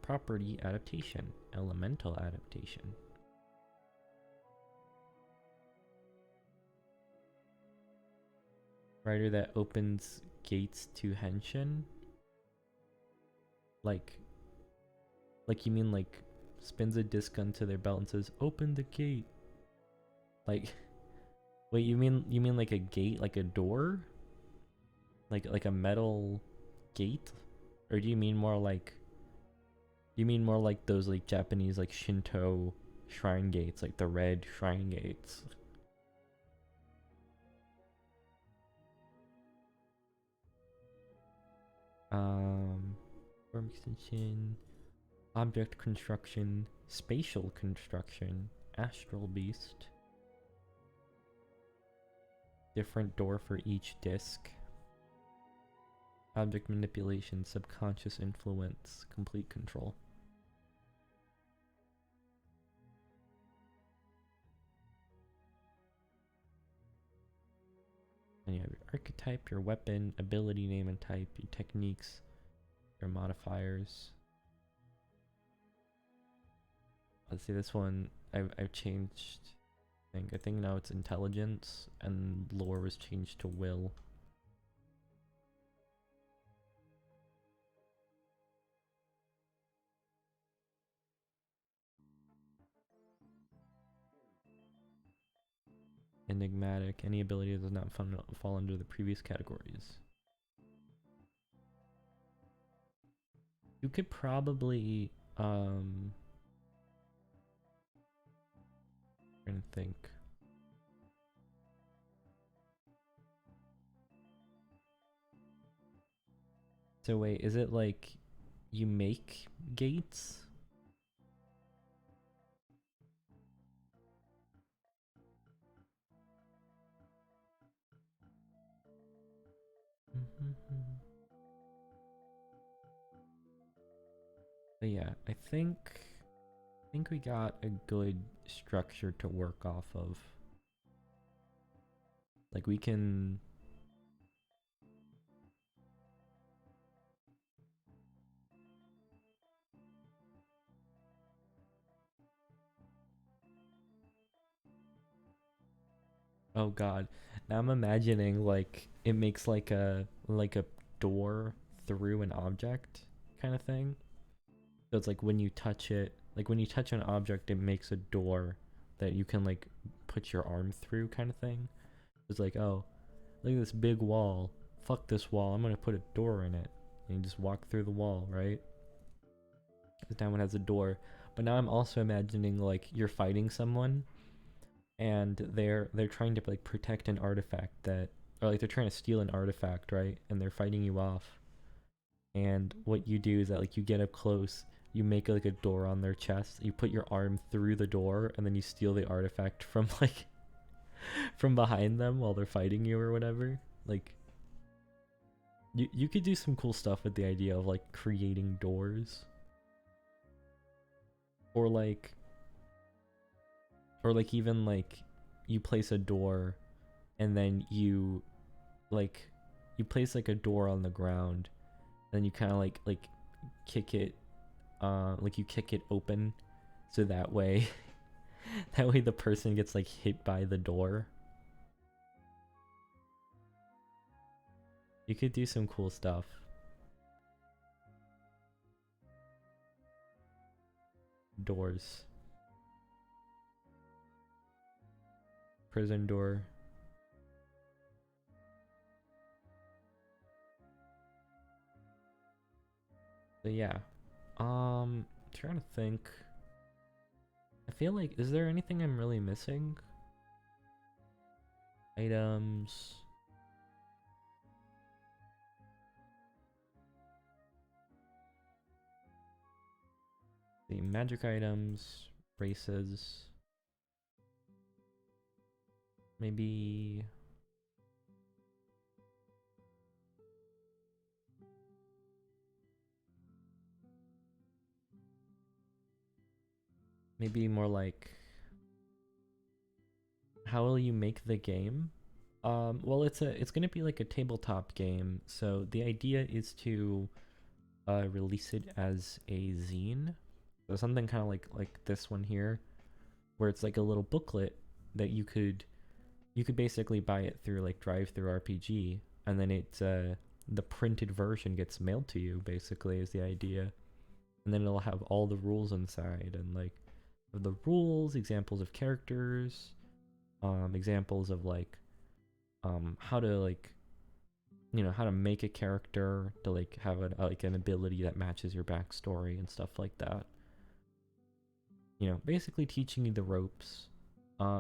Speaker 1: Property Adaptation, Elemental Adaptation. Writer that opens gates to Henshin. Like, Like, you mean like spins a disc onto their belt and says, "Open the gate." Like, wait, you mean like a gate, like a door? Like a metal gate? Or do you mean more like those like Japanese like Shinto shrine gates, like the red shrine gates? Form extension, object construction, spatial construction, astral beast. Different door for each disc. Object manipulation, subconscious influence, complete control. And you have your archetype, your weapon, ability name and type, your techniques, your modifiers. Let's see, this one I've changed. I think now it's intelligence, and lore was changed to will. Enigmatic, any ability that does not fall under the previous categories. You could probably trying to think. So wait, is it like you make gates? But yeah, I think we got a good structure to work off of. Like, we can oh god. Now I'm imagining like it makes like a door through an object kind of thing. So it's like when you touch it, like when you touch an object, it makes a door that you can like put your arm through kind of thing. It's like, oh, look at this big wall. Fuck this wall. I'm gonna put a door in it. And you just walk through the wall, right? Because now one has a door. But now I'm also imagining like you're fighting someone and they're trying to like protect an artifact that, or like they're trying to steal an artifact, right? And they're fighting you off. And what you do is that like you get up close, you make like a door on their chest, you put your arm through the door, and then you steal the artifact from like from behind them while they're fighting you or whatever. Like you could do some cool stuff with the idea of like creating doors. Or like even like you place a door and then you place like a door on the ground, then you kind of like kick it like you kick it open, so that way that way the person gets like hit by the door. You could do some cool stuff. Doors. Prison door. So yeah. Trying to think. I feel like, is there anything I'm really missing? Items. The magic items, races. Maybe more like, how will you make the game? Well, it's gonna be like a tabletop game, so the idea is to release it as a zine. So something kind of like this one here, where it's like a little booklet that you could basically buy it through like drive-through RPG, and then it's the printed version gets mailed to you, basically, is the idea. and then it'll have all the rules inside, and like the rules, examples of characters, examples of like how to like, you know, how to make a character to like have like an ability that matches your backstory and stuff like that. You know, basically teaching you the ropes.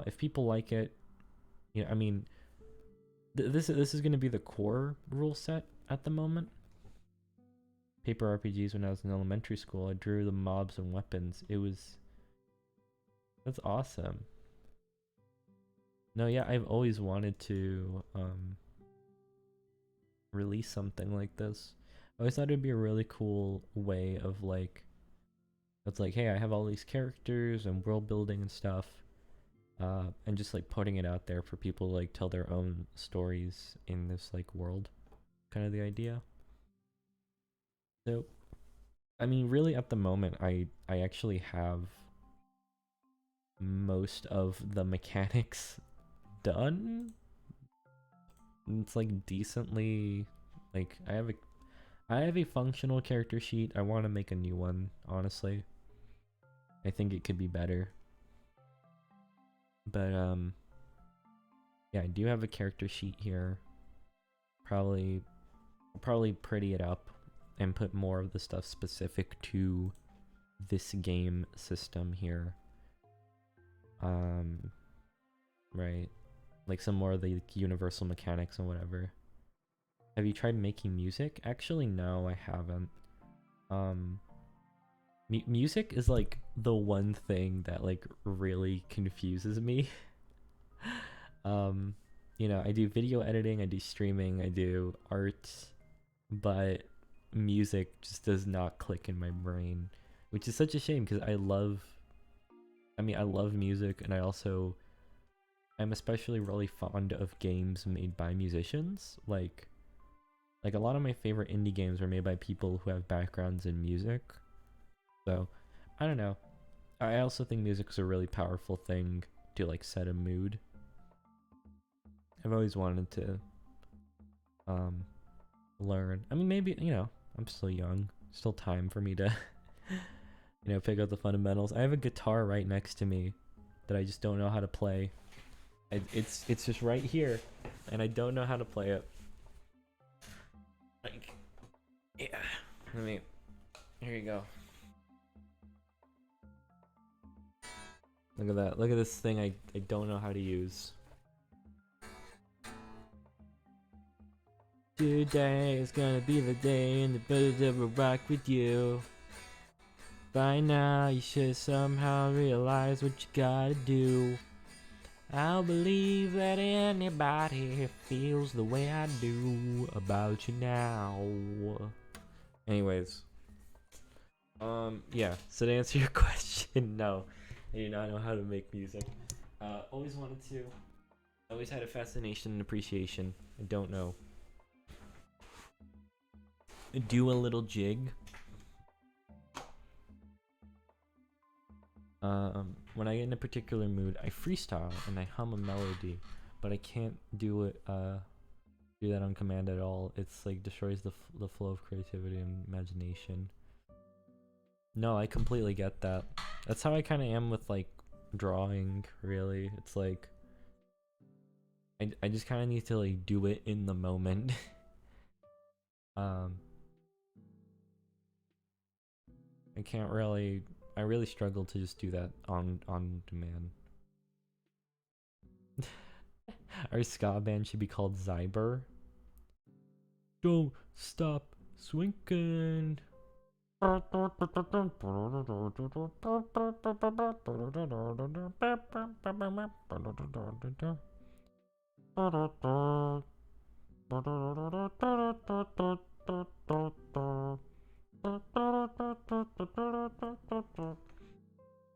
Speaker 1: If people like it, you know, I mean, this is going to be the core rule set at the moment. Paper RPGs when I was in elementary school, I drew the mobs and weapons. That's awesome. No, yeah, I've always wanted to release something like this. I always thought it'd be a really cool way of like, it's like, hey, I have all these characters and world building and stuff, and just like putting it out there for people to like tell their own stories in this like world, kind of the idea. So, I mean, really at the moment, I actually have most of the mechanics done. It's like decently, like I have a functional character sheet. I want to make a new one, honestly. I think it could be better. But yeah, I do have a character sheet here. Probably pretty it up and put more of the stuff specific to this game system here. Right. Like some more of the universal mechanics and whatever. Have you tried making music? Actually, no, I haven't. Music is like the one thing that like really confuses me. You know, I do video editing, I do streaming, I do art, but music just does not click in my brain, which is such a shame because I love music, and I'm especially really fond of games made by musicians. Like a lot of my favorite indie games are made by people who have backgrounds in music. So, I don't know. I also think music is a really powerful thing to like set a mood. I've always wanted to learn. I mean, maybe, you know, I'm still young. Still time for me to you know, pick up the fundamentals. I have a guitar right next to me that I just don't know how to play. It's just right here, and I don't know how to play it. Like, yeah. Here you go. Look at that. Look at this thing I don't know how to use. Today is gonna be the day and the birds will rock with you. By now you should somehow realize what you gotta do. I'll believe that anybody feels the way I do about you now. Anyways. Yeah, so to answer your question, no. I do not know how to make music. Always wanted to. Always had a fascination and appreciation. I don't know. Do a little jig. When I get in a particular mood, I freestyle and I hum a melody, but I can't do it, do that on command at all. It's like destroys the flow of creativity and imagination. No, I completely get that. That's how I kind of am with like drawing, really. It's like I just kind of need to like do it in the moment. I really struggle to just do that on demand. Our ska band should be called Cyber. Don't stop swinging.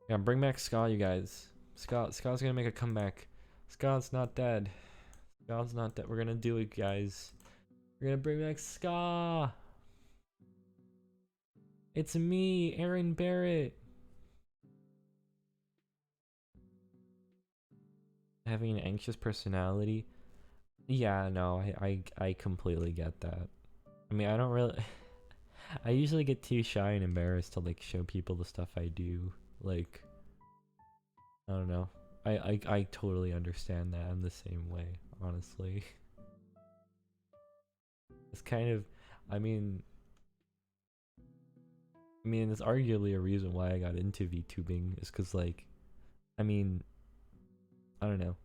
Speaker 1: Yeah, bring back ska, you guys. Ska's gonna make a comeback. Ska's not dead. Ska's not dead. We're gonna do it, guys. We're gonna bring back ska. It's me, Aaron Barrett. Having an anxious personality. Yeah, no, I completely get that. I mean, I don't really I usually get too shy and embarrassed to like show people the stuff I do. Like, I don't know. I totally understand that. I'm the same way, honestly. It's kind of, I mean, it's arguably a reason why I got into VTubing is because like, I mean, I don't know.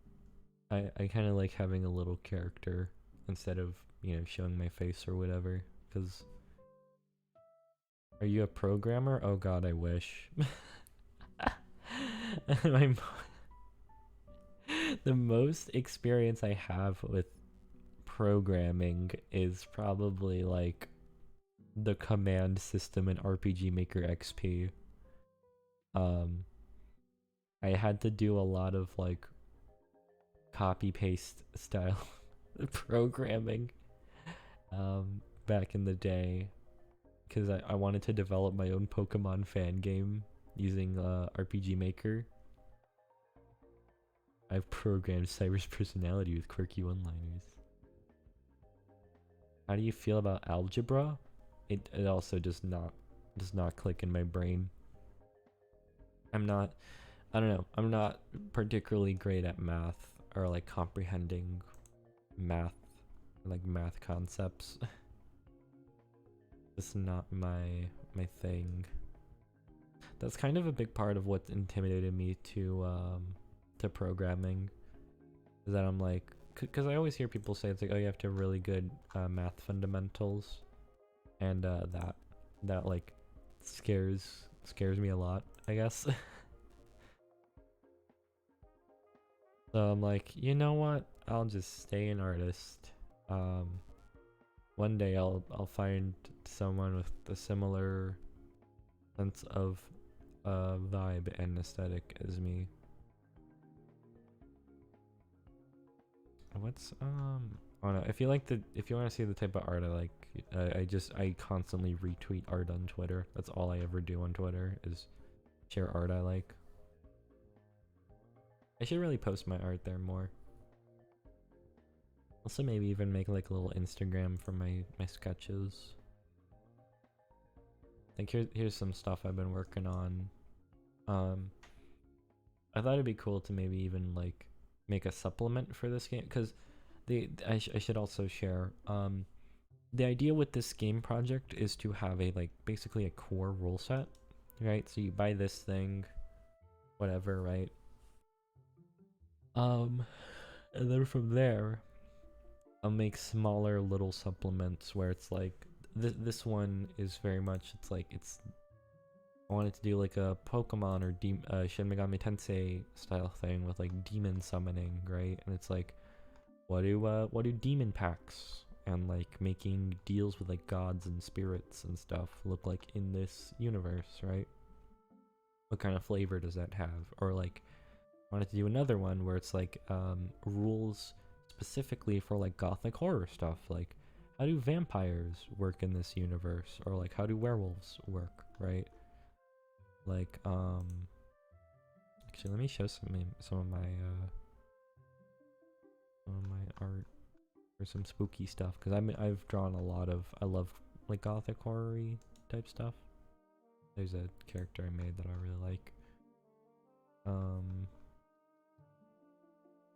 Speaker 1: I kind of like having a little character instead of, you know, showing my face or whatever. Because, are you a programmer? Oh god, I wish. My the most experience I have with programming is probably like the command system in RPG Maker XP. I had to do a lot of like copy paste style programming back in the day because I wanted to develop my own Pokemon fan game using RPG Maker. I've programmed Cyber's personality with quirky one-liners. How do you feel about algebra? It also does not click in my brain. I don't know, I'm not particularly great at math or like comprehending math, like math concepts. It's not my thing. That's kind of a big part of what intimidated me to programming, is that I'm like, because I always hear people say it's like, oh, you have to have really good math fundamentals, and that like scares me a lot, I guess. So I'm like, you know what? I'll just stay an artist. One day I'll find someone with a similar sense of vibe and aesthetic as me. What's I don't know. If you want to see the type of art I like, I constantly retweet art on Twitter. That's all I ever do on Twitter is share art I like. I should really post my art there more. Also maybe even make like a little Instagram for my sketches. Like here's some stuff I've been working on. I thought it'd be cool to maybe even like make a supplement for this game, because I should also share the idea with this game project is to have a like basically a core rule set, right? So you buy this thing, whatever, right? And then from there I'll make smaller little supplements where it's like this one is very much, it's like I wanted to do like a Pokemon or Shin Megami Tensei style thing with like demon summoning, right? And it's like, what do demon packs and like making deals with like gods and spirits and stuff look like in this universe, right? What kind of flavor does that have? Or like, I wanted to do another one where it's like rules specifically for like gothic horror stuff, like how do vampires work in this universe, or like how do werewolves work, right? Like actually let me show some of my art for some spooky stuff, because I've drawn a lot of, I love like gothic horror-y type stuff. There's a character I made that I really like.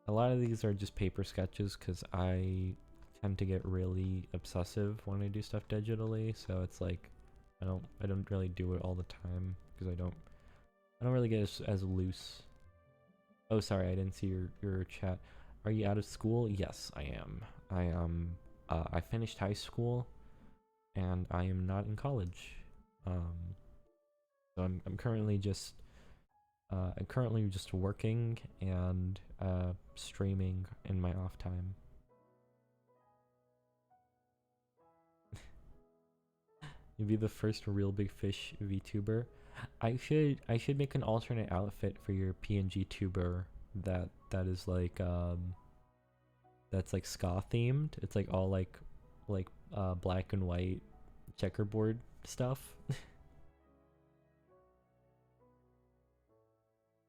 Speaker 1: A lot of these are just paper sketches because I tend to get really obsessive when I do stuff digitally, so it's like I don't really do it all the time because I don't really get as loose. Oh, sorry, I didn't see your chat. Are you out of school? Yes, I am. I finished high school and I am not in college. So I'm currently just working and streaming in my off time. You'd be the first real big fish VTuber. I should make an alternate outfit for your PNG tuber that is like that's like ska themed. It's like all like black and white checkerboard stuff.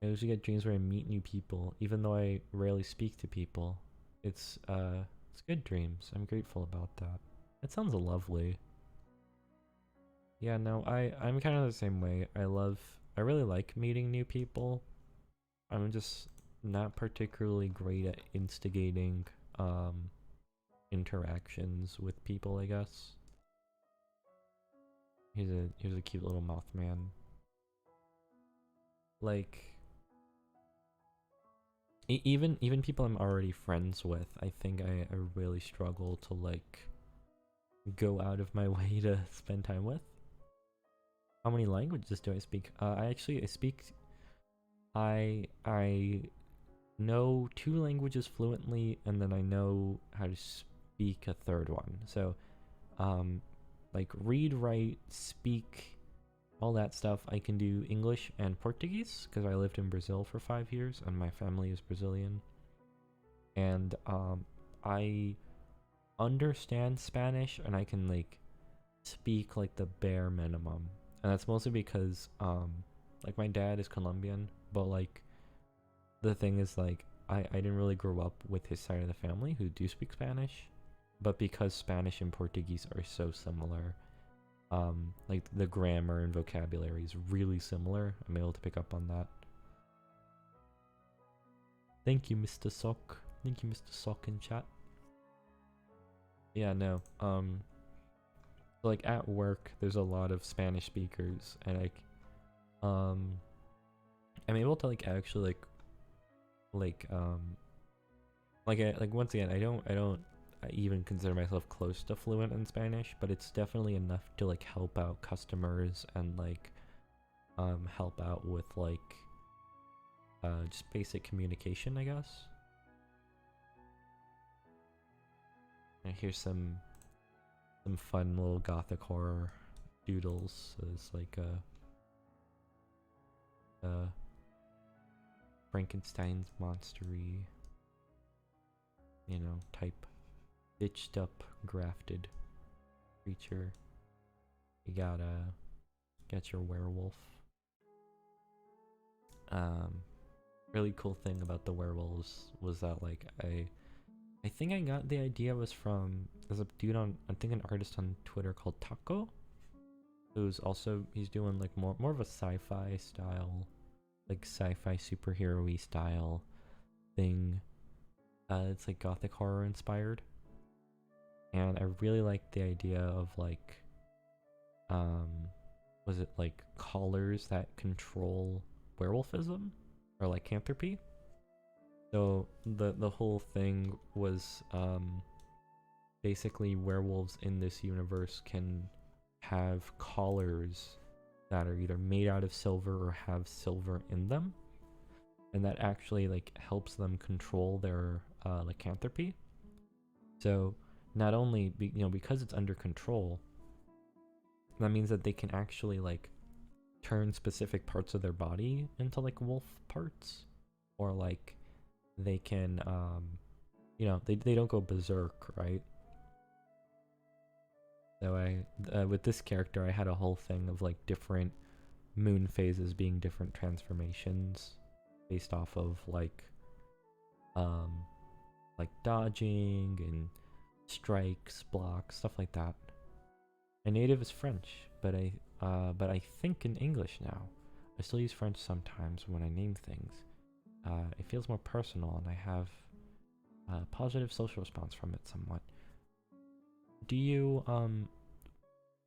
Speaker 1: I usually get dreams where I meet new people, even though I rarely speak to people. It's good dreams. I'm grateful about that. That sounds lovely. Yeah, no, I'm kind of the same way. I really like meeting new people. I'm just not particularly great at instigating um interactions with people, I guess. Here's a cute little Mothman. Like even people I'm already friends with, I think I really struggle to like go out of my way to spend time with. How many languages do I speak? I speak I know 2 languages fluently, and then I know how to speak a third one. So, um, like read, write, speak, all that stuff. I can do English and Portuguese because I lived in Brazil for 5 years, and my family is Brazilian. And I understand Spanish, and I can like speak like the bare minimum. And that's mostly because like my dad is Colombian, but like the thing is like I didn't really grow up with his side of the family who do speak Spanish, but because Spanish and Portuguese are so similar, like the grammar and vocabulary is really similar. I'm able to pick up on that. Thank you, Mr. Sock. Thank you, Mr. Sock in chat. Yeah, no. Like at work, there's a lot of Spanish speakers, and like, I'm able to like actually like once again, I don't even consider myself close to fluent in Spanish, but it's definitely enough to like help out customers and like help out with like just basic communication, I guess. And here's some fun little gothic horror doodles. So it's like Frankenstein's monstery, you know, type stitched up grafted creature. You got your werewolf. Really cool thing about the werewolves was that like I think I got the idea was from there's a dude on I think an artist on Twitter called Taco, who's also he's doing like more of a sci-fi style, like sci-fi superhero-y style thing. It's like gothic horror inspired, and I really like the idea of like was it like collars that control werewolfism or lycanthropy. So the whole thing was basically werewolves in this universe can have collars that are either made out of silver or have silver in them, and that actually like helps them control their lycanthropy. So not only because it's under control, that means that they can actually like turn specific parts of their body into like wolf parts, or like they can they don't go berserk, right? So I with this character I had a whole thing of like different moon phases being different transformations based off of like dodging and strikes, blocks, stuff like that. My native is French, but I think in English now. I still use French sometimes when I name things. It feels more personal, and I have a positive social response from it somewhat. Do you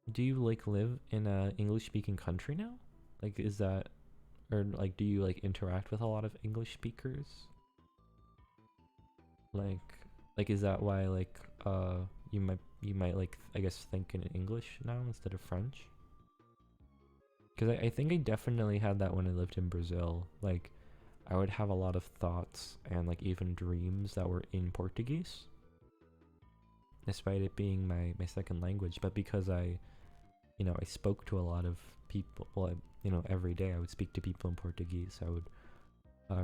Speaker 1: like live in a English speaking country now? Like is that or like do you like interact with a lot of English speakers? Like is that why like you might like I guess think in English now instead of French? Because I think I definitely had that when I lived in Brazil. Like I would have a lot of thoughts and like even dreams that were in Portuguese, despite it being my second language. But because I spoke to a lot of people, well, every day I would speak to people in Portuguese. I would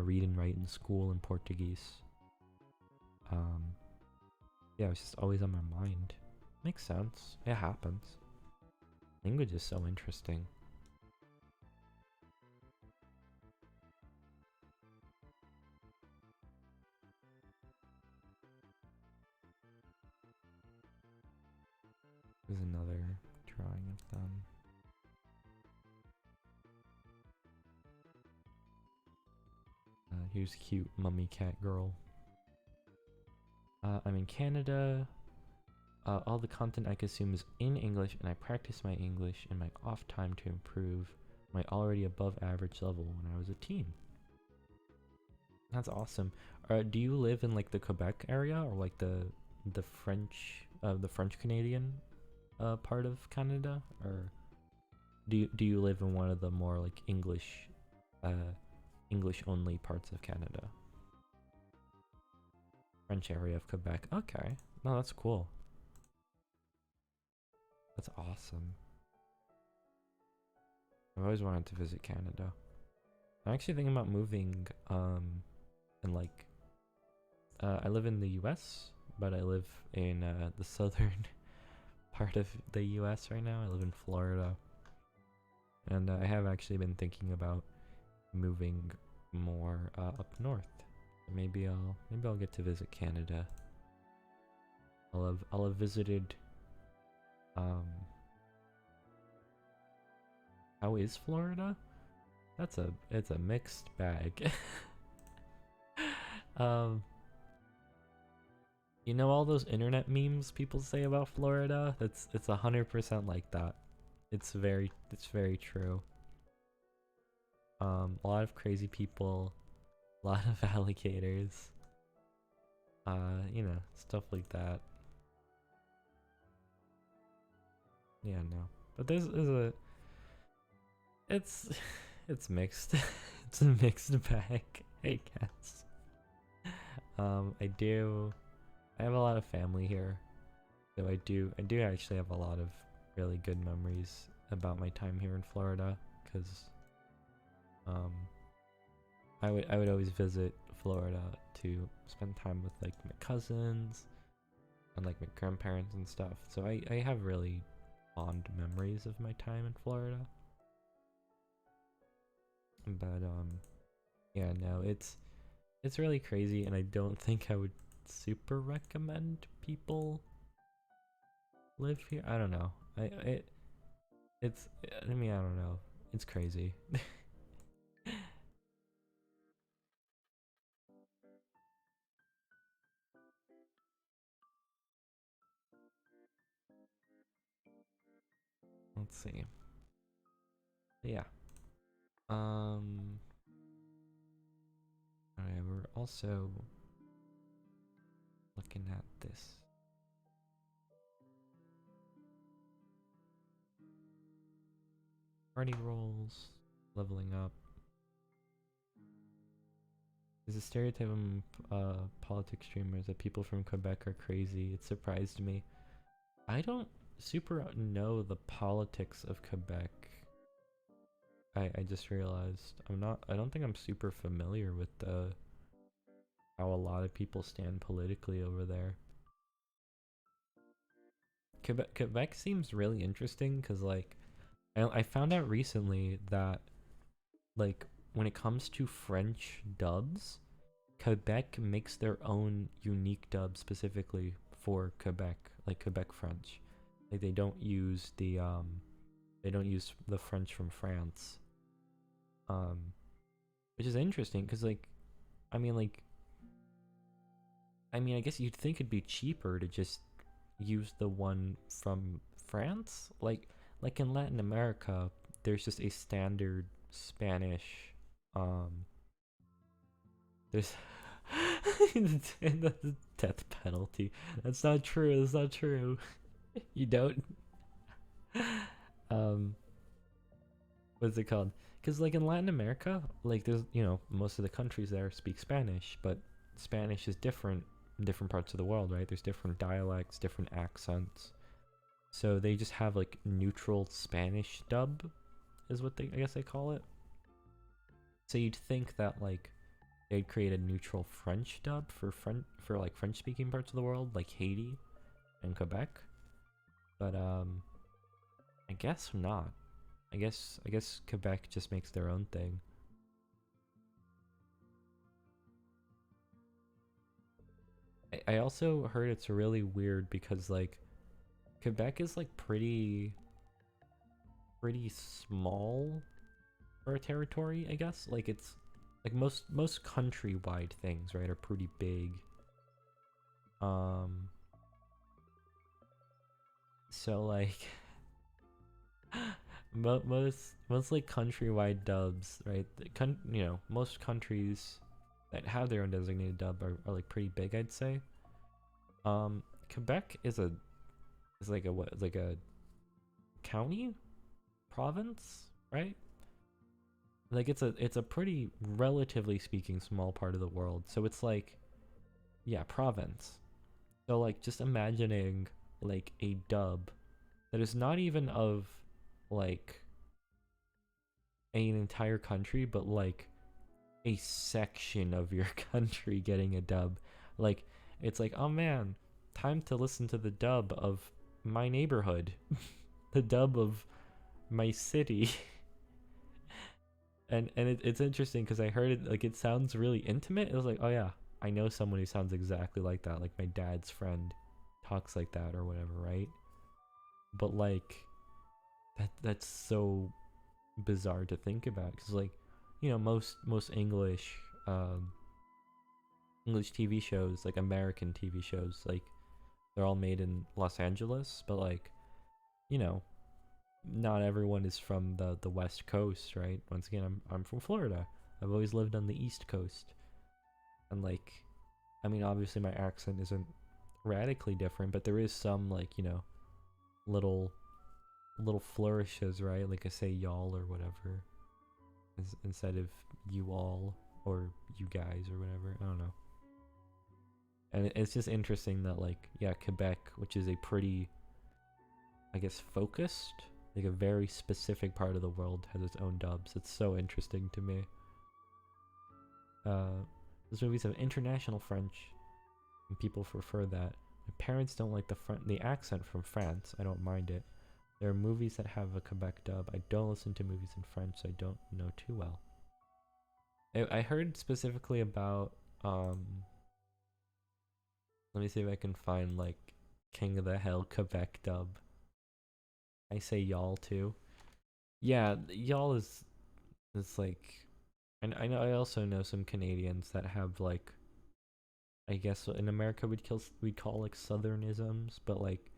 Speaker 1: read and write in school in Portuguese. Yeah, it was just always on my mind. Makes sense. It happens. Language is so interesting. There's another drawing of them. Who's cute mummy cat girl? I'm in Canada. All the content I consume is in English, and I practice my English in my off time to improve my already above average level when I was a teen. That's awesome. Do you live in like the Quebec area or like the French Canadian part of Canada, or do you live in one of the more like English only parts of Canada? French area of Quebec. Okay. No, that's cool. That's awesome. I've always wanted to visit Canada. I'm actually thinking about moving and like I live in the US, but I live in the southern part of the US right now. I live in Florida. And I have actually been thinking about moving more up north. Maybe I'll get to visit Canada. I'll have visited. How is Florida? It's a mixed bag. You know all those internet memes people say about Florida? It's 100% like that. It's very true. A lot of crazy people, a lot of alligators. You know, stuff like that. Yeah, no. But there's a it's mixed. It's a mixed bag, I guess. I have a lot of family here. So I do actually have a lot of really good memories about my time here in Florida, cuz I would always visit Florida to spend time with like my cousins and like my grandparents and stuff. So I have really fond memories of my time in Florida. But yeah, no, it's really crazy, and I don't think I would super recommend people live here. I don't know. I mean, I don't know. It's crazy. Let's see. Yeah. Alright, we're also looking at this. Party roles, leveling up. There's a stereotype of politics streamers that people from Quebec are crazy. It surprised me. I don't super know the politics of Quebec. I just realized I don't think I'm super familiar with how a lot of people stand politically over there. Quebec seems really interesting because like I found out recently that like when it comes to French dubs, Quebec makes their own unique dub specifically for Quebec, like Quebec French. Like they don't use the French from France. Which is interesting because like I mean I guess you'd think it'd be cheaper to just use the one from France. Like in Latin America, there's just a standard Spanish there's the death penalty. That's not true. That's not true. You don't what's it called? Because like in Latin America, like there's most of the countries there speak Spanish, but Spanish is different in different parts of the world, right? There's different dialects, different accents, so they just have like neutral Spanish dub is what I guess they call it. So you'd think that like they'd create a neutral French dub for like French speaking parts of the world, like Haiti and Quebec, but I guess not. I guess Quebec just makes their own thing. I also heard it's really weird because like Quebec is like pretty small for a territory, I guess. Like it's like most countrywide things, right, are pretty big. So like most like countrywide dubs, right? Most countries that have their own designated dub are like pretty big, I'd say. Quebec is like a what? Like a county, province, right? Like it's a pretty, relatively speaking, small part of the world. So it's like, yeah, province. So like just imagining like a dub that is not even of like an entire country, but like a section of your country getting a dub. Like it's like, oh man, time to listen to the dub of my neighborhood, the dub of my city. and it's interesting because I heard it, like it sounds really intimate. It was like, oh yeah, I know someone who sounds exactly like that. Like my dad's friend talks like that or whatever, right? But like that's so bizarre to think about because like, most English TV shows, like American TV shows, like they're all made in Los Angeles, but like, you know, not everyone is from the West Coast, right? Once again, I'm from Florida. I've always lived on the East Coast. And like, I mean, obviously my accent isn't radically different, but there is some like, little flourishes, right? Like I say y'all or whatever instead of you all or you guys or whatever. I don't know. And it's just interesting that like, yeah, Quebec, which is a pretty, I guess, focused, like a very specific part of the world, has its own dubs. It's so interesting to me. Those movies have international French, and people prefer that. My parents don't like the accent from France. I don't mind it. There are movies that have a Quebec dub. I don't listen to movies in French, so I don't know too well. I heard specifically about let me see if I can find like King of the Hill Quebec dub. I say y'all too. Yeah, y'all is like, and I know I also know some Canadians that have like, I guess in America we'd call like Southernisms, but like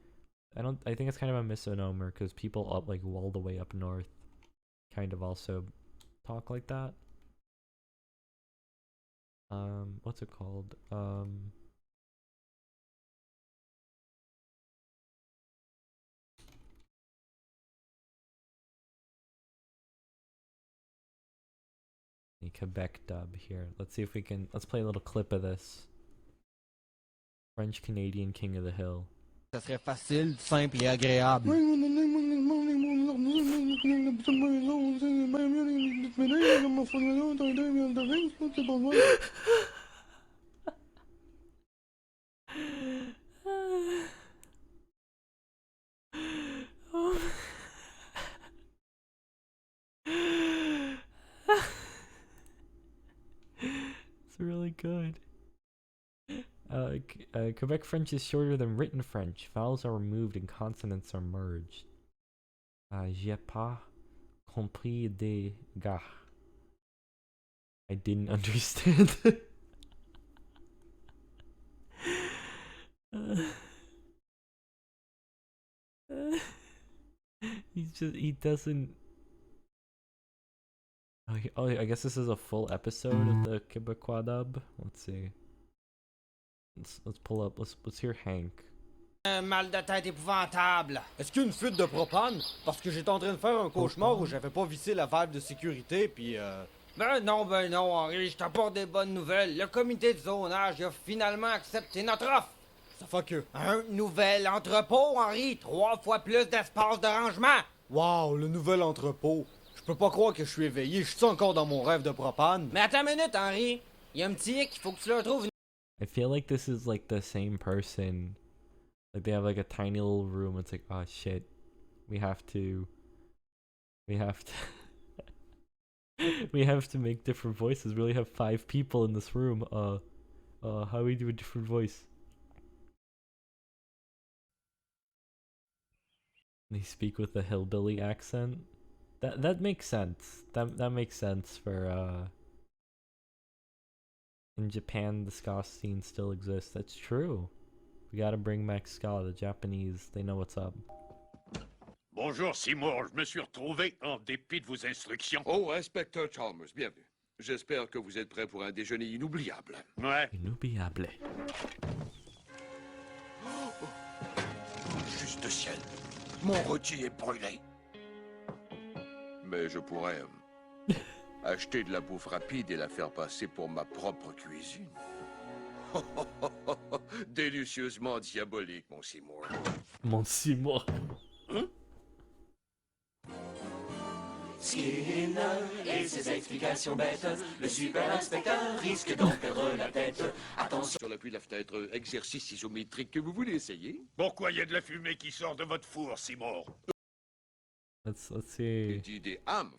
Speaker 1: I think it's kind of a misnomer because people up like all the way up north kind of also talk like that. What's it called? The Quebec dub here. Let's see if we can. Let's play a little clip of this. French Canadian King of the Hill.
Speaker 5: Ça serait facile, simple et agréable.
Speaker 1: It's really good. Quebec French is shorter than written French. Vowels are removed and consonants are merged. J'ai pas compris des gars. I didn't understand. He doesn't. Oh, I guess this is a full episode of the Quebecois dub. Let's see. Let's pull up. Let's hear Hank.
Speaker 5: Un mal de tête épouvantable. Est-ce qu'il y a une fuite de propane? Parce que j'étais en train de faire un cauchemar où j'avais pas vissé la valve de sécurité, puis ben non, Henri, je t'apporte des bonnes nouvelles. Le comité de zonage a finalement accepté notre offre. Ça fait que... Un nouvel entrepôt, Henri. 3 fois plus d'espace de rangement. Wow, le nouvel entrepôt. Je peux pas croire que je suis éveillé. Je suis encore dans mon rêve de propane. Mais attends une minute, Henri. Il y a un petit hic, il faut que tu leur trouves une...
Speaker 1: I feel like this is like the same person. Like they have like a tiny little room. It's like, oh shit, we have to we have to make different voices. We only have 5 people in this room. How do we do a different voice? They speak with a hillbilly accent. That makes sense. That makes sense for in Japan the ska scene still exists. That's true. We gotta bring back ska. The Japanese, they know what's up.
Speaker 6: Bonjour, Seymour. Je me suis retrouvé en dépit de vos instructions.
Speaker 7: Oh, inspecteur Chalmers, bienvenue. J'espère que vous êtes prêt pour un déjeuner inoubliable.
Speaker 6: Ouais.
Speaker 1: Inoubliable.
Speaker 7: Juste ciel, mon rôti est brûlé. Mais je pourrais acheter de la bouffe rapide et la faire passer pour ma propre cuisine. Délicieusement diabolique, mon Seymour.
Speaker 1: Mon Seymour.
Speaker 8: Skinner et ses explications bêtes, le super inspecteur risque d'en perdre la tête. Attention.
Speaker 7: Sur l'appui de la fenêtre, exercice isométrique que vous voulez essayer?
Speaker 6: Pourquoi il y a de la fumée qui sort de votre four, Seymour?
Speaker 1: Let's
Speaker 7: J'ai
Speaker 1: see.
Speaker 7: dit des ham.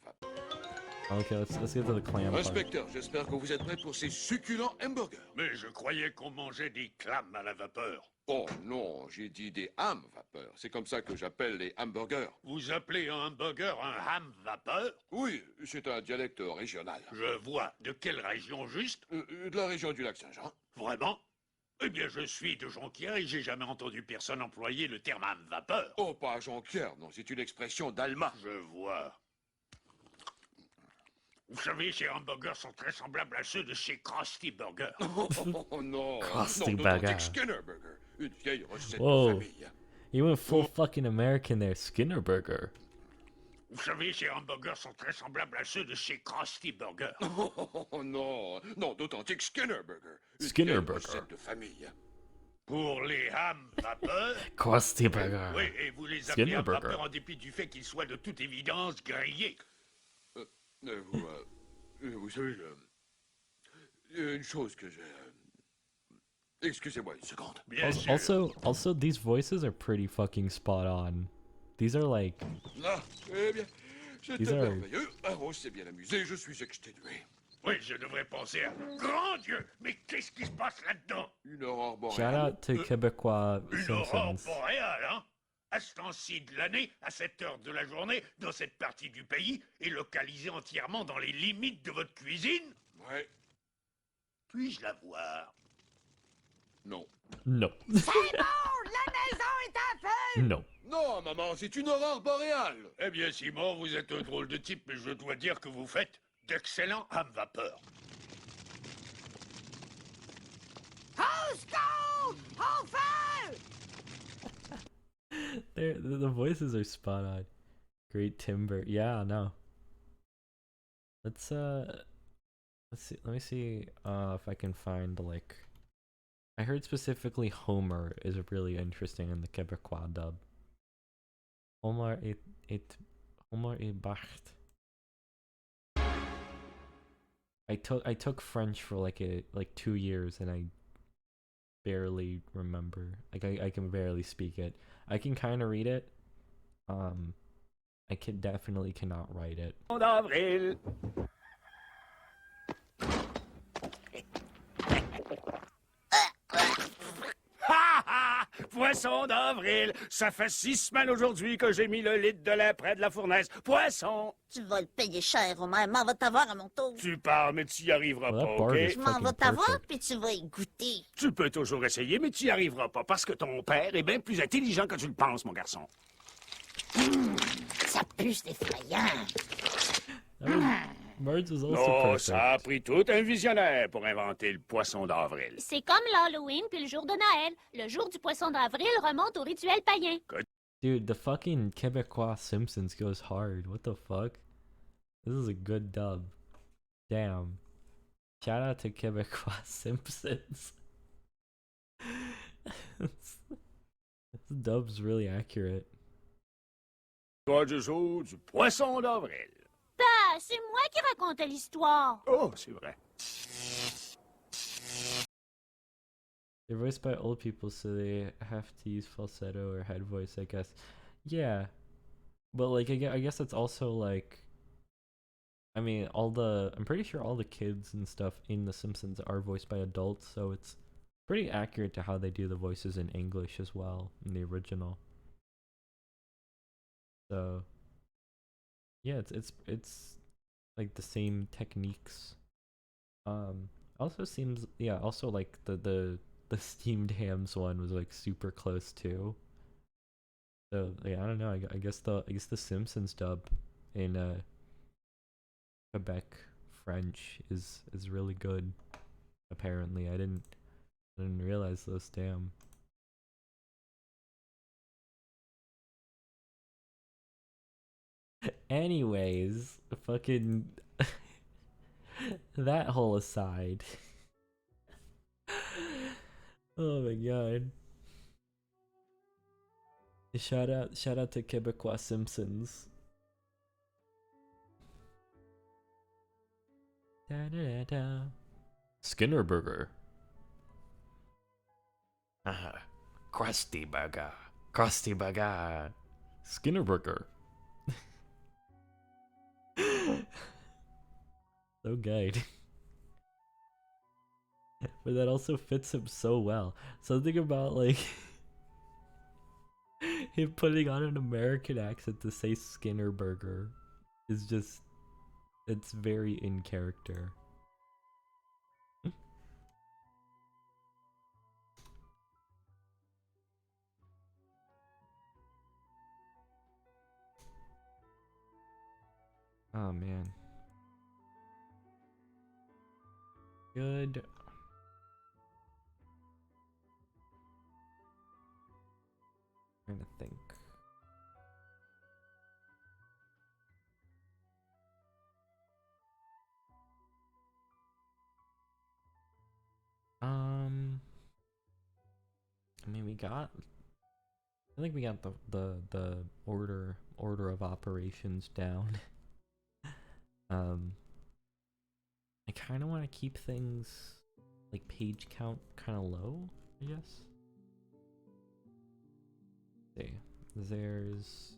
Speaker 1: Okay, let's get to the clam part.
Speaker 7: Inspecteur, j'espère que vous êtes prêt pour ces succulents hamburgers.
Speaker 6: Mais je croyais qu'on mangeait des clams à la vapeur.
Speaker 7: Oh non, j'ai dit des ham vapeur. C'est comme ça que j'appelle les hamburgers.
Speaker 6: Vous appelez un hamburger un ham vapeur?
Speaker 7: Oui, c'est un dialecte régional.
Speaker 6: Je vois. De quelle région juste?
Speaker 7: De la région du lac Saint-Jean.
Speaker 6: Vraiment? Eh bien, je suis de Jonquière et j'ai jamais entendu personne employer le terme ham vapeur.
Speaker 7: Oh, pas Jonquière, non, c'est une expression d'Alma.
Speaker 6: Je vois. Vous savez, ces hamburgers sont très semblables à ceux de chez Krusty Burger.
Speaker 7: Oh non,
Speaker 1: Krusty
Speaker 7: non,
Speaker 1: Burger.
Speaker 7: d'authentique Skinner Burger. Une vieille recette
Speaker 1: Whoa.
Speaker 7: de famille.
Speaker 1: He went full fucking American there. Skinner Burger.
Speaker 6: Vous savez, ces hamburgers sont très semblables à ceux de chez Krusty Burger.
Speaker 7: Oh non, non, d'authentique Skinner Burger. Une
Speaker 1: Skinner
Speaker 7: vieille
Speaker 1: Burger.
Speaker 7: recette de famille.
Speaker 6: Pour les ham vapeur?
Speaker 1: Krusty Burger.
Speaker 6: Oui, et vous les
Speaker 1: Skinner
Speaker 6: appelez ham
Speaker 1: Burger.
Speaker 6: vapeur en dépit du fait qu'ils soient de toute évidence grillés.
Speaker 7: Vous savez, une chose que j'ai... Excusez-moi une seconde.
Speaker 6: Bien sûr.
Speaker 1: Also, these voices are pretty fucking spot on. These are like,
Speaker 7: Ah, eh bien, c'était
Speaker 1: These are-
Speaker 7: merveilleux. On s'est bien amusé, je suis exténué.
Speaker 6: Oui, je devrais penser à... Grand Dieu, mais qu'est-ce qui se passe là-dedans?
Speaker 7: Une aurore
Speaker 1: shout
Speaker 7: boréale.
Speaker 1: out to Quebecois
Speaker 6: Une aurore
Speaker 1: Simpsons.
Speaker 6: boréale, hein? À ce temps-ci de l'année, à cette heure de la journée, dans cette partie du pays, et localisée entièrement dans les limites de votre cuisine?
Speaker 7: Ouais,
Speaker 6: Puis-je la voir?
Speaker 7: non.
Speaker 1: No. No.
Speaker 7: Non, maman, c'est une aurore boréale.
Speaker 6: Eh bien, Simon, vous êtes un drôle de type, mais je dois dire que vous faites d'excellents ham vapeur.
Speaker 1: The voices are spot on. Great timber. Yeah, no. Let's see. Let me see if I can find like. I heard specifically Homer is really interesting in the Quebecois dub. Homer et Bacht. I took French for like 2 years and I barely remember. Like I can barely speak it. I can kind of read it. I definitely cannot write it.
Speaker 6: D'avril. Poisson d'avril! Ça fait 6 semaines aujourd'hui que j'ai mis le litre de lait près de la fournaise. Poisson!
Speaker 9: Tu vas le payer cher, Homer. M'en va t'avoir à mon tour.
Speaker 6: Tu parles, mais tu y arriveras
Speaker 1: Well, that
Speaker 6: pas,
Speaker 1: barb is
Speaker 6: OK?
Speaker 9: Je m'en
Speaker 1: fucking
Speaker 9: vais t'avoir,
Speaker 1: perfect.
Speaker 9: puis tu vas y goûter.
Speaker 6: Tu peux toujours essayer, mais tu y arriveras pas parce que ton père est bien plus intelligent que tu le penses, mon garçon.
Speaker 9: Ça pue, c'est effrayant.
Speaker 1: Birds was also
Speaker 6: Oh,
Speaker 1: perfect.
Speaker 6: ça a pris tout un visionnaire pour inventer le poisson d'avril.
Speaker 10: C'est comme l'Halloween puis le jour de Noël. Le jour du poisson d'avril remonte au rituel païen.
Speaker 1: Dude, the fucking Quebecois Simpsons goes hard. What the fuck? This is a good dub. Damn. Shout out to Quebecois Simpsons. This dub's really accurate.
Speaker 6: Toi du jour du poisson d'avril.
Speaker 10: Bah, c'est moi qui racontais l'histoire.
Speaker 6: Oh, c'est vrai.
Speaker 1: They're voiced by old people, so they have to use falsetto or head voice, I guess. Yeah, but like I guess it's also like, I mean, I'm pretty sure all the kids and stuff in The Simpsons are voiced by adults, so it's pretty accurate to how they do the voices in English as well in the original. So yeah, it's like the same techniques. Also seems, yeah, also like the steamed hams one was like super close too. So yeah, I don't know. I guess the Simpsons dub in Quebec French is really good. Apparently, I didn't realize this. Damn. Anyways, fucking that whole aside. Oh my god. Shout out to Quebecois Simpsons. Da, da, da, da. Skinner Burger. Krusty Burger. Krusty Burger. Skinner Burger. So good. But that also fits him so well. Something about like him putting on an American accent to say Skinner Burger is just, it's very in character. Oh man. Good. Trying to think. I mean, I think we got the order of operations down. I kind of want to keep things like page count kind of low, I guess. See, there's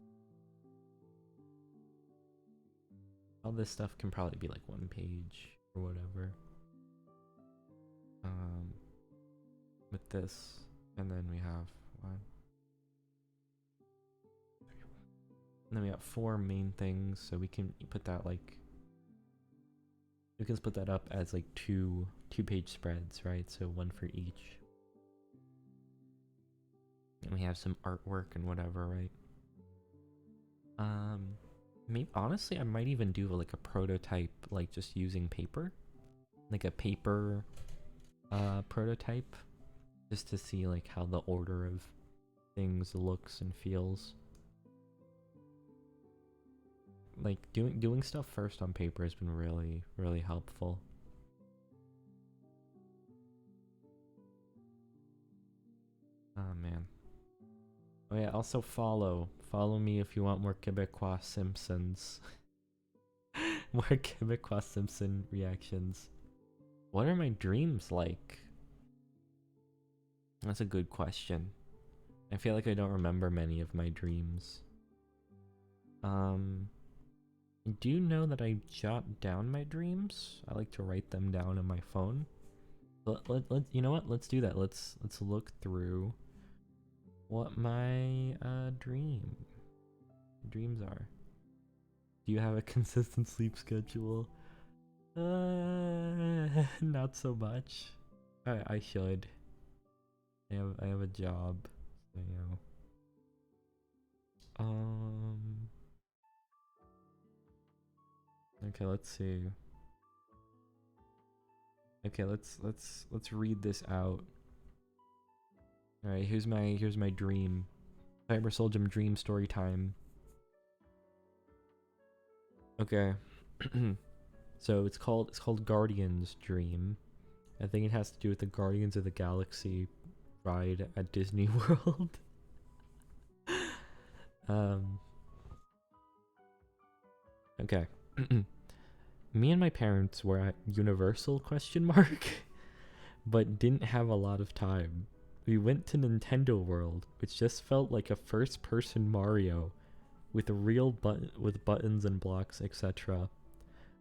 Speaker 1: all this stuff can probably be like one page or whatever. With this, and then we have one. And then we got 4 main things, so we can put that like, we can split that up as like two page spreads, right? So one for each. And we have some artwork and whatever, right? Maybe honestly, I might even do like a prototype, like just using paper, like a paper prototype, just to see like how the order of things looks and feels. Like doing stuff first on paper has been really helpful. Oh man. Oh yeah, also follow me if you want more Quebecois Simpsons. More Quebecois Simpson reactions. What are my dreams like? That's a good question. I feel like I don't remember many of my dreams. I do know that I jot down my dreams. I like to write them down on my phone. You know what? Let's do that. Let's look through what my dreams are. Do you have a consistent sleep schedule? Not so much. I should. I have a job, so you know. Okay, let's see. Okay, let's read this out. All right, here's my dream. CyberSoulgem dream story time. Okay. So it's called Guardian's Dream. I think it has to do with the Guardians of the Galaxy ride at Disney World. Okay. Me and my parents were at Universal ? But didn't have a lot of time. We went to Nintendo World, which just felt like a first-person Mario, with with buttons and blocks, etc.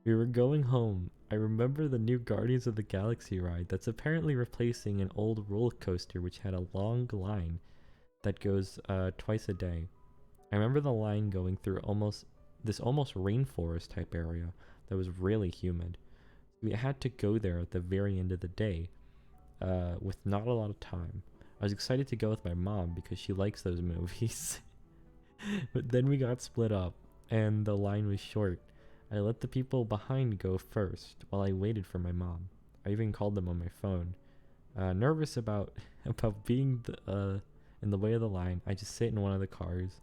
Speaker 1: We were going home. I remember the new Guardians of the Galaxy ride that's apparently replacing an old roller coaster which had a long line that goes twice a day. I remember the line going through almost rainforest type area that was really humid. We had to go there at the very end of the day, with not a lot of time. I was excited to go with my mom because she likes those movies. But then we got split up, and the line was short. I let the people behind go first, while I waited for my mom. I even called them on my phone. Nervous about being in the way of the line, I just sit in one of the cars,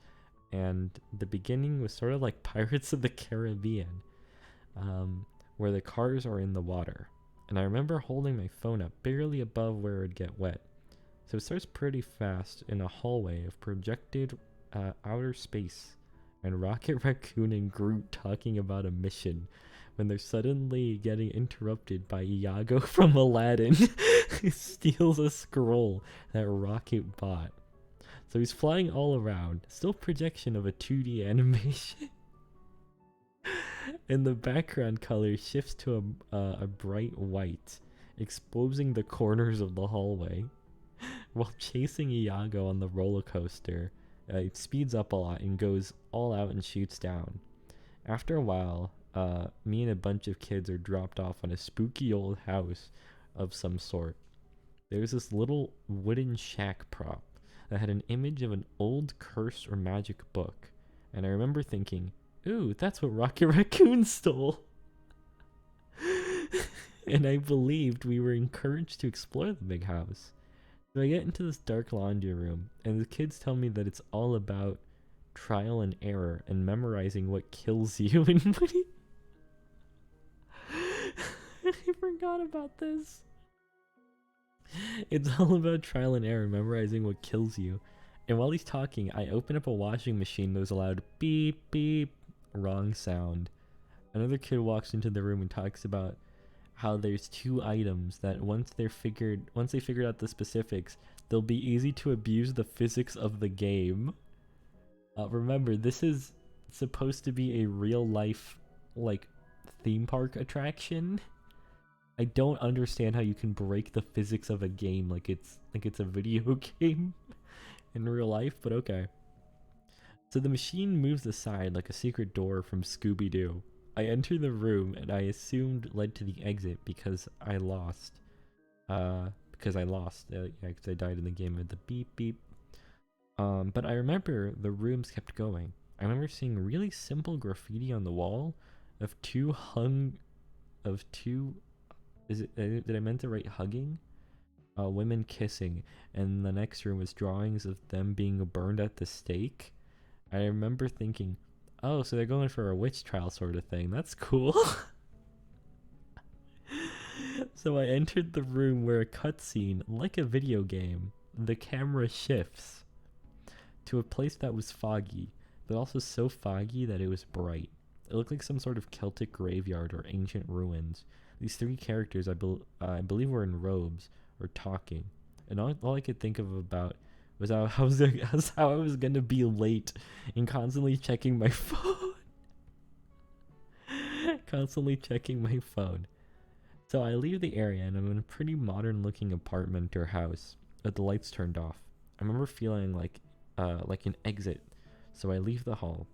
Speaker 1: and the beginning was sort of like Pirates of the Caribbean, where the cars are in the water. And I remember holding my phone up barely above where it would get wet. So it starts pretty fast in a hallway of projected outer space, and Rocket Raccoon and Groot talking about a mission, when they're suddenly getting interrupted by Iago from Aladdin, who steals a scroll that Rocket bought. So he's flying all around, still projection of a 2D animation. And the background color shifts to a bright white, exposing the corners of the hallway. While chasing Iago on the roller coaster, it speeds up a lot and goes all out and shoots down. After a while, me and a bunch of kids are dropped off on a spooky old house of some sort. There's this little wooden shack prop that had an image of an old curse or magic book, and I remember thinking, ooh, that's what Rocket Raccoon stole. And I believed we were encouraged to explore the big house. So I get into this dark laundry room, and the kids tell me that it's all about trial and error and memorizing what kills you. And I forgot about this. It's all about trial and error, memorizing what kills you. And while he's talking, I open up a washing machine. There's a loud beep, beep, wrong sound. Another kid walks into the room and talks about how there's two items that once they figured out the specifics, they'll be easy to abuse the physics of the game. Remember, this is supposed to be a real life, like, theme park attraction. I don't understand how you can break the physics of a game like it's a video game in real life, but okay. So the machine moves aside like a secret door from Scooby-Doo. I enter the room, and I assumed led to the exit because I lost. Yeah, because I died in the game with the beep beep. But I remember the rooms kept going. I remember seeing really simple graffiti on the wall of two. Did I meant to write hugging? Women kissing, and the next room was drawings of them being burned at the stake. I remember thinking, oh, so they're going for a witch trial sort of thing. That's cool. So I entered the room where a cutscene, like a video game, the camera shifts to a place that was foggy, but also so foggy that it was bright. It looked like some sort of Celtic graveyard or ancient ruins. These three characters, I believe, were in robes or talking, and all I could think about was how I was gonna be late and constantly checking my phone. So I leave the area, and I'm in a pretty modern-looking apartment or house with the lights turned off. I remember feeling like an exit, so I leave the hall.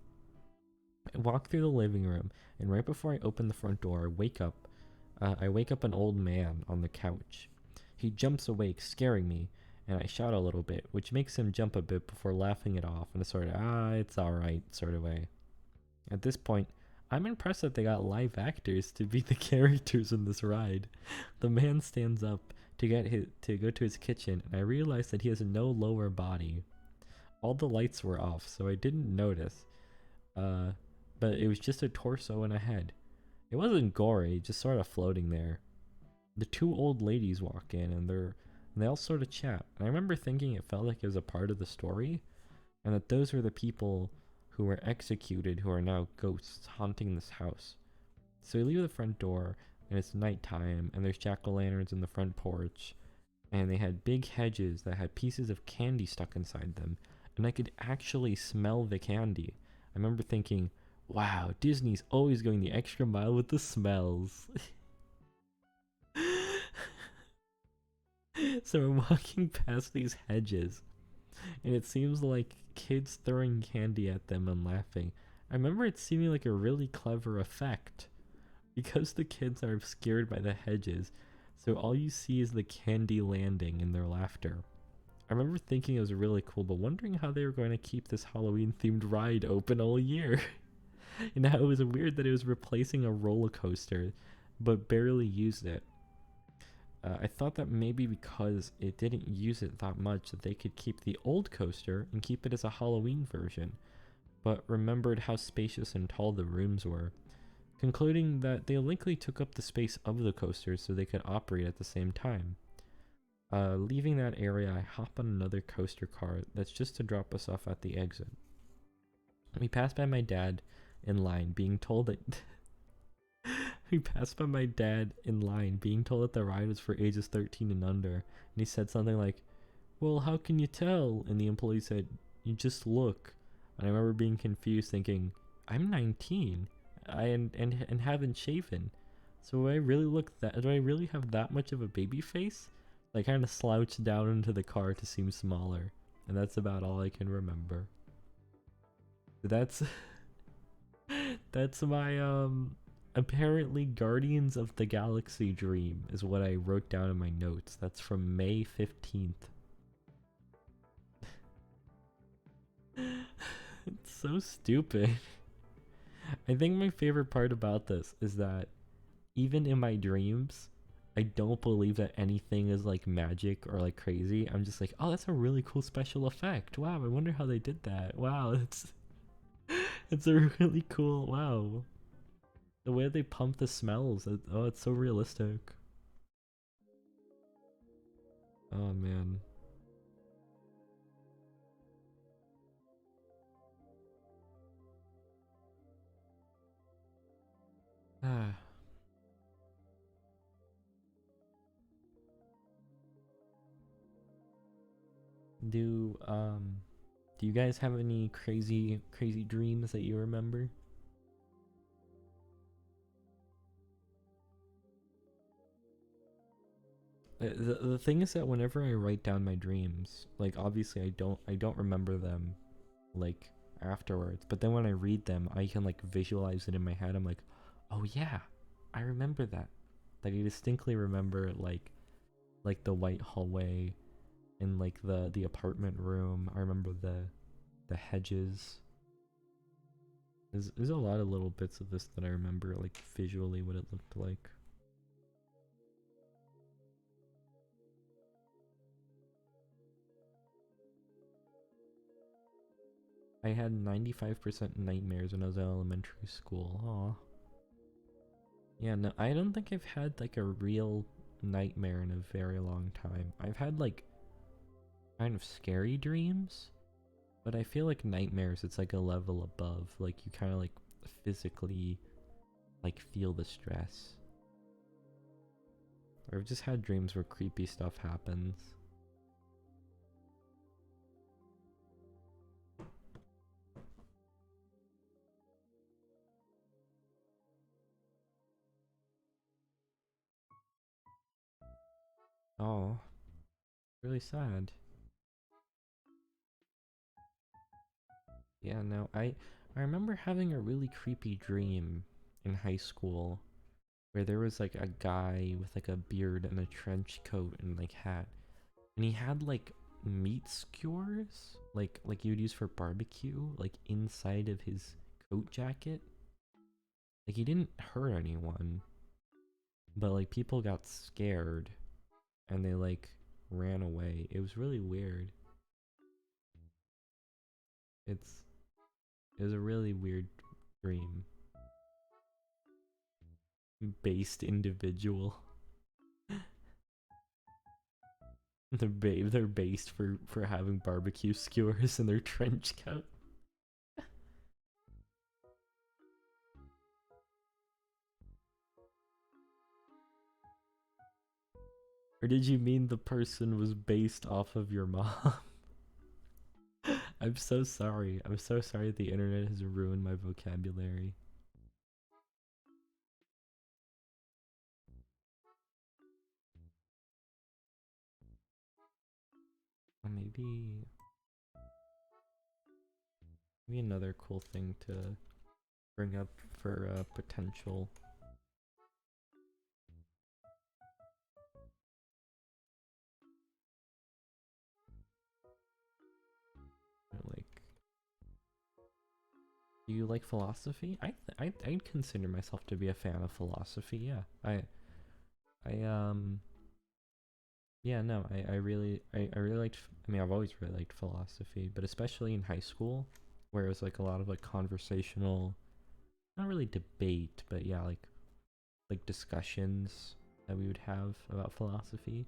Speaker 1: I walk through the living room, and right before I open the front door, I wake up an old man on the couch. He jumps awake, scaring me, and I shout a little bit, which makes him jump a bit before laughing it off in a sort of, it's alright sort of way. At this point, I'm impressed that they got live actors to be the characters in this ride. The man stands up to go to his kitchen, and I realize that he has no lower body. All the lights were off, so I didn't notice. But it was just a torso and a head. It wasn't gory, just sort of floating there. The two old ladies walk in, and they all sort of chat. And I remember thinking it felt like it was a part of the story, and that those were the people who were executed who are now ghosts haunting this house. So we leave the front door, and it's nighttime, and there's jack-o'-lanterns in the front porch, and they had big hedges that had pieces of candy stuck inside them, and I could actually smell the candy. I remember thinking, wow, Disney's always going the extra mile with the smells. So we're walking past these hedges, and it seems like kids throwing candy at them and laughing. I remember it seeming like a really clever effect, because the kids are scared by the hedges, so all you see is the candy landing and their laughter. I remember thinking it was really cool, but wondering how they were going to keep this Halloween-themed ride open all year. And how it was weird that it was replacing a roller coaster, but barely used it. I thought that maybe because it didn't use it that much that they could keep the old coaster and keep it as a Halloween version, but remembered how spacious and tall the rooms were, concluding that they likely took up the space of the coaster so they could operate at the same time. Leaving that area, I hop on another coaster car that's just to drop us off at the exit. We pass by my dad in line being told that we passed by my dad in line being told that the ride was for ages 13 and under, and he said something like, "Well, how can you tell?" And the employee said, "You just look." And I remember being confused, thinking, I'm 19 and haven't shaven, so do I really have that much of a baby face? I kind of slouched down into the car to seem smaller, and that's about all I can remember. That's that's my apparently Guardians of the Galaxy dream is what I wrote down in my notes. That's from May 15th. It's so stupid. I think my favorite part about this is that even in my dreams, I don't believe that anything is like magic or like crazy. I'm just like, oh, that's a really cool special effect. Wow, I wonder how they did that. Wow, it's a really cool, wow. The way they pump the smells, oh, it's so realistic. Oh man. Ah. Do you guys have any crazy dreams that you remember? The thing is that whenever I write down my dreams, like obviously I don't remember them like afterwards, but then when I read them, I can like visualize it in my head. I'm like, oh yeah, I remember that. Like I distinctly remember like the white hallway and like the apartment room. I remember the hedges. There's a lot of little bits of this that I remember like visually what it looked like. I had 95% nightmares when I was in elementary school. Aw. Yeah, no, I don't think I've had like a real nightmare in a very long time. I've had like kind of scary dreams, but I feel like nightmares, it's like a level above. Like you kind of like physically like feel the stress. Or I've just had dreams where creepy stuff happens. Oh, really sad. Yeah, no, I remember having a really creepy dream in high school where there was like a guy with like a beard and a trench coat and like hat, and he had like meat skewers like you'd use for barbecue like inside of his coat jacket. Like he didn't hurt anyone, but like people got scared and they like ran away. It was really weird. It was a really weird dream. Based individual. They're based for having barbecue skewers in their trench coat. Or did you mean the person was based off of your mom? I'm so sorry. I'm so sorry the internet has ruined my vocabulary. Or maybe another cool thing to bring up for potential Do you like philosophy? I'd consider myself to be a fan of philosophy. Yeah, yeah, no, I really liked. I mean, I've always really liked philosophy, but especially in high school, where it was like a lot of like conversational, not really debate, but yeah, like discussions that we would have about philosophy.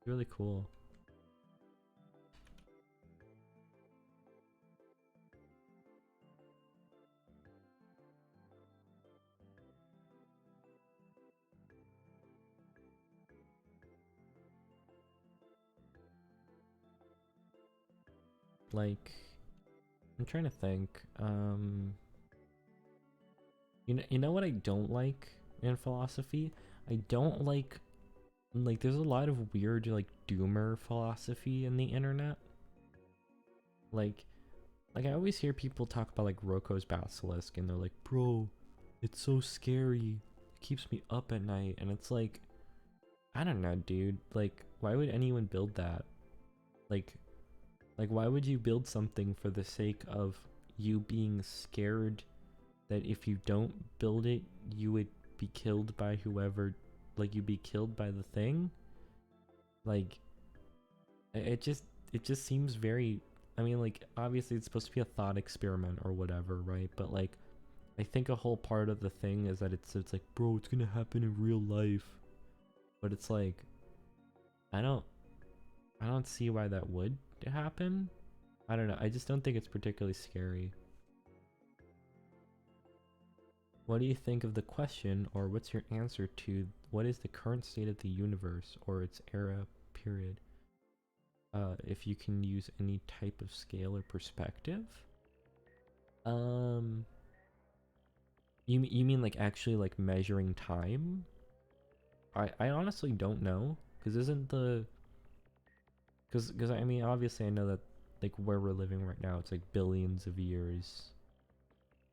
Speaker 1: Really cool. Like, I'm trying to think. You know what I don't like in philosophy? I don't like there's a lot of weird like doomer philosophy in the internet. Like I always hear people talk about like Roko's basilisk, and they're like, bro, it's so scary. It keeps me up at night, and it's like, I don't know, dude. Like, why would anyone build that? Like why would you build something for the sake of you being scared that if you don't build it, you would be killed by whoever, like you'd be killed by the thing? Like, it just seems very, I mean, like, obviously it's supposed to be a thought experiment or whatever, right? But like, I think a whole part of the thing is that it's like, bro, it's gonna happen in real life. But it's like, I don't see why that would happen. I don't know. I just don't think it's particularly scary. What do you think of the question, or what's your answer to what is the current state of the universe or its era period? If you can use any type of scale or perspective? You mean like actually like measuring time? I honestly don't know, because isn't the because I mean, obviously I know that like where we're living right now, it's like billions of years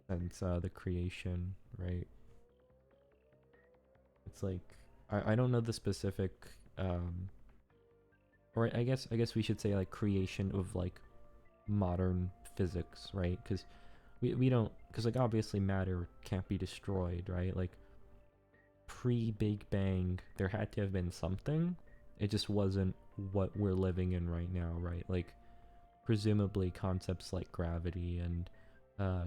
Speaker 1: since the creation, right? It's like I don't know the specific or I guess we should say like creation of like modern physics, right? Because we don't, because like obviously matter can't be destroyed, right? Like pre-Big Bang there had to have been something. It just wasn't what we're living in right now, right? Like presumably concepts like gravity and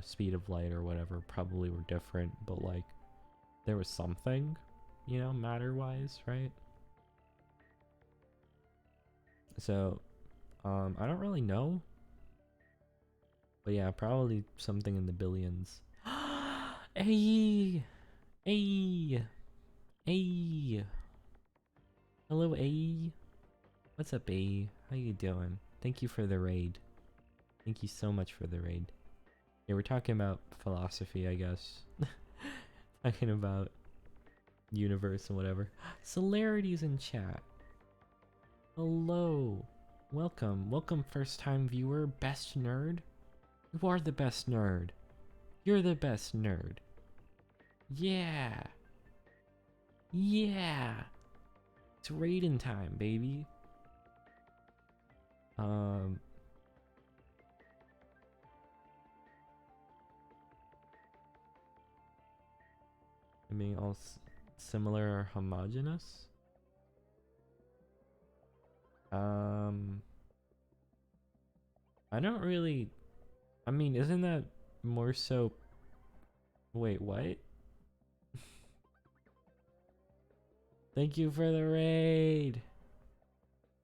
Speaker 1: speed of light or whatever probably were different, but like there was something, you know, matter wise, right? So I don't really know, but yeah, probably something in the billions. Hey, hey, hey, hello, A. What's up, A? How you doing? Thank you for the raid. Thank you so much for the raid. Yeah, we're talking about philosophy, I guess. Talking about universe and whatever. Solarity's in chat. Hello. Welcome first time viewer, best nerd. You are the best nerd. You're the best nerd. Yeah. Yeah. It's raiding time, baby. I mean, all similar or homogeneous? I don't really... I mean, isn't that more so... Wait, what? Thank you for the raid!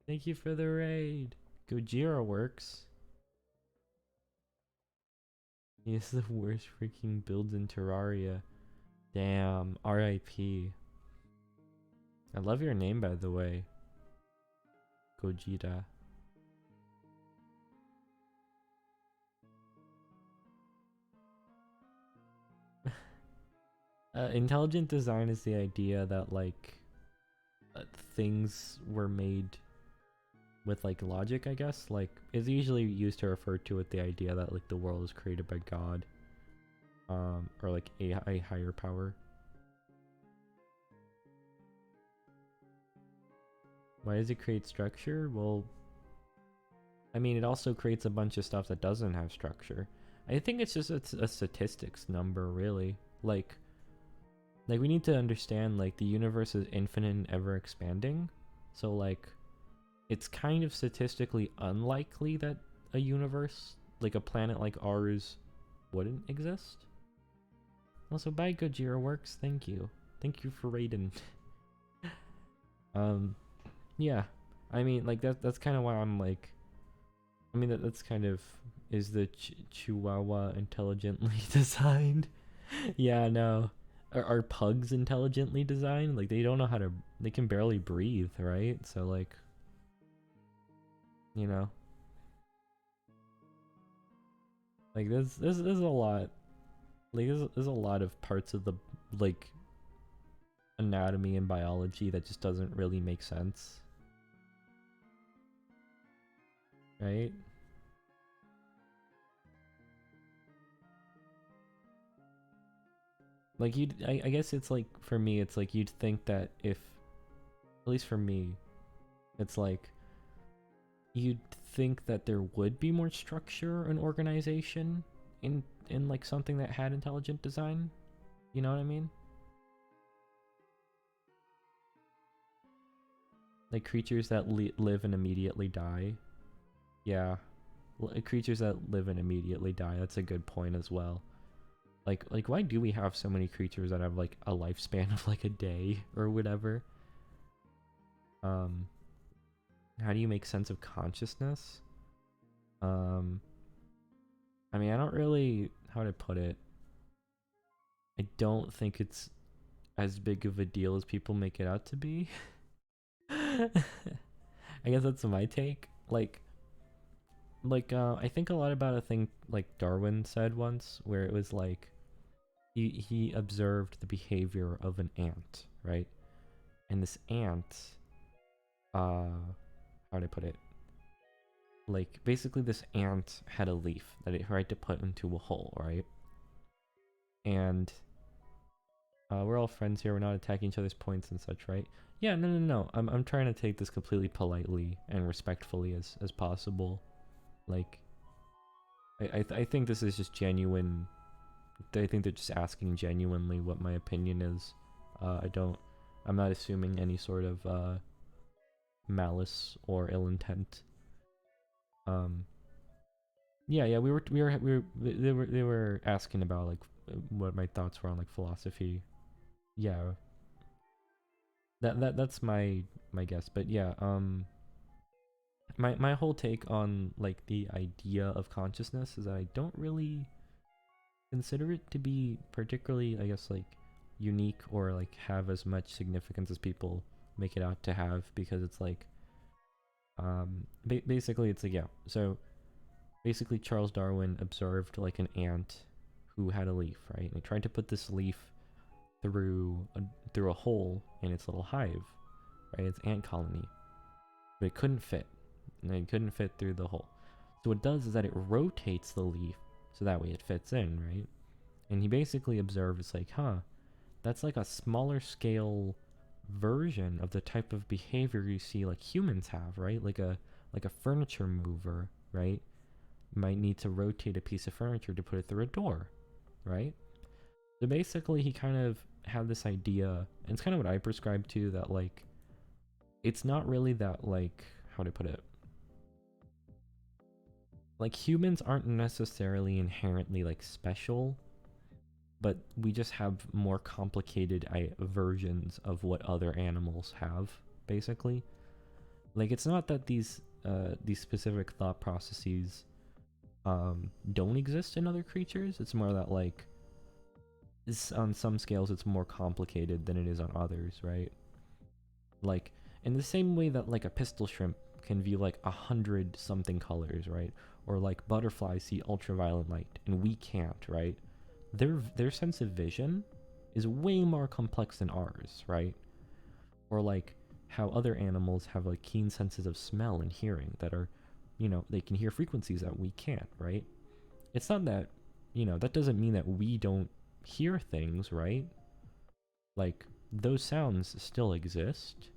Speaker 1: Thank you for the raid! Gojira works. He's the worst freaking builds in Terraria. Damn, RIP. I love your name, by the way. Gojira. Intelligent design is the idea that like things were made with like logic, I guess. Like it's usually used to refer to it the idea that like the world is created by God, or like a higher power. Why does it create structure? Well, I mean, it also creates a bunch of stuff that doesn't have structure. I think it's just a statistics number, really. Like we need to understand, like, the universe is infinite and ever expanding. So, like, it's kind of statistically unlikely that a universe, like a planet like ours, wouldn't exist. Also, bye Gojira Works, thank you. Thank you for raiding. Yeah. I mean, like, that's kind of why I'm like, I mean, that's kind of, is the Chihuahua intelligently designed? Yeah, no. Are pugs intelligently designed? Like, they don't know how to, they can barely breathe, right? So, like, you know. Like, there's a lot. Like, there's a lot of parts of the, like, anatomy and biology that just doesn't really make sense. Right? Like, I guess it's like, for me, it's like you'd think that if, at least for me, it's like, you'd think that there would be more structure and organization in like something that had intelligent design. You know what I mean? Like creatures that live and immediately die. Yeah. Creatures that live and immediately die. That's a good point as well. Like why do we have so many creatures that have like a lifespan of like a day or whatever? How do you make sense of consciousness? I mean, I don't really, how to put it, I don't think it's as big of a deal as people make it out to be. I guess that's my take. Like I think a lot about a thing like Darwin said once, where it was like he observed the behavior of an ant, right? And this ant, how do I put it? Like, basically this ant had a leaf that it tried to put into a hole, right? And we're all friends here, we're not attacking each other's points and such, right? Yeah, no. I'm trying to take this completely politely and respectfully as possible. Like, I think this is just genuine. I think they're just asking genuinely what my opinion is. I'm not assuming any sort of malice or ill intent. Yeah, they were asking about like what my thoughts were on like philosophy. Yeah. That's my guess, but yeah, my whole take on like the idea of consciousness is that I don't really consider it to be particularly, I guess, like unique or like have as much significance as people make it out to have, because it's like basically it's like, yeah, so basically Charles Darwin observed like an ant who had a leaf, right? And he tried to put this leaf through a hole in its little hive, right? Its ant colony, but it couldn't fit, and it couldn't fit through the hole. So what it does is that it rotates the leaf so that way it fits in, right? And he basically observed, it's like, that's like a smaller scale version of the type of behavior you see like humans have, right? Like a furniture mover, right? Might need to rotate a piece of furniture to put it through a door, right? So basically he kind of had this idea, and it's kind of what I prescribe to, that like it's not really that, like, how to put it, like humans aren't necessarily inherently like special, but we just have more complicated versions of what other animals have, basically. Like, it's not that these specific thought processes don't exist in other creatures. It's more that, like, on some scales it's more complicated than it is on others, right? Like, in the same way that, like, a pistol shrimp can view, like, 100 something colors, right? Or, like, butterflies see ultraviolet light, and we can't, right? Their sense of vision is way more complex than ours, right? Or, like, how other animals have, like, keen senses of smell and hearing that are, you know, they can hear frequencies that we can't, right? It's not that, you know, that doesn't mean that we don't hear things, right? Like, those sounds still exist.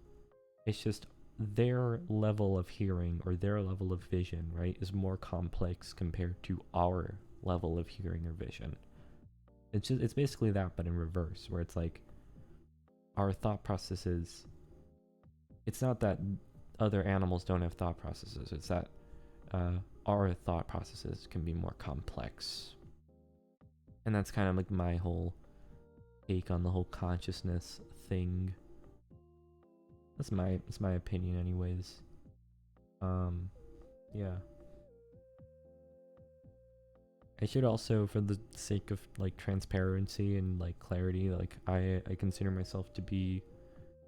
Speaker 1: It's just their level of hearing or their level of vision, right, is more complex compared to our level of hearing or vision. It's basically that, but in reverse, where it's like our thought processes. It's not that other animals don't have thought processes. It's that our thought processes can be more complex, and that's kind of like my whole take on the whole consciousness thing. That's my opinion, anyways. Yeah. I should also, for the sake of like transparency and like clarity, like I consider myself to be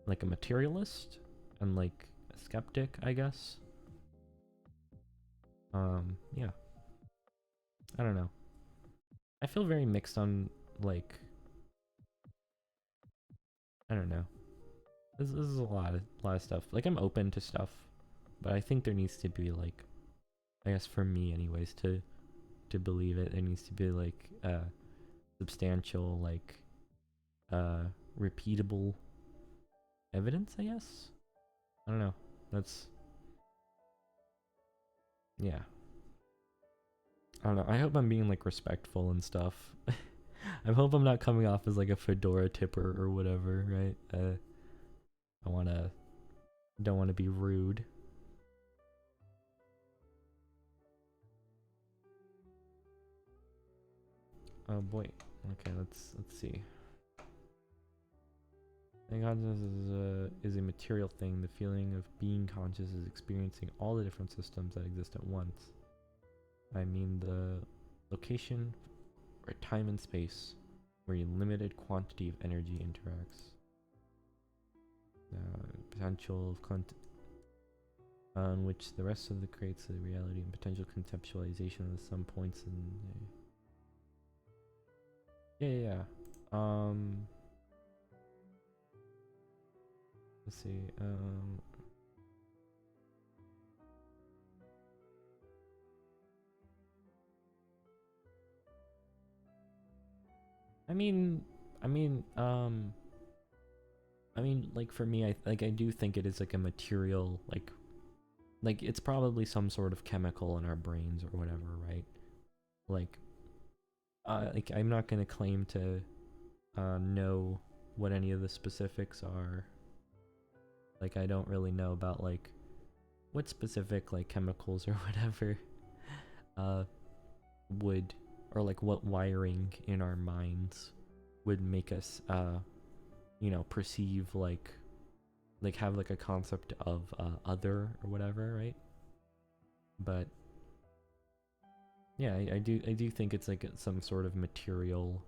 Speaker 1: like a materialist and like a skeptic, I guess. Yeah. I don't know. I feel very mixed on like, I don't know. This is a lot of stuff. Like, I'm open to stuff, but I think there needs to be like, I guess for me anyways, to believe it, there needs to be like substantial, like repeatable evidence, I guess. I don't know. That's, yeah. I don't know. I hope I'm being like respectful and stuff. I hope I'm not coming off as like a fedora tipper or whatever, right? Don't wanna be rude. Oh boy. Okay, let's see. Being conscious is a material thing. The feeling of being conscious is experiencing all the different systems that exist at once. I mean the location or time and space where a limited quantity of energy interacts. Potential of content on which the rest of the creates the reality and potential conceptualization of some points in. Yeah. Let's see. I mean, like for me, I do think it is like a material, like it's probably some sort of chemical in our brains or whatever, right? Like I'm not gonna claim to know what any of the specifics are. Like, I don't really know about like what specific like chemicals or whatever would, or like what wiring in our minds would make us you know, perceive like have like a concept of other or whatever, right? But yeah, I do think it's like some sort of material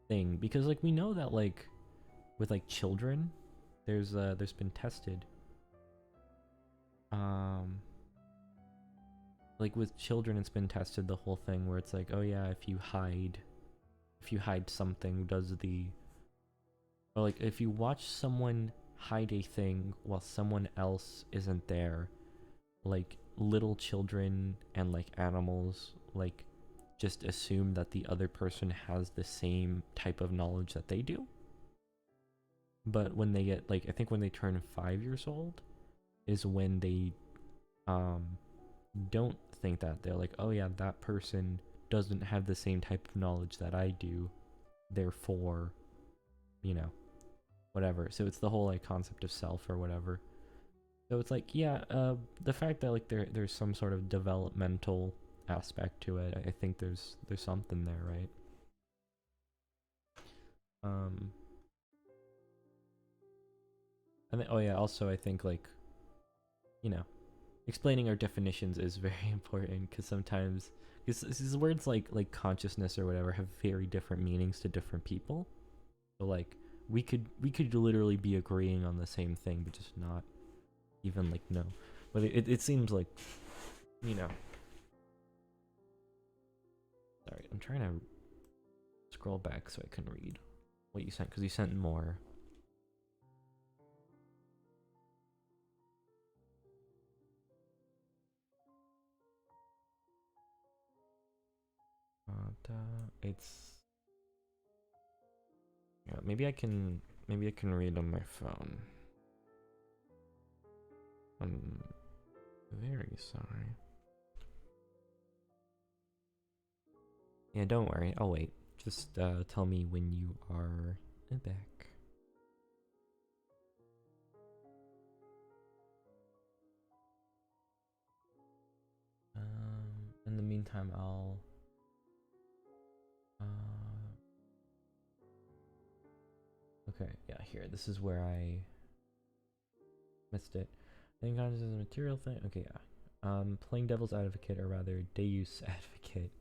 Speaker 1: thing, because like we know that like with like children there's been tested like with children it's been tested, the whole thing where it's like, oh yeah, if you hide something, does the, or like if you watch someone hide a thing while someone else isn't there, like little children and like animals like just assume that the other person has the same type of knowledge that they do. But when they get like, I think when they turn 5 years old is when they don't think that. They're like, oh yeah, that person doesn't have the same type of knowledge that I do, therefore, you know, whatever. So it's the whole like concept of self or whatever. So it's like, yeah, the fact that like there's some sort of developmental aspect to it, I think there's something there, right? And then, oh yeah, also I think like, you know, explaining our definitions is very important, because sometimes these words like consciousness or whatever have very different meanings to different people. So like we could literally be agreeing on the same thing but just not even like know. But it seems like, you know. Sorry, I'm trying to scroll back so I can read what you sent, because you sent more. It's, yeah, maybe I can read on my phone. Very sorry. Yeah, don't worry. I'll wait. Just tell me when you are back. In the meantime, I'll okay, yeah, here. This is where I missed it. I think consciousness is a material thing. Okay, yeah. Playing devil's advocate, or rather deus advocate.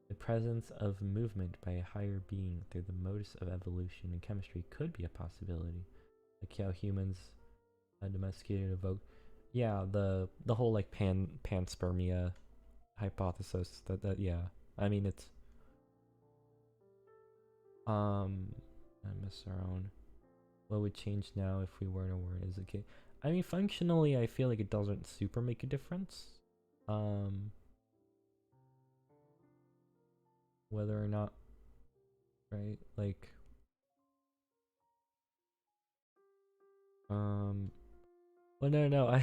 Speaker 1: The presence of movement by a higher being through the modus of evolution in chemistry could be a possibility. Like how humans domesticated evoke. Yeah, the whole like panspermia hypothesis that yeah. I mean it's I miss our own. What would change now if we weren't aware is okay. I mean functionally I feel like it doesn't super make a difference. Whether or not, right? Like well no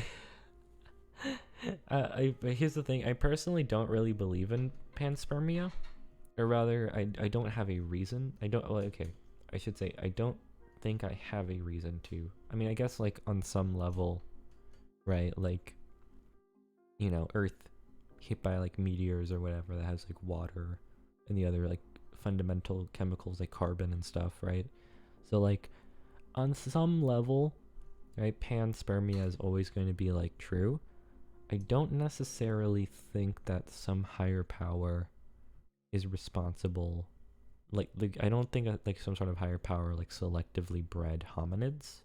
Speaker 1: but here's the thing, I personally don't really believe in panspermia. Or rather, I don't have a reason. I don't, well, okay, I should say, I don't think I have a reason to. I mean, I guess, like, on some level, right, like, you know, Earth hit by, like, meteors or whatever that has, like, water and the other, like, fundamental chemicals, like carbon and stuff, right? So, like, on some level, right, panspermia is always going to be, like, true. I don't necessarily think that some higher power is responsible, like I don't think like some sort of higher power like selectively bred hominids,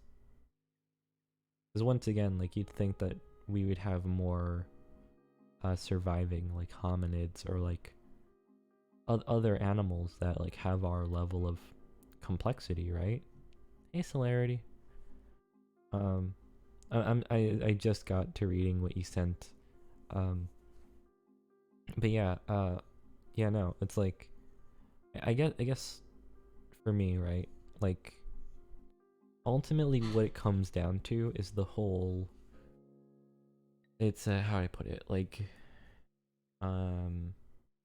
Speaker 1: because once again like you'd think that we would have more surviving like hominids or like other animals that like have our level of complexity, right? Hey Celerity. I just got to reading what you sent, but yeah, yeah, no, it's like I guess for me, right? Like ultimately what it comes down to is the whole, it's how do I put it? Like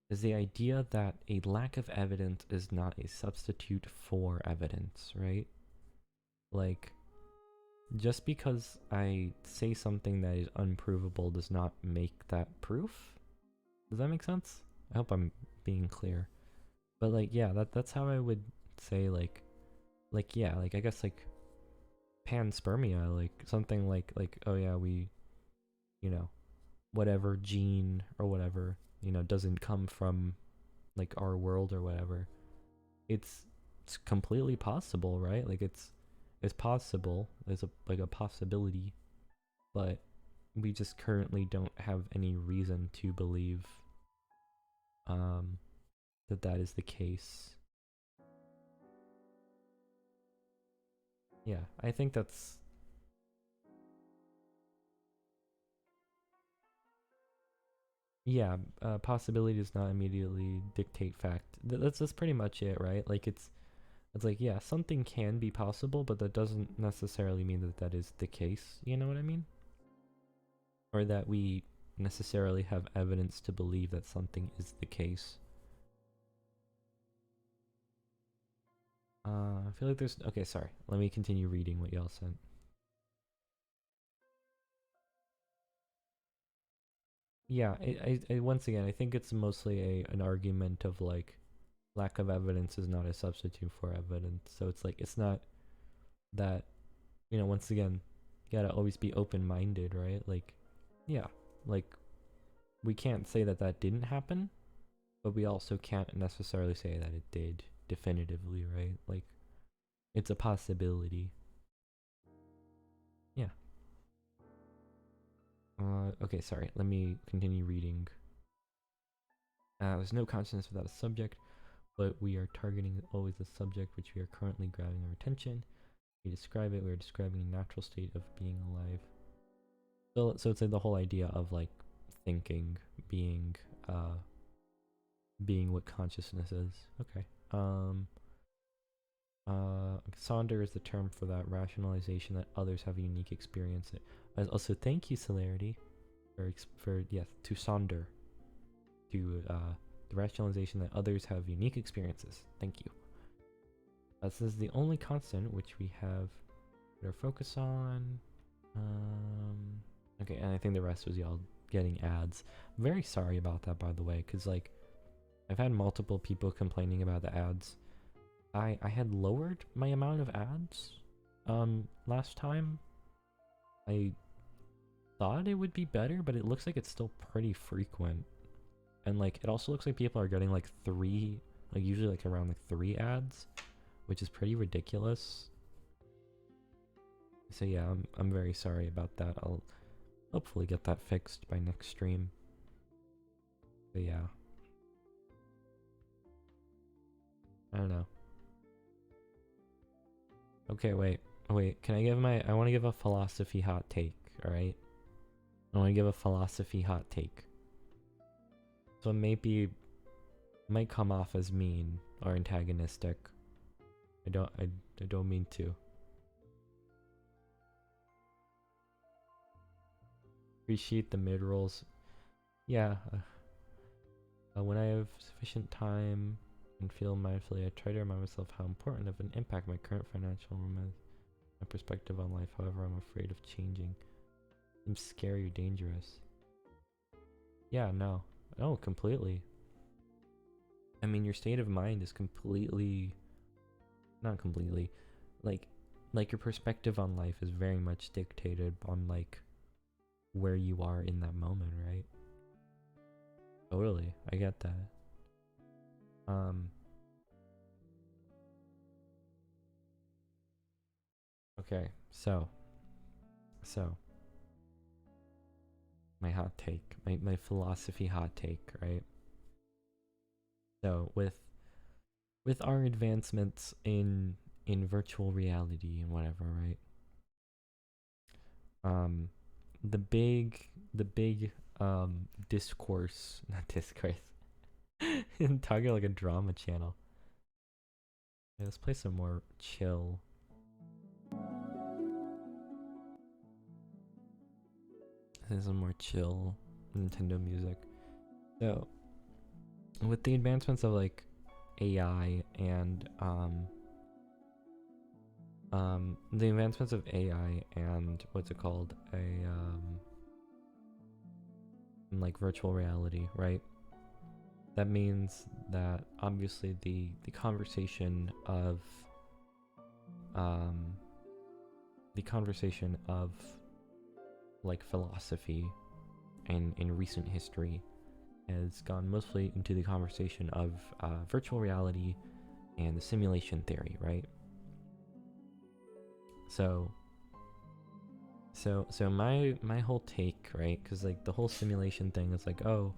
Speaker 1: is the idea that a lack of evidence is not a substitute for evidence, right? Like just because I say something that is unprovable does not make that proof. Does that make sense? I hope I'm being clear. But like yeah, that's how I would say like yeah, like I guess like panspermia, like something like oh yeah, we, you know, whatever gene or whatever, you know, doesn't come from like our world or whatever. It's completely possible, right? Like it's possible. There's a possibility, but we just currently don't have any reason to believe that is the case. Yeah, I think that's yeah, possibility does not immediately dictate fact. That's pretty much it, right? Like it's like yeah, something can be possible, but that doesn't necessarily mean that that is the case. You know what I mean? Or that we necessarily have evidence to believe that something is the case. I feel like there's okay. Sorry, let me continue reading what y'all sent. Yeah, I once again I think it's mostly an argument of like lack of evidence is not a substitute for evidence. So it's like it's not that, you know, once again, you gotta always be open-minded, right? Like yeah, like we can't say that that didn't happen, but we also can't necessarily say that it did definitively, right? Like it's a possibility. Yeah. Okay, sorry. Let me continue reading. There's no consciousness without a subject, but we are targeting always the subject which we are currently grabbing our attention. We describe it, we are describing a natural state of being alive. So it's like the whole idea of like thinking, being what consciousness is. Okay. Sonder is the term for that rationalization that others have a unique experience. Also, thank you, Celerity. to sonder, to the rationalization that others have unique experiences. Thank you. This is the only constant which we have put our focus on. Okay, and I think the rest was y'all getting ads. I'm very sorry about that, by the way, because like I've had multiple people complaining about the ads. I had lowered my amount of ads last time. I thought it would be better, but it looks like it's still pretty frequent. And like it also looks like people are getting like usually like around like 3 ads, which is pretty ridiculous. So yeah, I'm very sorry about that. I'll hopefully get that fixed by next stream. But yeah. I don't know. Okay, wait. Can I give I want to give a philosophy hot take, alright? I want to give a philosophy hot take. So it might come off as mean or antagonistic. I don't mean to. Appreciate the mid-rolls. Yeah. When I have sufficient time and feel mindfully, I try to remind myself how important of an impact my current financial room has. My perspective on life, however, I'm afraid of changing. Seems scary or dangerous. Yeah, no. Oh, completely. I mean, your state of mind is completely... Not completely. Like your perspective on life is very much dictated on, like, where you are in that moment, right? Totally. I get that. Okay, so my hot take, my philosophy hot take, right? So with our advancements in virtual reality and whatever, right? The big discourse, not discourse. I'm talking like a drama channel. Yeah, let's play some more chill. This is some more chill Nintendo music. So, with the advancements of like AI and the advancements of AI and what's it called, like virtual reality, right? That means that obviously the conversation of like philosophy and in recent history has gone mostly into the conversation of virtual reality and the simulation theory, right? So my whole take, right? Because like the whole simulation thing is like, oh,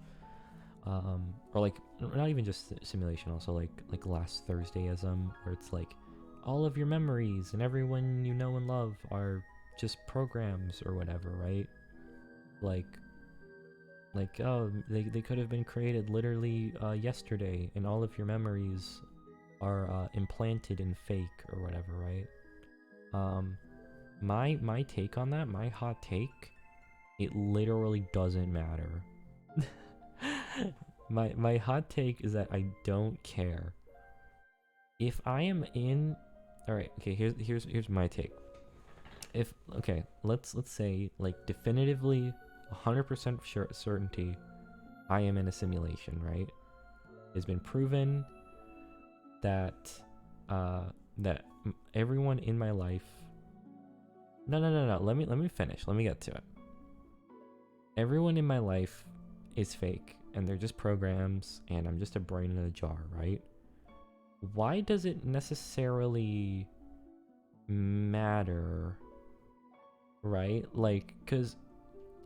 Speaker 1: or like not even just simulation, also like last Thursdayism, where it's like all of your memories and everyone you know and love are just programs or whatever, right? Like oh, they could have been created literally yesterday, and all of your memories are implanted in fake or whatever, right? My take on that, my hot take, it literally doesn't matter. my hot take is that I don't care. If I am in, all right, okay, here's my take. If okay, let's say like definitively 100% sure certainty I am in a simulation, right? It's been proven that that everyone in my life. No. Let me finish. Let me get to it. Everyone in my life is fake, and they're just programs, and I'm just a brain in a jar, right? Why does it necessarily matter, right? Like, because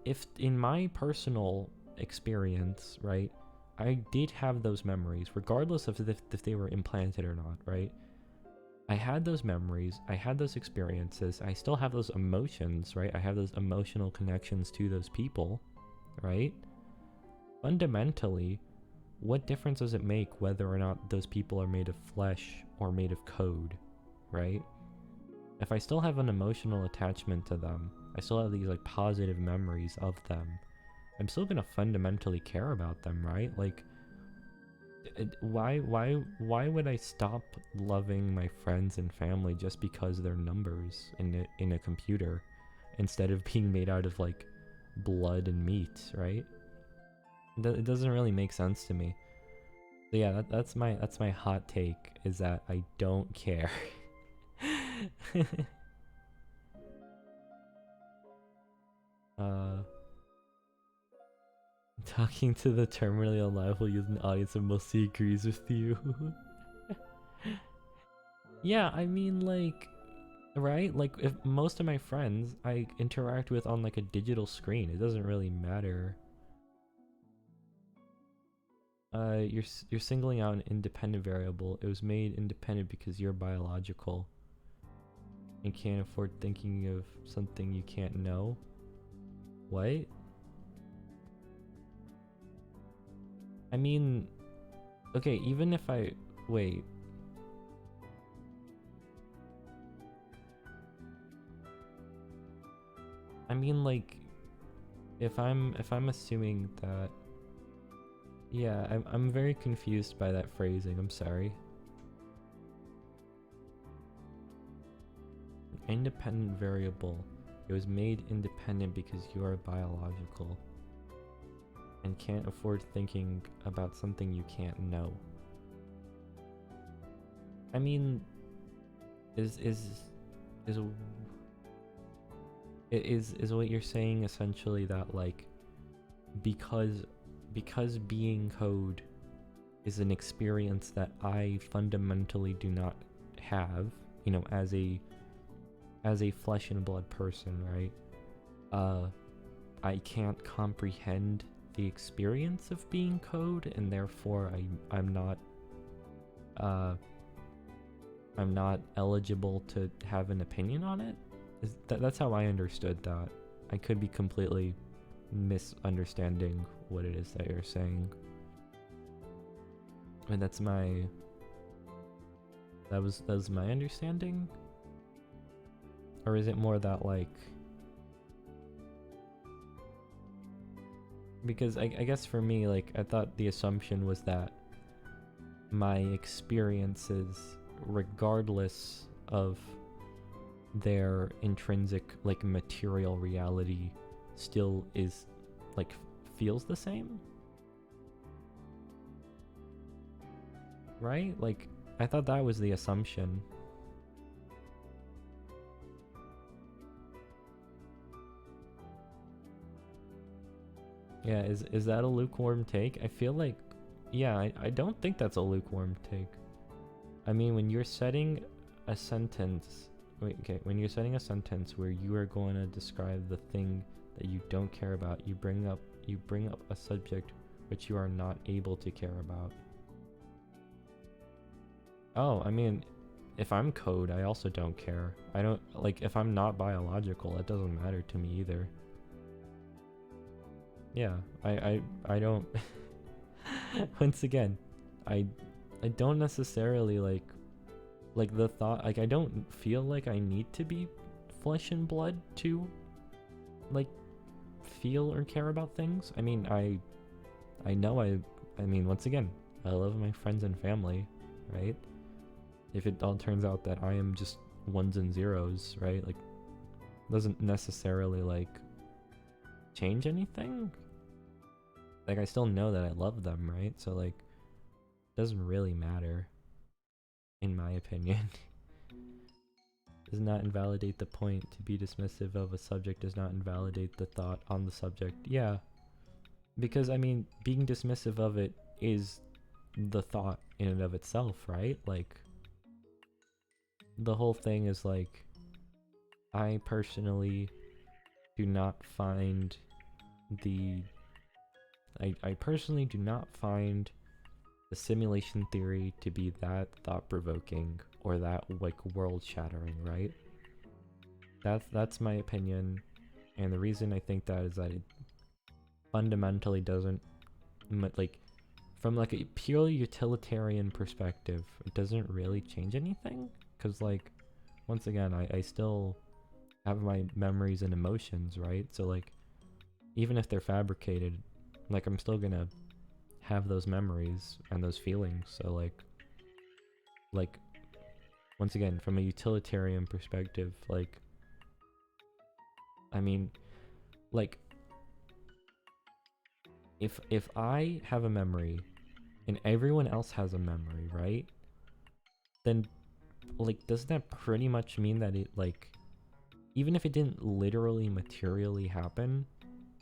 Speaker 1: if in my personal experience, right, I did have those memories, regardless of if they were implanted or not, right? I had those memories, I had those experiences, I still have those emotions, right? I have those emotional connections to those people, right? Fundamentally, what difference does it make whether or not those people are made of flesh or made of code, right? If I still have an emotional attachment to them, I still have these like positive memories of them, I'm still gonna fundamentally care about them, right? Like, why would I stop loving my friends and family just because they're numbers in a computer, instead of being made out of like blood and meat, right? It doesn't really make sense to me. So yeah, that's my hot take, is that I don't care. Talking to the terminally alive will use an audience that mostly agrees with you. Yeah, I mean, like, right? Like, if most of my friends I interact with on like a digital screen, it doesn't really matter. You're singling out an independent variable. It was made independent because you're biological and can't afford thinking of something you can't know. What? I mean, okay, even if I wait. I mean, like, if I'm assuming that, yeah, I'm very confused by that phrasing. I'm sorry. Independent variable. It was made independent because you are biological and can't afford thinking about something you can't know. I mean, is what you're saying essentially that, like, because being code is an experience that I fundamentally do not have, you know, as a flesh and blood person, right? I can't comprehend the experience of being code, and therefore I'm not eligible to have an opinion on it. That's how I understood that. I could be completely misunderstanding what it is that you're saying. I mean, that was my understanding? Or is it more that, like, because I guess for me, like, I thought the assumption was that my experiences, regardless of their intrinsic, like, material reality, still is, like, feels the same, right? Like, I thought that was the assumption. Yeah, is that a lukewarm take? I feel like, yeah, I don't think that's a lukewarm take. I mean, when you're setting a sentence, when you're setting a sentence where you are going to describe the thing that you don't care about, you bring up a subject which you are not able to care about. Oh, I mean, if I'm code, I also don't care. I don't, like, if I'm not biological, it doesn't matter to me either. Yeah, I don't once again, I don't necessarily like the thought, like, I don't feel like I need to be flesh and blood to, like, feel or care about things. I mean, I know I mean, once again, I love my friends and family, right? If it all turns out that I am just ones and zeros, right? Like, doesn't necessarily, like, change anything. Like, I still know that I love them, right? So, like, it doesn't really matter, in my opinion. Does not invalidate the point. To be dismissive of a subject does not invalidate the thought on the subject. Yeah, because, I mean, being dismissive of it is the thought in and of itself, right? Like, the whole thing is, like, I personally do not find I personally do not find the simulation theory to be that thought-provoking or that, like, world-shattering, right? That's my opinion, and the reason I think that is that it fundamentally doesn't, like, from, like, a purely utilitarian perspective, it doesn't really change anything, because, like, once again, I still have my memories and emotions, right? So, like, even if they're fabricated, like I'm still gonna have those memories and those feelings. So like once again, from a utilitarian perspective, like, I mean, like, if I have a memory and everyone else has a memory, right? Then, like, doesn't that pretty much mean that it, like, even if it didn't literally materially happen,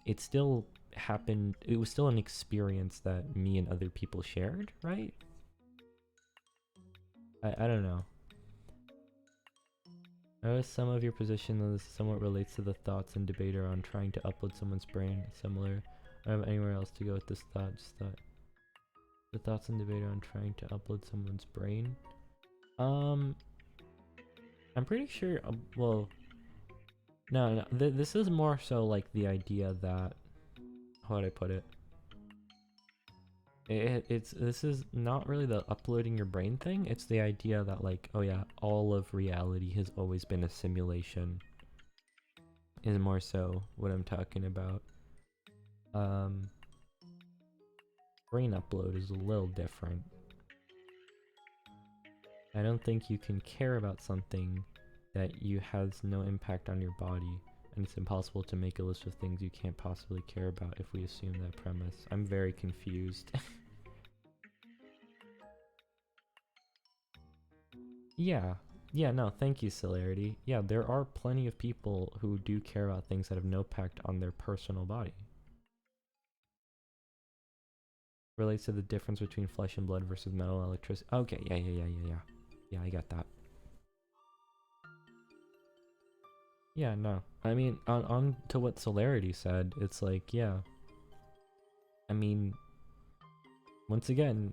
Speaker 1: it still happened, it was still an experience that me and other people shared, right? I don't know. I noticed some of your position though this somewhat relates to the thoughts and debate around trying to upload someone's brain. Similar. I don't have anywhere else to go with this thought. Just thought the thoughts and debate around trying to upload someone's brain. I'm pretty sure. Well, no. This is more so like the idea that, how would I put it? This is not really the uploading your brain thing. It's the idea that, like, oh yeah, all of reality has always been a simulation. Is more so what I'm talking about. Brain upload is a little different. I don't think you can care about something that you has no impact on your body, and it's impossible to make a list of things you can't possibly care about if we assume that premise. I'm very confused. Yeah, no, thank you, Celerity. Yeah, there are plenty of people who do care about things that have no impact on their personal body. Relates to the difference between flesh and blood versus metal and electricity. Okay, yeah. Yeah, I got that. Yeah, no. I mean, on to what Celerity said, it's like, yeah. I mean, once again,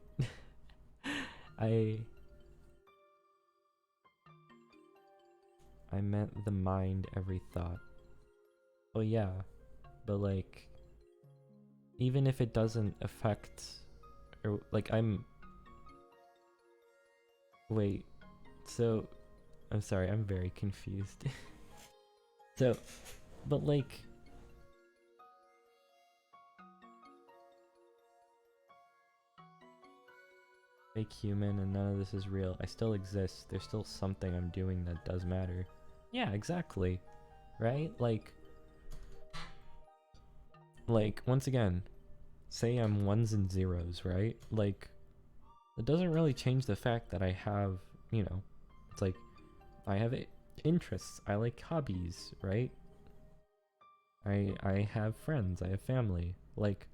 Speaker 1: I meant the mind, every thought. Oh yeah, but like, even if it doesn't affect, or like wait, so, I'm sorry, I'm very confused. So, but like, fake human and none of this is real. I still exist. There's still something I'm doing that does matter. Yeah, exactly. Right? Like, once again, say I'm ones and zeros, right? Like, it doesn't really change the fact that I have, you know, it's like, I have interests, I like hobbies, right? I have friends, I have family. Like,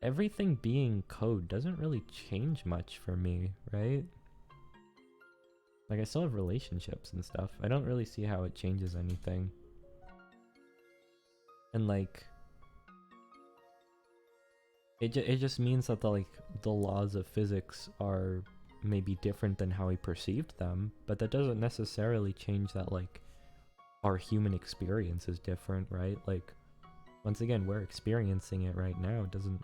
Speaker 1: everything being code doesn't really change much for me, right? Like, I still have relationships and stuff. I don't really see how it changes anything. And like, it just means that the laws of physics are maybe different than how we perceived them, but that doesn't necessarily change that, like, our human experience is different, right? Like, once again, we're experiencing it right now. It doesn't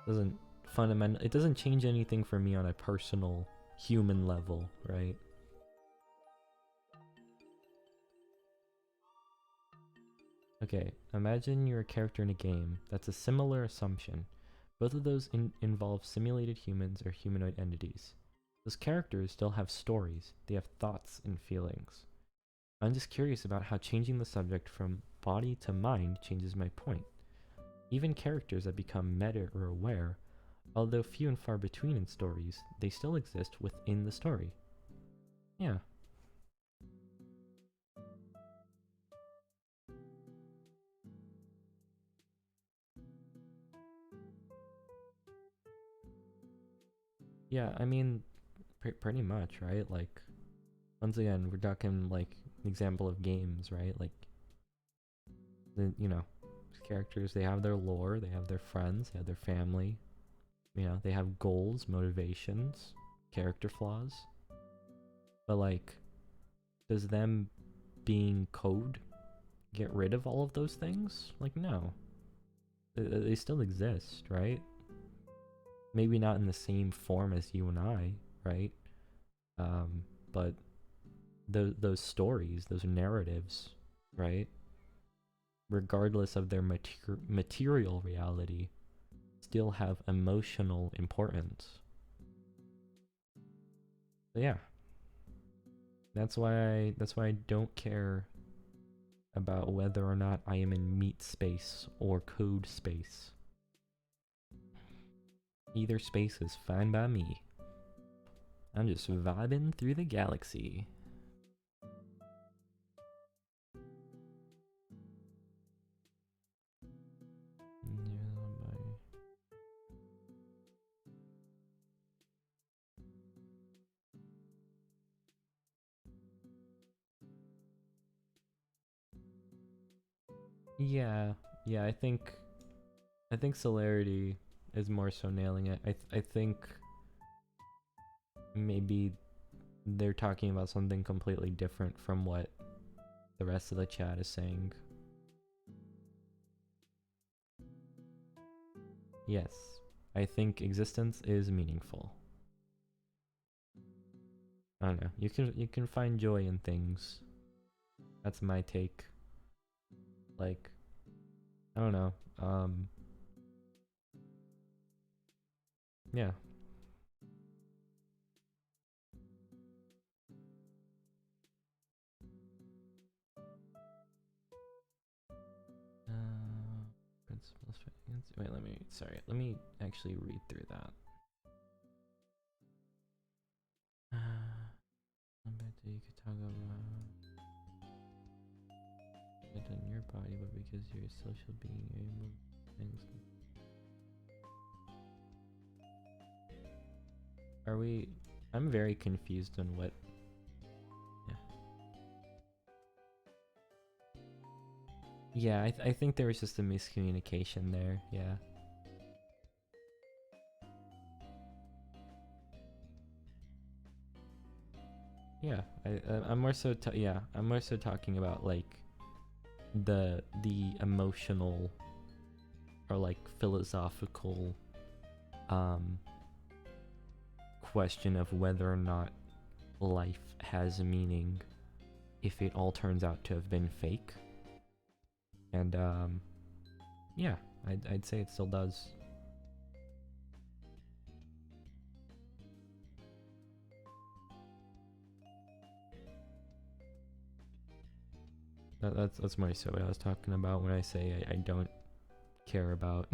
Speaker 1: it doesn't change anything for me on a personal human level, right? Okay, imagine you're a character in a game. That's a similar assumption. Both of those involve simulated humans or humanoid entities. Those characters still have stories. They have thoughts and feelings. I'm just curious about how changing the subject from body to mind changes my point. Even characters that become meta or aware, although few and far between in stories, they still exist within the story. Yeah. Yeah, I mean, pretty much, right? Like, once again, we're talking, like, an example of games, right? Like, you know, characters, they have their lore, they have their friends, they have their family, you know, they have goals, motivations, character flaws. But, like, does them being code get rid of all of those things? Like, no. They still exist, right? Maybe not in the same form as you and I, right? But those stories, those narratives, right? regardless of their material reality, still have emotional importance. So yeah, that's why I don't care about whether or not I am in meat space or code space. Either space is fine by me. I'm just vibing through the galaxy. Yeah, I think Celerity is more so nailing it. I think maybe they're talking about something completely different from what the rest of the chat is saying. Yes, I think existence is meaningful. I don't know. You can find joy in things. That's my take. Like, I don't know. Yeah. Principles. Wait, let me actually read through that. I bet you could talk about it in your body, but because you're a social being, you're able things. Are we? I'm very confused on what. Yeah, I think there was just a miscommunication there. Yeah. Yeah, I'm more so I'm more so talking about like the emotional or like philosophical question of whether or not life has a meaning if it all turns out to have been fake. And yeah, I'd say it still does. That's more so what I was talking about when I say I don't care about.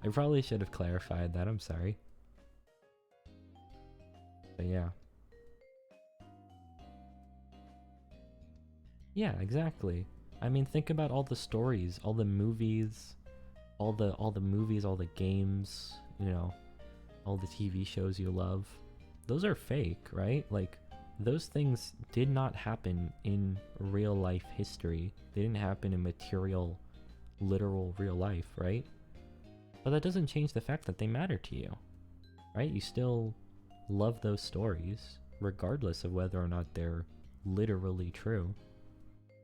Speaker 1: I probably should have clarified that. I'm sorry. But yeah. Yeah, exactly. I mean, think about all the stories, all the movies, all the movies, all the games, you know, all the TV shows you love. Those are fake, right? Like, those things did not happen in real life history. They didn't happen in material, literal real life, right? But that doesn't change the fact that they matter to you, right? You still love those stories, regardless of whether or not they're literally true.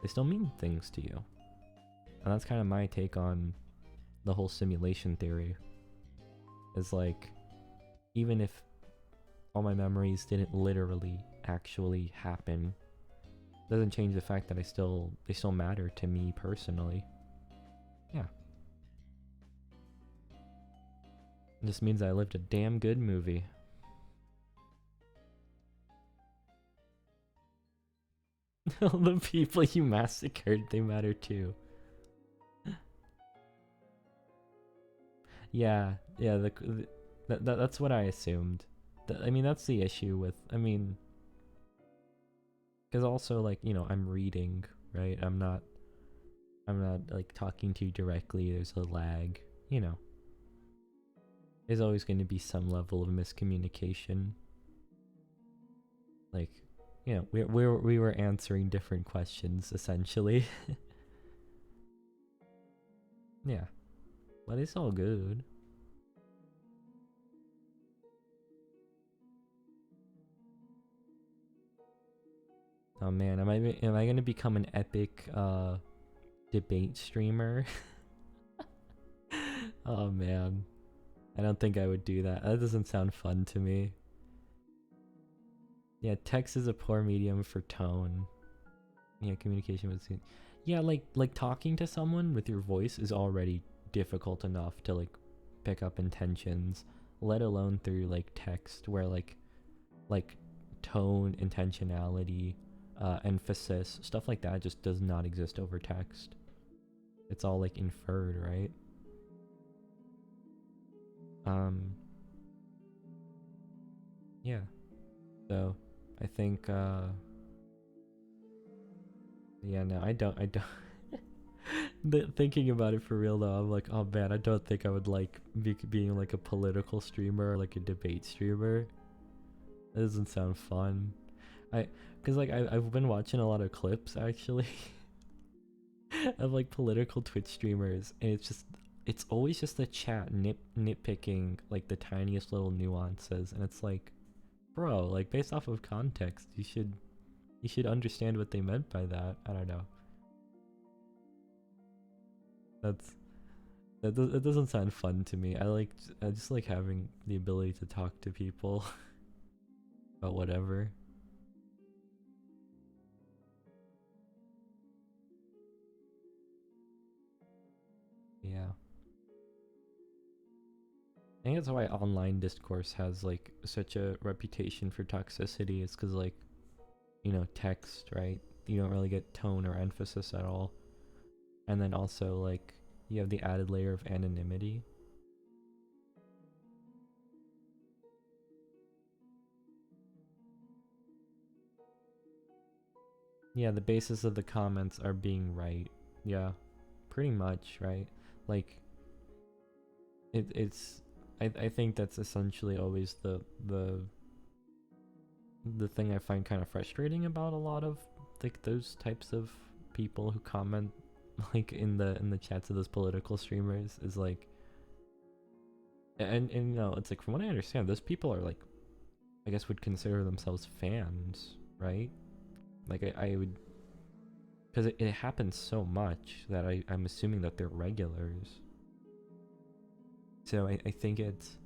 Speaker 1: They still mean things to you. And that's kind of my take on the whole simulation theory. Is like, even if all my memories didn't literally actually happen, doesn't change the fact that they still matter to me personally. Yeah. It just means I lived a damn good movie. All the people you massacred, they matter too. Yeah, that's what I assumed. I mean, that's the issue with, I mean, because also, like, you know, I'm reading, right? I'm not like talking to you directly. There's a lag, you know. There's always going to be some level of miscommunication. Like, you know, we were answering different questions essentially. Yeah, but it's all good. Oh man, am I gonna become an epic debate streamer? Oh man, I don't think I would do that. That doesn't sound fun to me. Yeah, text is a poor medium for tone. Yeah, communication with. Yeah, like talking to someone with your voice is already difficult enough to like pick up intentions, let alone through like text where like tone, intentionality, emphasis, stuff like that just does not exist over text. It's all like inferred, right? Yeah. So I think yeah, no, I don't thinking about it for real though, I'm like, oh man, I don't think I would like being like a political streamer or like a debate streamer. That doesn't sound fun. Cause like I've been watching a lot of clips actually of like political Twitch streamers, and it's always just the chat nitpicking like the tiniest little nuances, and it's like, bro, like based off of context, you should understand what they meant by that. I don't know. That doesn't sound fun to me. I just like having the ability to talk to people about whatever. Yeah. I think that's why online discourse has like such a reputation for toxicity. It's because like, you know, text, right? You don't really get tone or emphasis at all. And then also like you have the added layer of anonymity. Yeah, the basis of the comments are being right. Yeah, pretty much, right? Like it's I think that's essentially always the thing I find kind of frustrating about a lot of like those types of people who comment like in the chats of those political streamers is like, and you know, it's like from what I understand, those people are like, I guess would consider themselves fans, right? Like I would, because it happens so much that I'm assuming that they're regulars. So I think it's,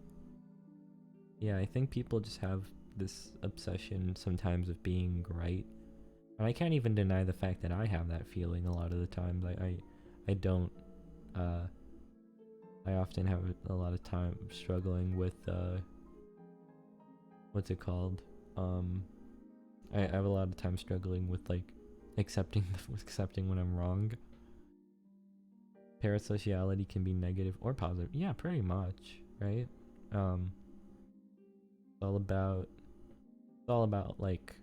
Speaker 1: yeah, I think people just have this obsession sometimes of being right. And I can't even deny the fact that I have that feeling a lot of the times. I don't, I often have a lot of time struggling with, what's it called? I have a lot of time struggling with like accepting when I'm wrong. Parasociality can be negative or positive. Yeah, pretty much, right? It's all about like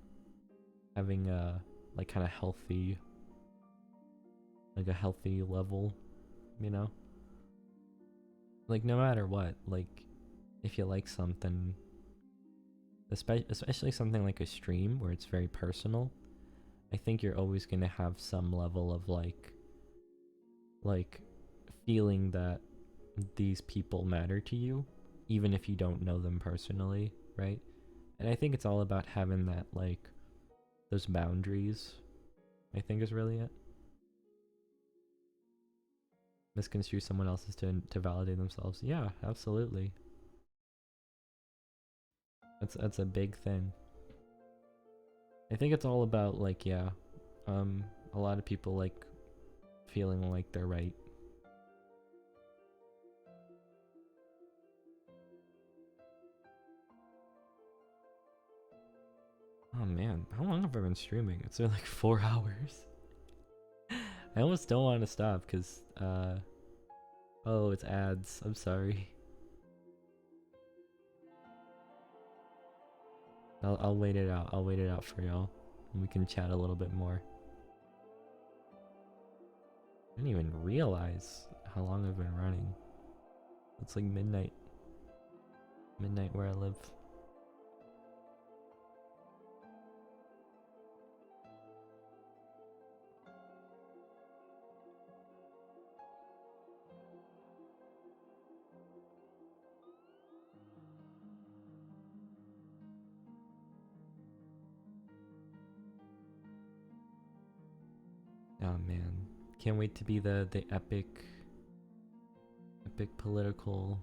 Speaker 1: having a like kind of healthy, like a healthy level, you know? Like no matter what, like if you like something, especially something like a stream where it's very personal, I think you're always going to have some level of like feeling that these people matter to you even if you don't know them personally, right? And I think it's all about having that like those boundaries, I think is really it. Misconstrue someone else's to validate themselves. Yeah, absolutely. That's a big thing. I think it's all about like, yeah, a lot of people like feeling like they're right. Oh man, how long have I been streaming? It's been like 4 hours. I almost don't want to stop because oh, it's ads. I'm sorry. I'll wait it out. I'll wait it out for y'all. And we can chat a little bit more. I didn't even realize how long I've been running. It's like midnight. Midnight where I live. Oh man, can't wait to be the epic political.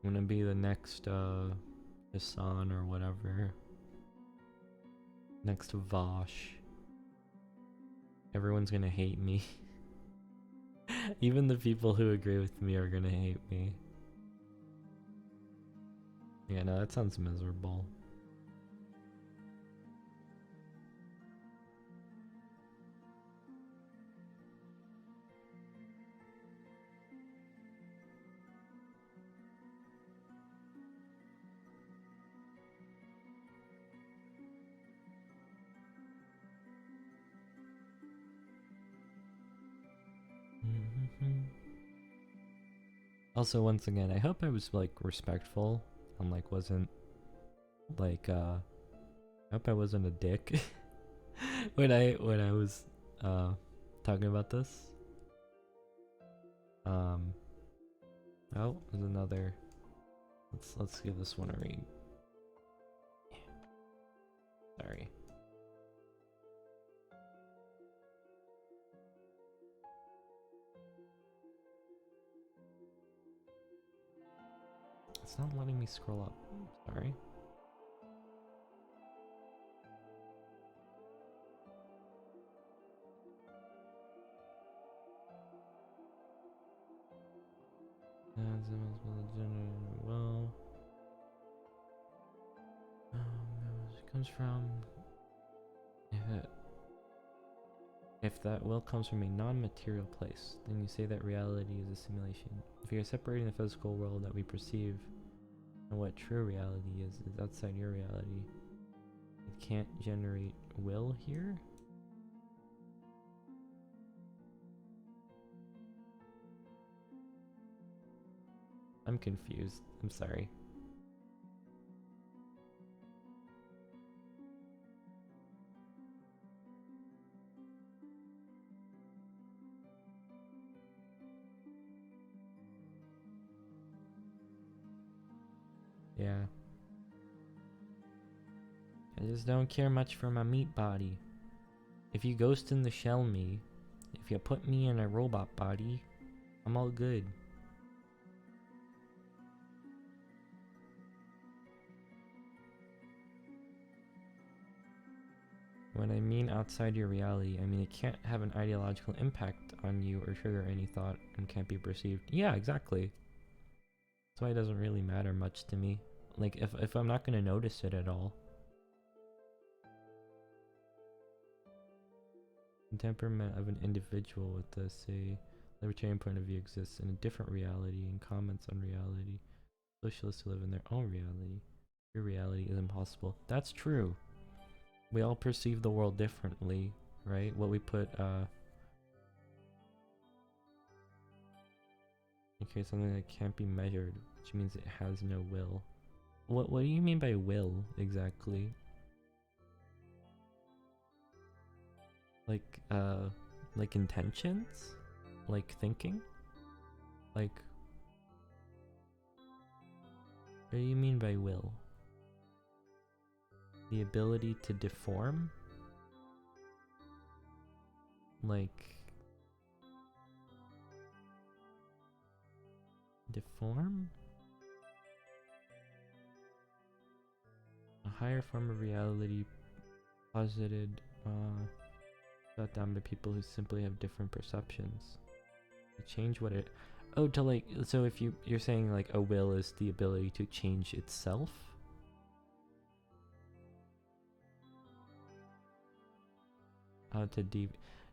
Speaker 1: I'm gonna be the next Hassan or whatever. Next Vosh. Everyone's gonna hate me. Even the people who agree with me are gonna hate me. Yeah, no, that sounds miserable. Also, once again, I hope I was like respectful and like wasn't like I hope I wasn't a dick when I was talking about this. Oh, there's another. Let's give this one a read. Sorry. It's not letting me scroll up. Sorry. Well, it comes from if that will comes from a non-material place, then you say that reality is a simulation. If you're separating the physical world that we perceive and what true reality is outside your reality, it can't generate will here? I'm confused. I'm sorry. Yeah. I just don't care much for my meat body. If you ghost in the shell me, if you put me in a robot body, I'm all good. When I mean outside your reality, I mean it can't have an ideological impact on you or trigger any thought and can't be perceived. Yeah, exactly. That's why it doesn't really matter much to me. Like, if I'm not gonna notice it at all. The temperament of an individual with a, say, libertarian point of view exists in a different reality and comments on reality. Socialists who live in their own reality. Your reality is impossible. That's true. We all perceive the world differently, right? What we put, okay, something that can't be measured, which means it has no will. What do you mean by will, exactly? Like intentions? Like thinking? Like, what do you mean by will? The ability to deform? Like... Deform? A higher form of reality posited, shut down by people who simply have different perceptions. To change what it... Oh, to like... So if you're saying like a will is the ability to change itself?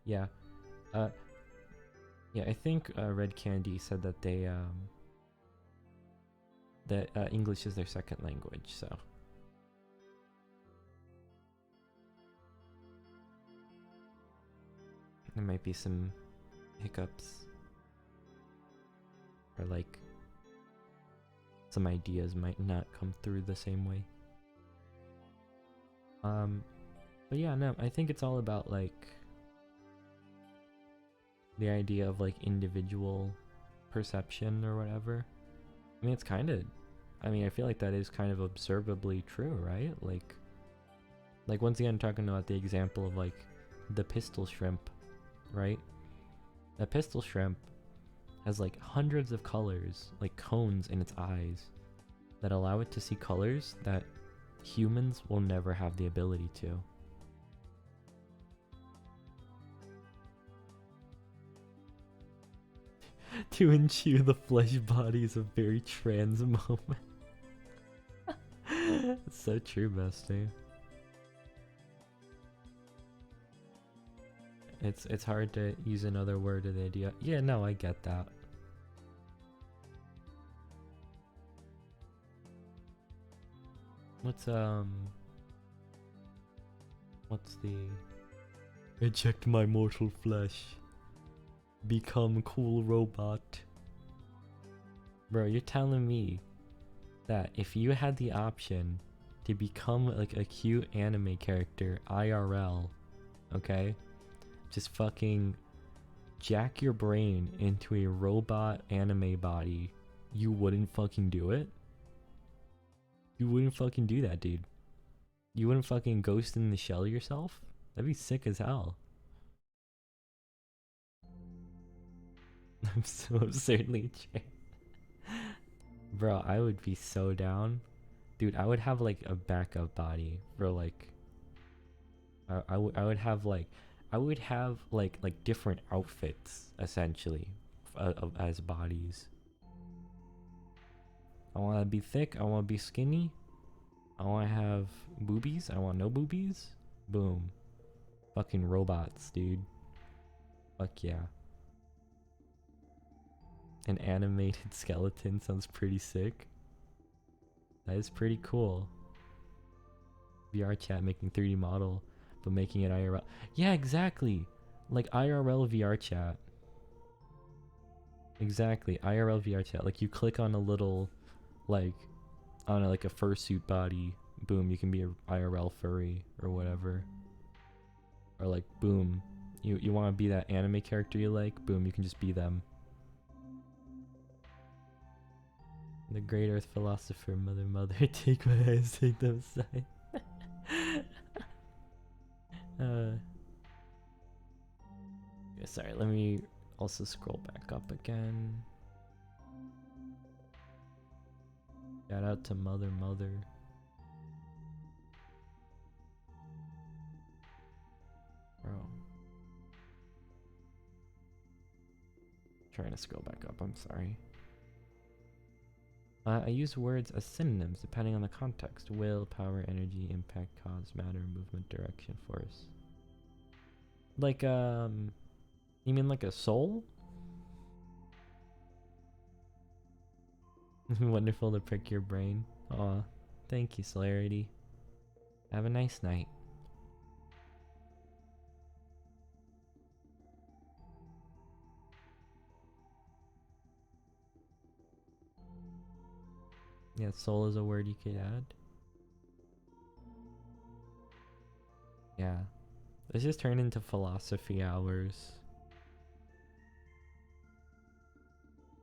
Speaker 1: Yeah. Yeah, I think Red Candy said that they that English is their second language, so there might be some hiccups or like some ideas might not come through the same way. But yeah, no, I think it's all about like the idea of like individual perception or whatever. I mean, it's kind of, I mean, I feel like that is kind of observably true, right? Like once again, talking about the example of like the pistol shrimp, right? A pistol shrimp has like hundreds of colors, like cones in its eyes that allow it to see colors that humans will never have the ability to. To eschew the flesh body is a very trans moment. It's so true, bestie. It's hard to use another word of the idea. Yeah, no, I get that. What's the eject my mortal flesh, become cool robot? Bro, you're telling me that if you had the option to become like a cute anime character IRL, okay, just fucking jack your brain into a robot anime body, you wouldn't fucking do it? You wouldn't fucking do that, dude. You wouldn't fucking ghost in the shell yourself? That'd be sick as hell. I'm so absurdly trans. Bro, I would be so down. Dude, I would have like a backup body for like I would have like different outfits essentially as bodies. I want to be thick, I want to be skinny. I want to have boobies, I want no boobies. Boom. Fucking robots, dude. Fuck yeah. An animated skeleton sounds pretty sick. That is pretty cool. VR chat making 3D model, but making it IRL. Yeah, exactly. Like IRL VR chat. Exactly, IRL VR chat. Like you click on a little, like, on a, like a fursuit body. Boom, you can be a IRL furry or whatever. Or like, boom, you want to be that anime character you like. Boom, you can just be them. The great earth philosopher, mother, take my eyes, take them aside. Sorry, let me also scroll back up again. Shout out to mother. Bro. Trying to scroll back up, I'm sorry. I use words as synonyms depending on the context. Will, power, energy, impact, cause, matter, movement, direction, force. Like, you mean like a soul? Wonderful to prick your brain. Aw, thank you, Celerity. Have a nice night. Yeah, soul is a word you could add. Yeah. This just turned into philosophy hours.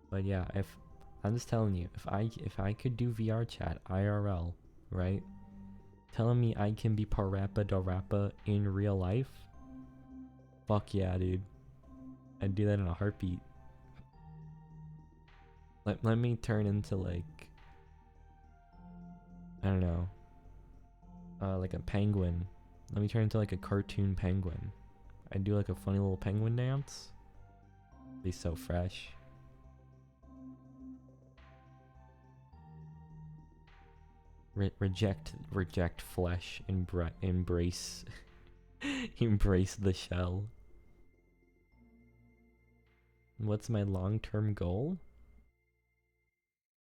Speaker 1: But yeah, if I'm just telling you, if I could do VR chat IRL, right? Telling me I can be Parappa Dorappa in real life? Fuck yeah, dude. I'd do that in a heartbeat. Let me turn into like, I don't know, like a penguin. Let me turn into like a cartoon penguin. I'd do like a funny little penguin dance. Be so fresh. Reject flesh. Embrace embrace the shell. What's my long-term goal?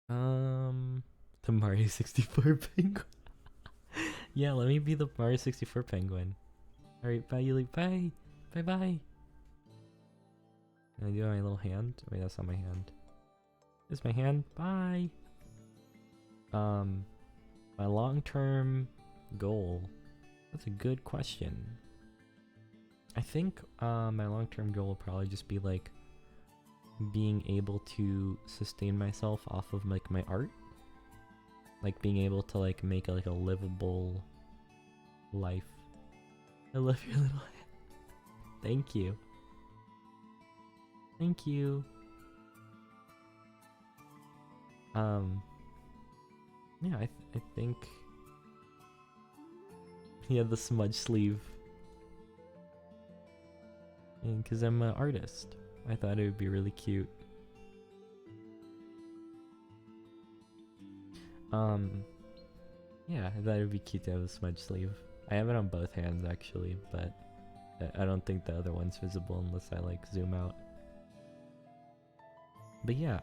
Speaker 1: The Mario 64 penguin. Yeah, let me be the Mario 64 penguin. Alright, bye, Yuli. Bye. Bye. Can I do my little hand? Wait, that's not my hand. This is my hand. Bye. My long-term goal. That's a good question. I think my long-term goal will probably just be like being able to sustain myself off of like my art. Like being able to like make like a livable life. I love your little hand. Thank you. Thank you. Yeah, I think. Yeah, the smudge sleeve. And because I'm an artist, I thought it would be really cute Yeah, I thought it'd be cute to have a smudge sleeve. I have it on both hands actually, but I don't think the other one's visible unless I like zoom out. But yeah,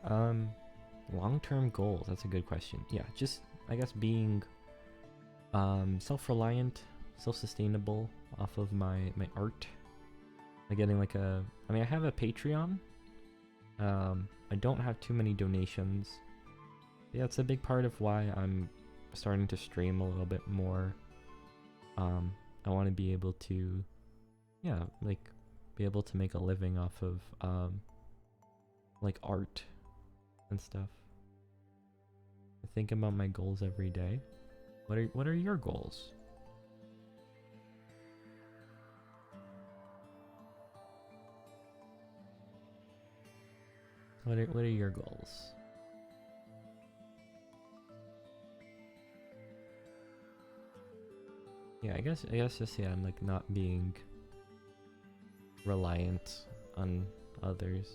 Speaker 1: long-term goals, that's a good question. Yeah, just I guess being self-reliant, self-sustainable off of my art. Like getting like I mean I have a Patreon. I don't have too many donations. Yeah, it's a big part of why I'm starting to stream a little bit more. I want to be able to, yeah, like be able to make a living off of like art and stuff. I think about my goals every day. What are your goals? What are your goals? Yeah, I guess just yeah, I'm like not being reliant on others.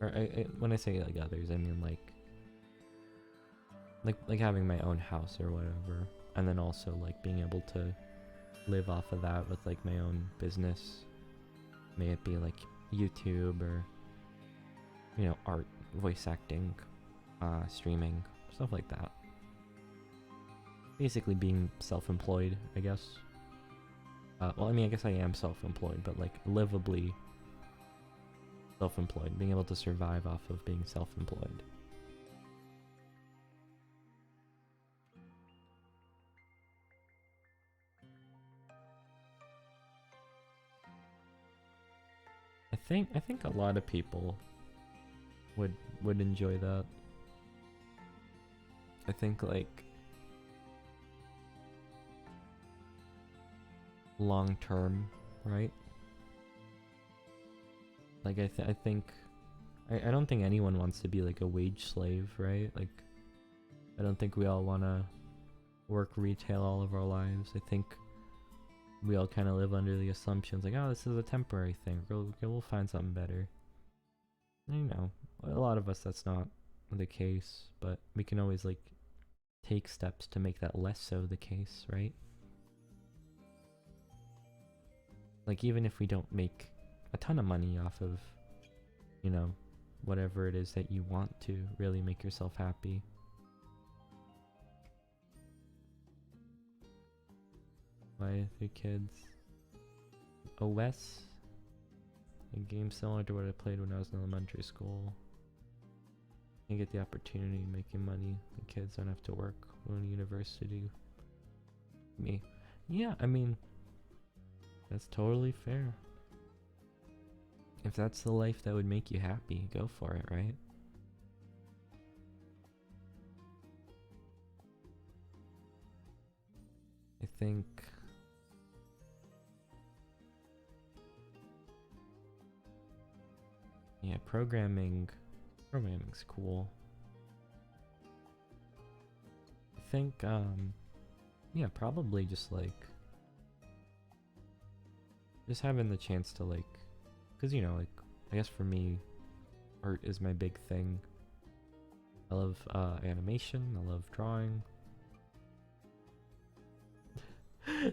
Speaker 1: Or when I say like others, I mean like having my own house or whatever, and then also like being able to live off of that with like my own business. May it be like YouTube or, you know, art, voice acting, streaming, stuff like that. Basically being self-employed, I guess. Well, I mean, I guess I am self-employed, but like livably self-employed, being able to survive off of being self-employed. I think a lot of people would enjoy that. I think like long term, right? Like I think I don't think anyone wants to be like a wage slave, right? Like I don't think we all want to work retail all of our lives. I think we all kind of live under the assumptions like, oh, this is a temporary thing. We'll find something better. And, you know, a lot of us that's not the case, but we can always like take steps to make that less so the case, right? Like even if we don't make a ton of money off of, you know, whatever it is that you want to really make yourself happy. Why 3 kids? OS? A game similar to what I played when I was in elementary school. You get the opportunity of making money. The kids don't have to work when university. Me. Yeah, I mean, that's totally fair. If that's the life that would make you happy, go for it, right? I think yeah, programming's cool. I think yeah, probably just like just having the chance to like, because you know, like I guess for me art is my big thing. I love animation, I love drawing.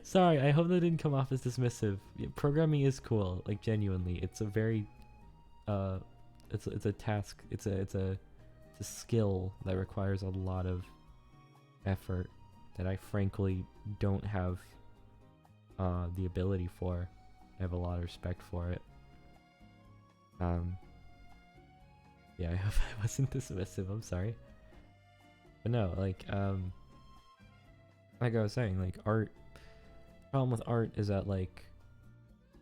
Speaker 1: Sorry, I hope that didn't come off as dismissive. Yeah, programming is cool, like genuinely. It's a very it's a task, it's a skill that requires a lot of effort that I frankly don't have the ability for. I have a lot of respect for it. Yeah, I hope I wasn't dismissive, I'm sorry. But no, like I was saying, like art, problem with art is that like,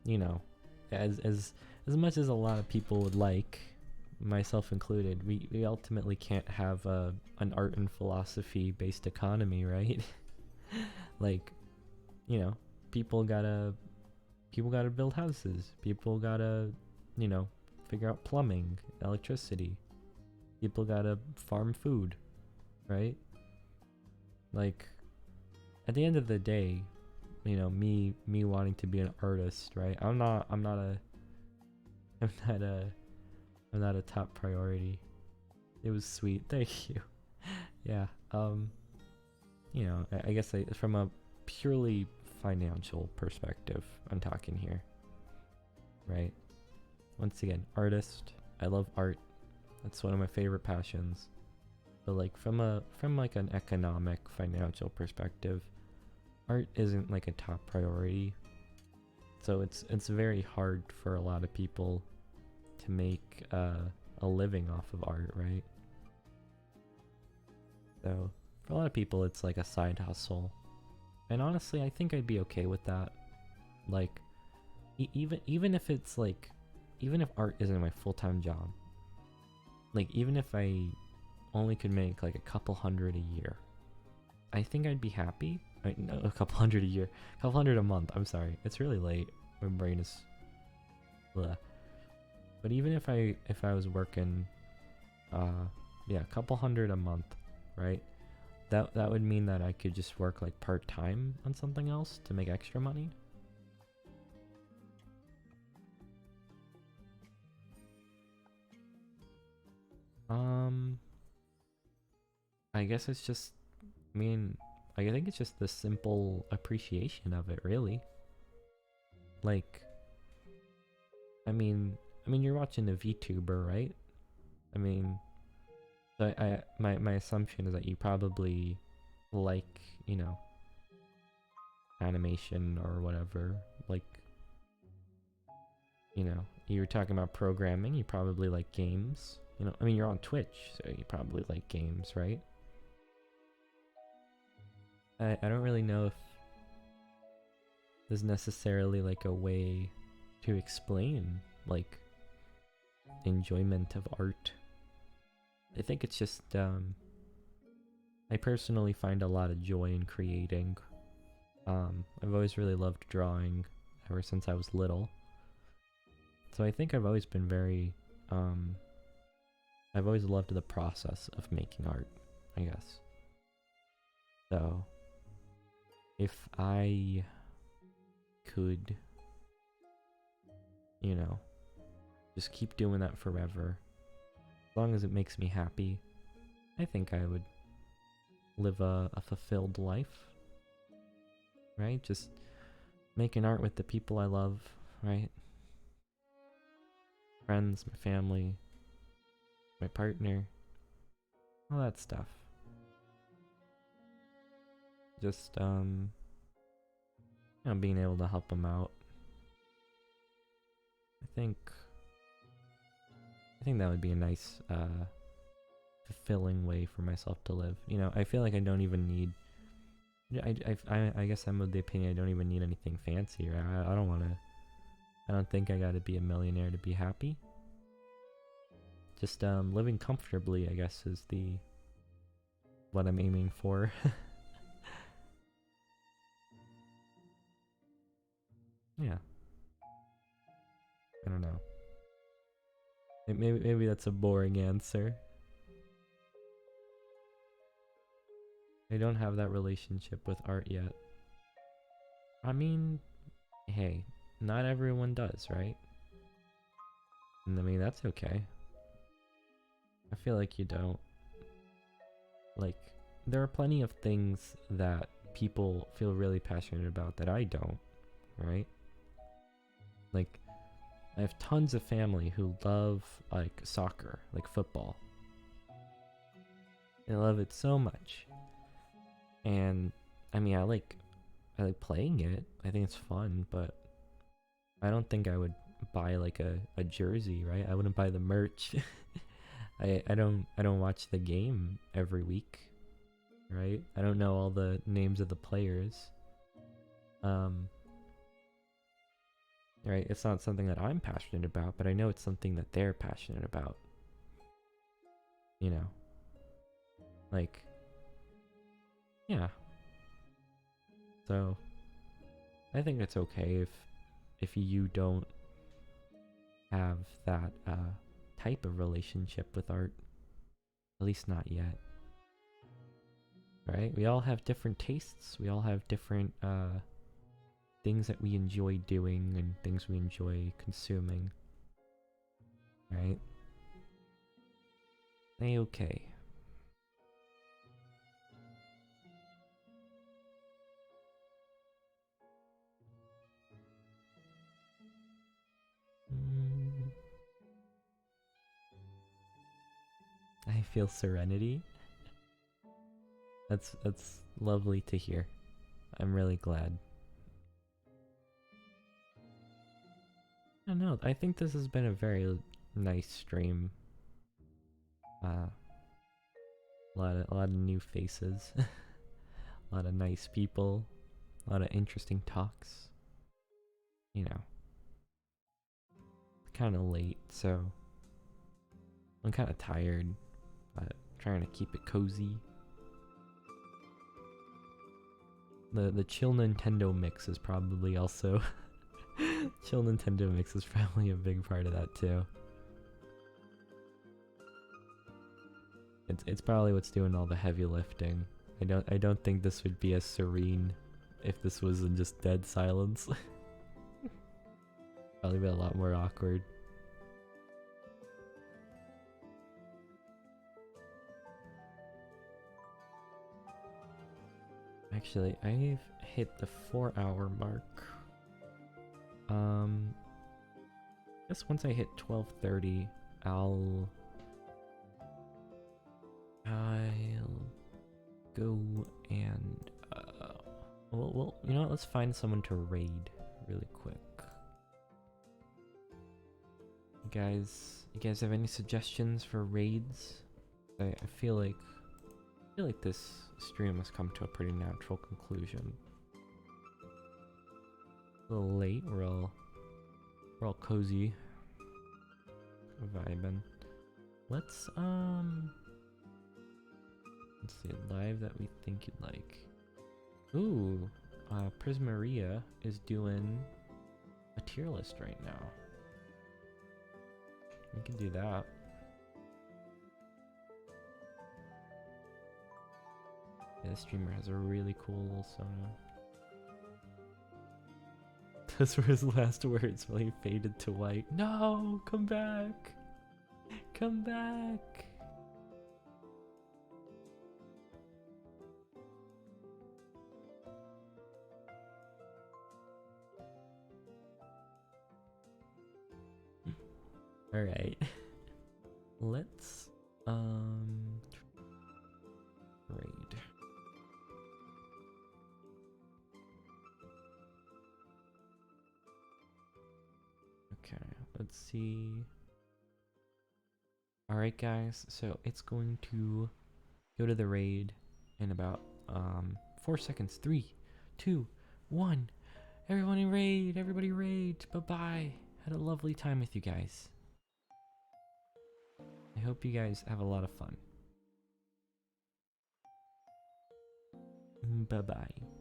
Speaker 1: you know, as much as a lot of people would like, myself included, we ultimately can't have an art and philosophy based economy, right? Like, you know, people gotta build houses, people gotta, you know, figure out plumbing, electricity, people gotta farm food, right? Like at the end of the day, you know, me wanting to be an artist, right? I'm not a top priority. It was sweet, thank you. Yeah, you know, I guess from a purely financial perspective, I'm talking here, right? Once again, artist. I love art. That's one of my favorite passions. But like from like an economic, financial perspective, art isn't like a top priority. So it's very hard for a lot of people to make a living off of art, right? So for a lot of people, it's like a side hustle. And honestly, I think I'd be okay with that. Like, even if it's like, even if art isn't my full-time job, like even if I only could make like a couple hundred a year, I think I'd be happy. No, a couple hundred a year, a couple hundred a month. I'm sorry, it's really late. My brain is, bleh. But even if I was working, yeah, a couple hundred a month, right? That would mean that I could just work like part-time on something else to make extra money. I guess it's just, I mean, I think it's just the simple appreciation of it, really. Like, I mean, you're watching a VTuber, right? I mean, my assumption is that you probably like, you know, animation or whatever. Like, you know, you were talking about programming, you probably like games. You know, I mean, you're on Twitch, so you probably like games, right? I don't really know if there's necessarily like a way to explain like enjoyment of art. I think it's just I personally find a lot of joy in creating. I've always really loved drawing ever since I was little. So I think I've always been very I've always loved the process of making art, I guess. So if I could, you know, just keep doing that forever, as long as it makes me happy, I think I would live a fulfilled life, right? Just making art with the people I love, right? Friends, my family, my partner, all that stuff. Just, you know, being able to help them out. I think that would be a nice, fulfilling way for myself to live. You know, I feel like I don't even need, I guess I'm of the opinion I don't even need anything fancy, right? I don't think I gotta be a millionaire to be happy. Just, living comfortably, I guess, is what I'm aiming for. Yeah. I don't know. Maybe that's a boring answer. I don't have that relationship with art yet. I mean, hey, not everyone does, right? And I mean, that's okay. I feel like you don't. Like, there are plenty of things that people feel really passionate about that I don't, right? Like, I have tons of family who love, like, soccer, like football. They love it so much. And, I mean, I like playing it. I think it's fun, but I don't think I would buy, like, a jersey, right? I wouldn't buy the merch. I don't watch the game every week, right? I don't know all the names of the players. Right? It's not something that I'm passionate about, but I know it's something that they're passionate about. You know? Like, yeah. So, I think it's okay if you don't have that type of relationship with art. At least not yet. Right? We all have different tastes. We all have different things that we enjoy doing and things we enjoy consuming. Right? Okay. feel serenity. That's lovely to hear. I'm really glad. I don't know, I think this has been a very nice stream. A lot of new faces. A lot of nice people. A lot of interesting talks. You know. Kind of late, so I'm kind of tired, but trying to keep it cozy. The chill Nintendo mix is probably also chill Nintendo mix is probably a big part of that too. It's probably what's doing all the heavy lifting. I don't think this would be as serene if this was in just dead silence. Probably be a lot more awkward. Actually, I've hit the 4-hour mark. I guess once I hit 12:30, I'll go and well, you know what? Let's find someone to raid really quick. You guys have any suggestions for raids? I feel like this stream has come to a pretty natural conclusion. A little late, we're all cozy, vibing. Let's see a live that we think you'd like. Ooh, Prismaria is doing a tier list right now. We can do that. Yeah, this streamer has a really cool little Sona. Those were his last words while he faded to white. No! Come back! Come back! Alright. Let's raid. Okay, let's see. Alright guys, so it's going to go to the raid in about 4 seconds. 3, 2, 1. Everybody raid. Bye-bye. Had a lovely time with you guys. I hope you guys have a lot of fun. Bye-bye.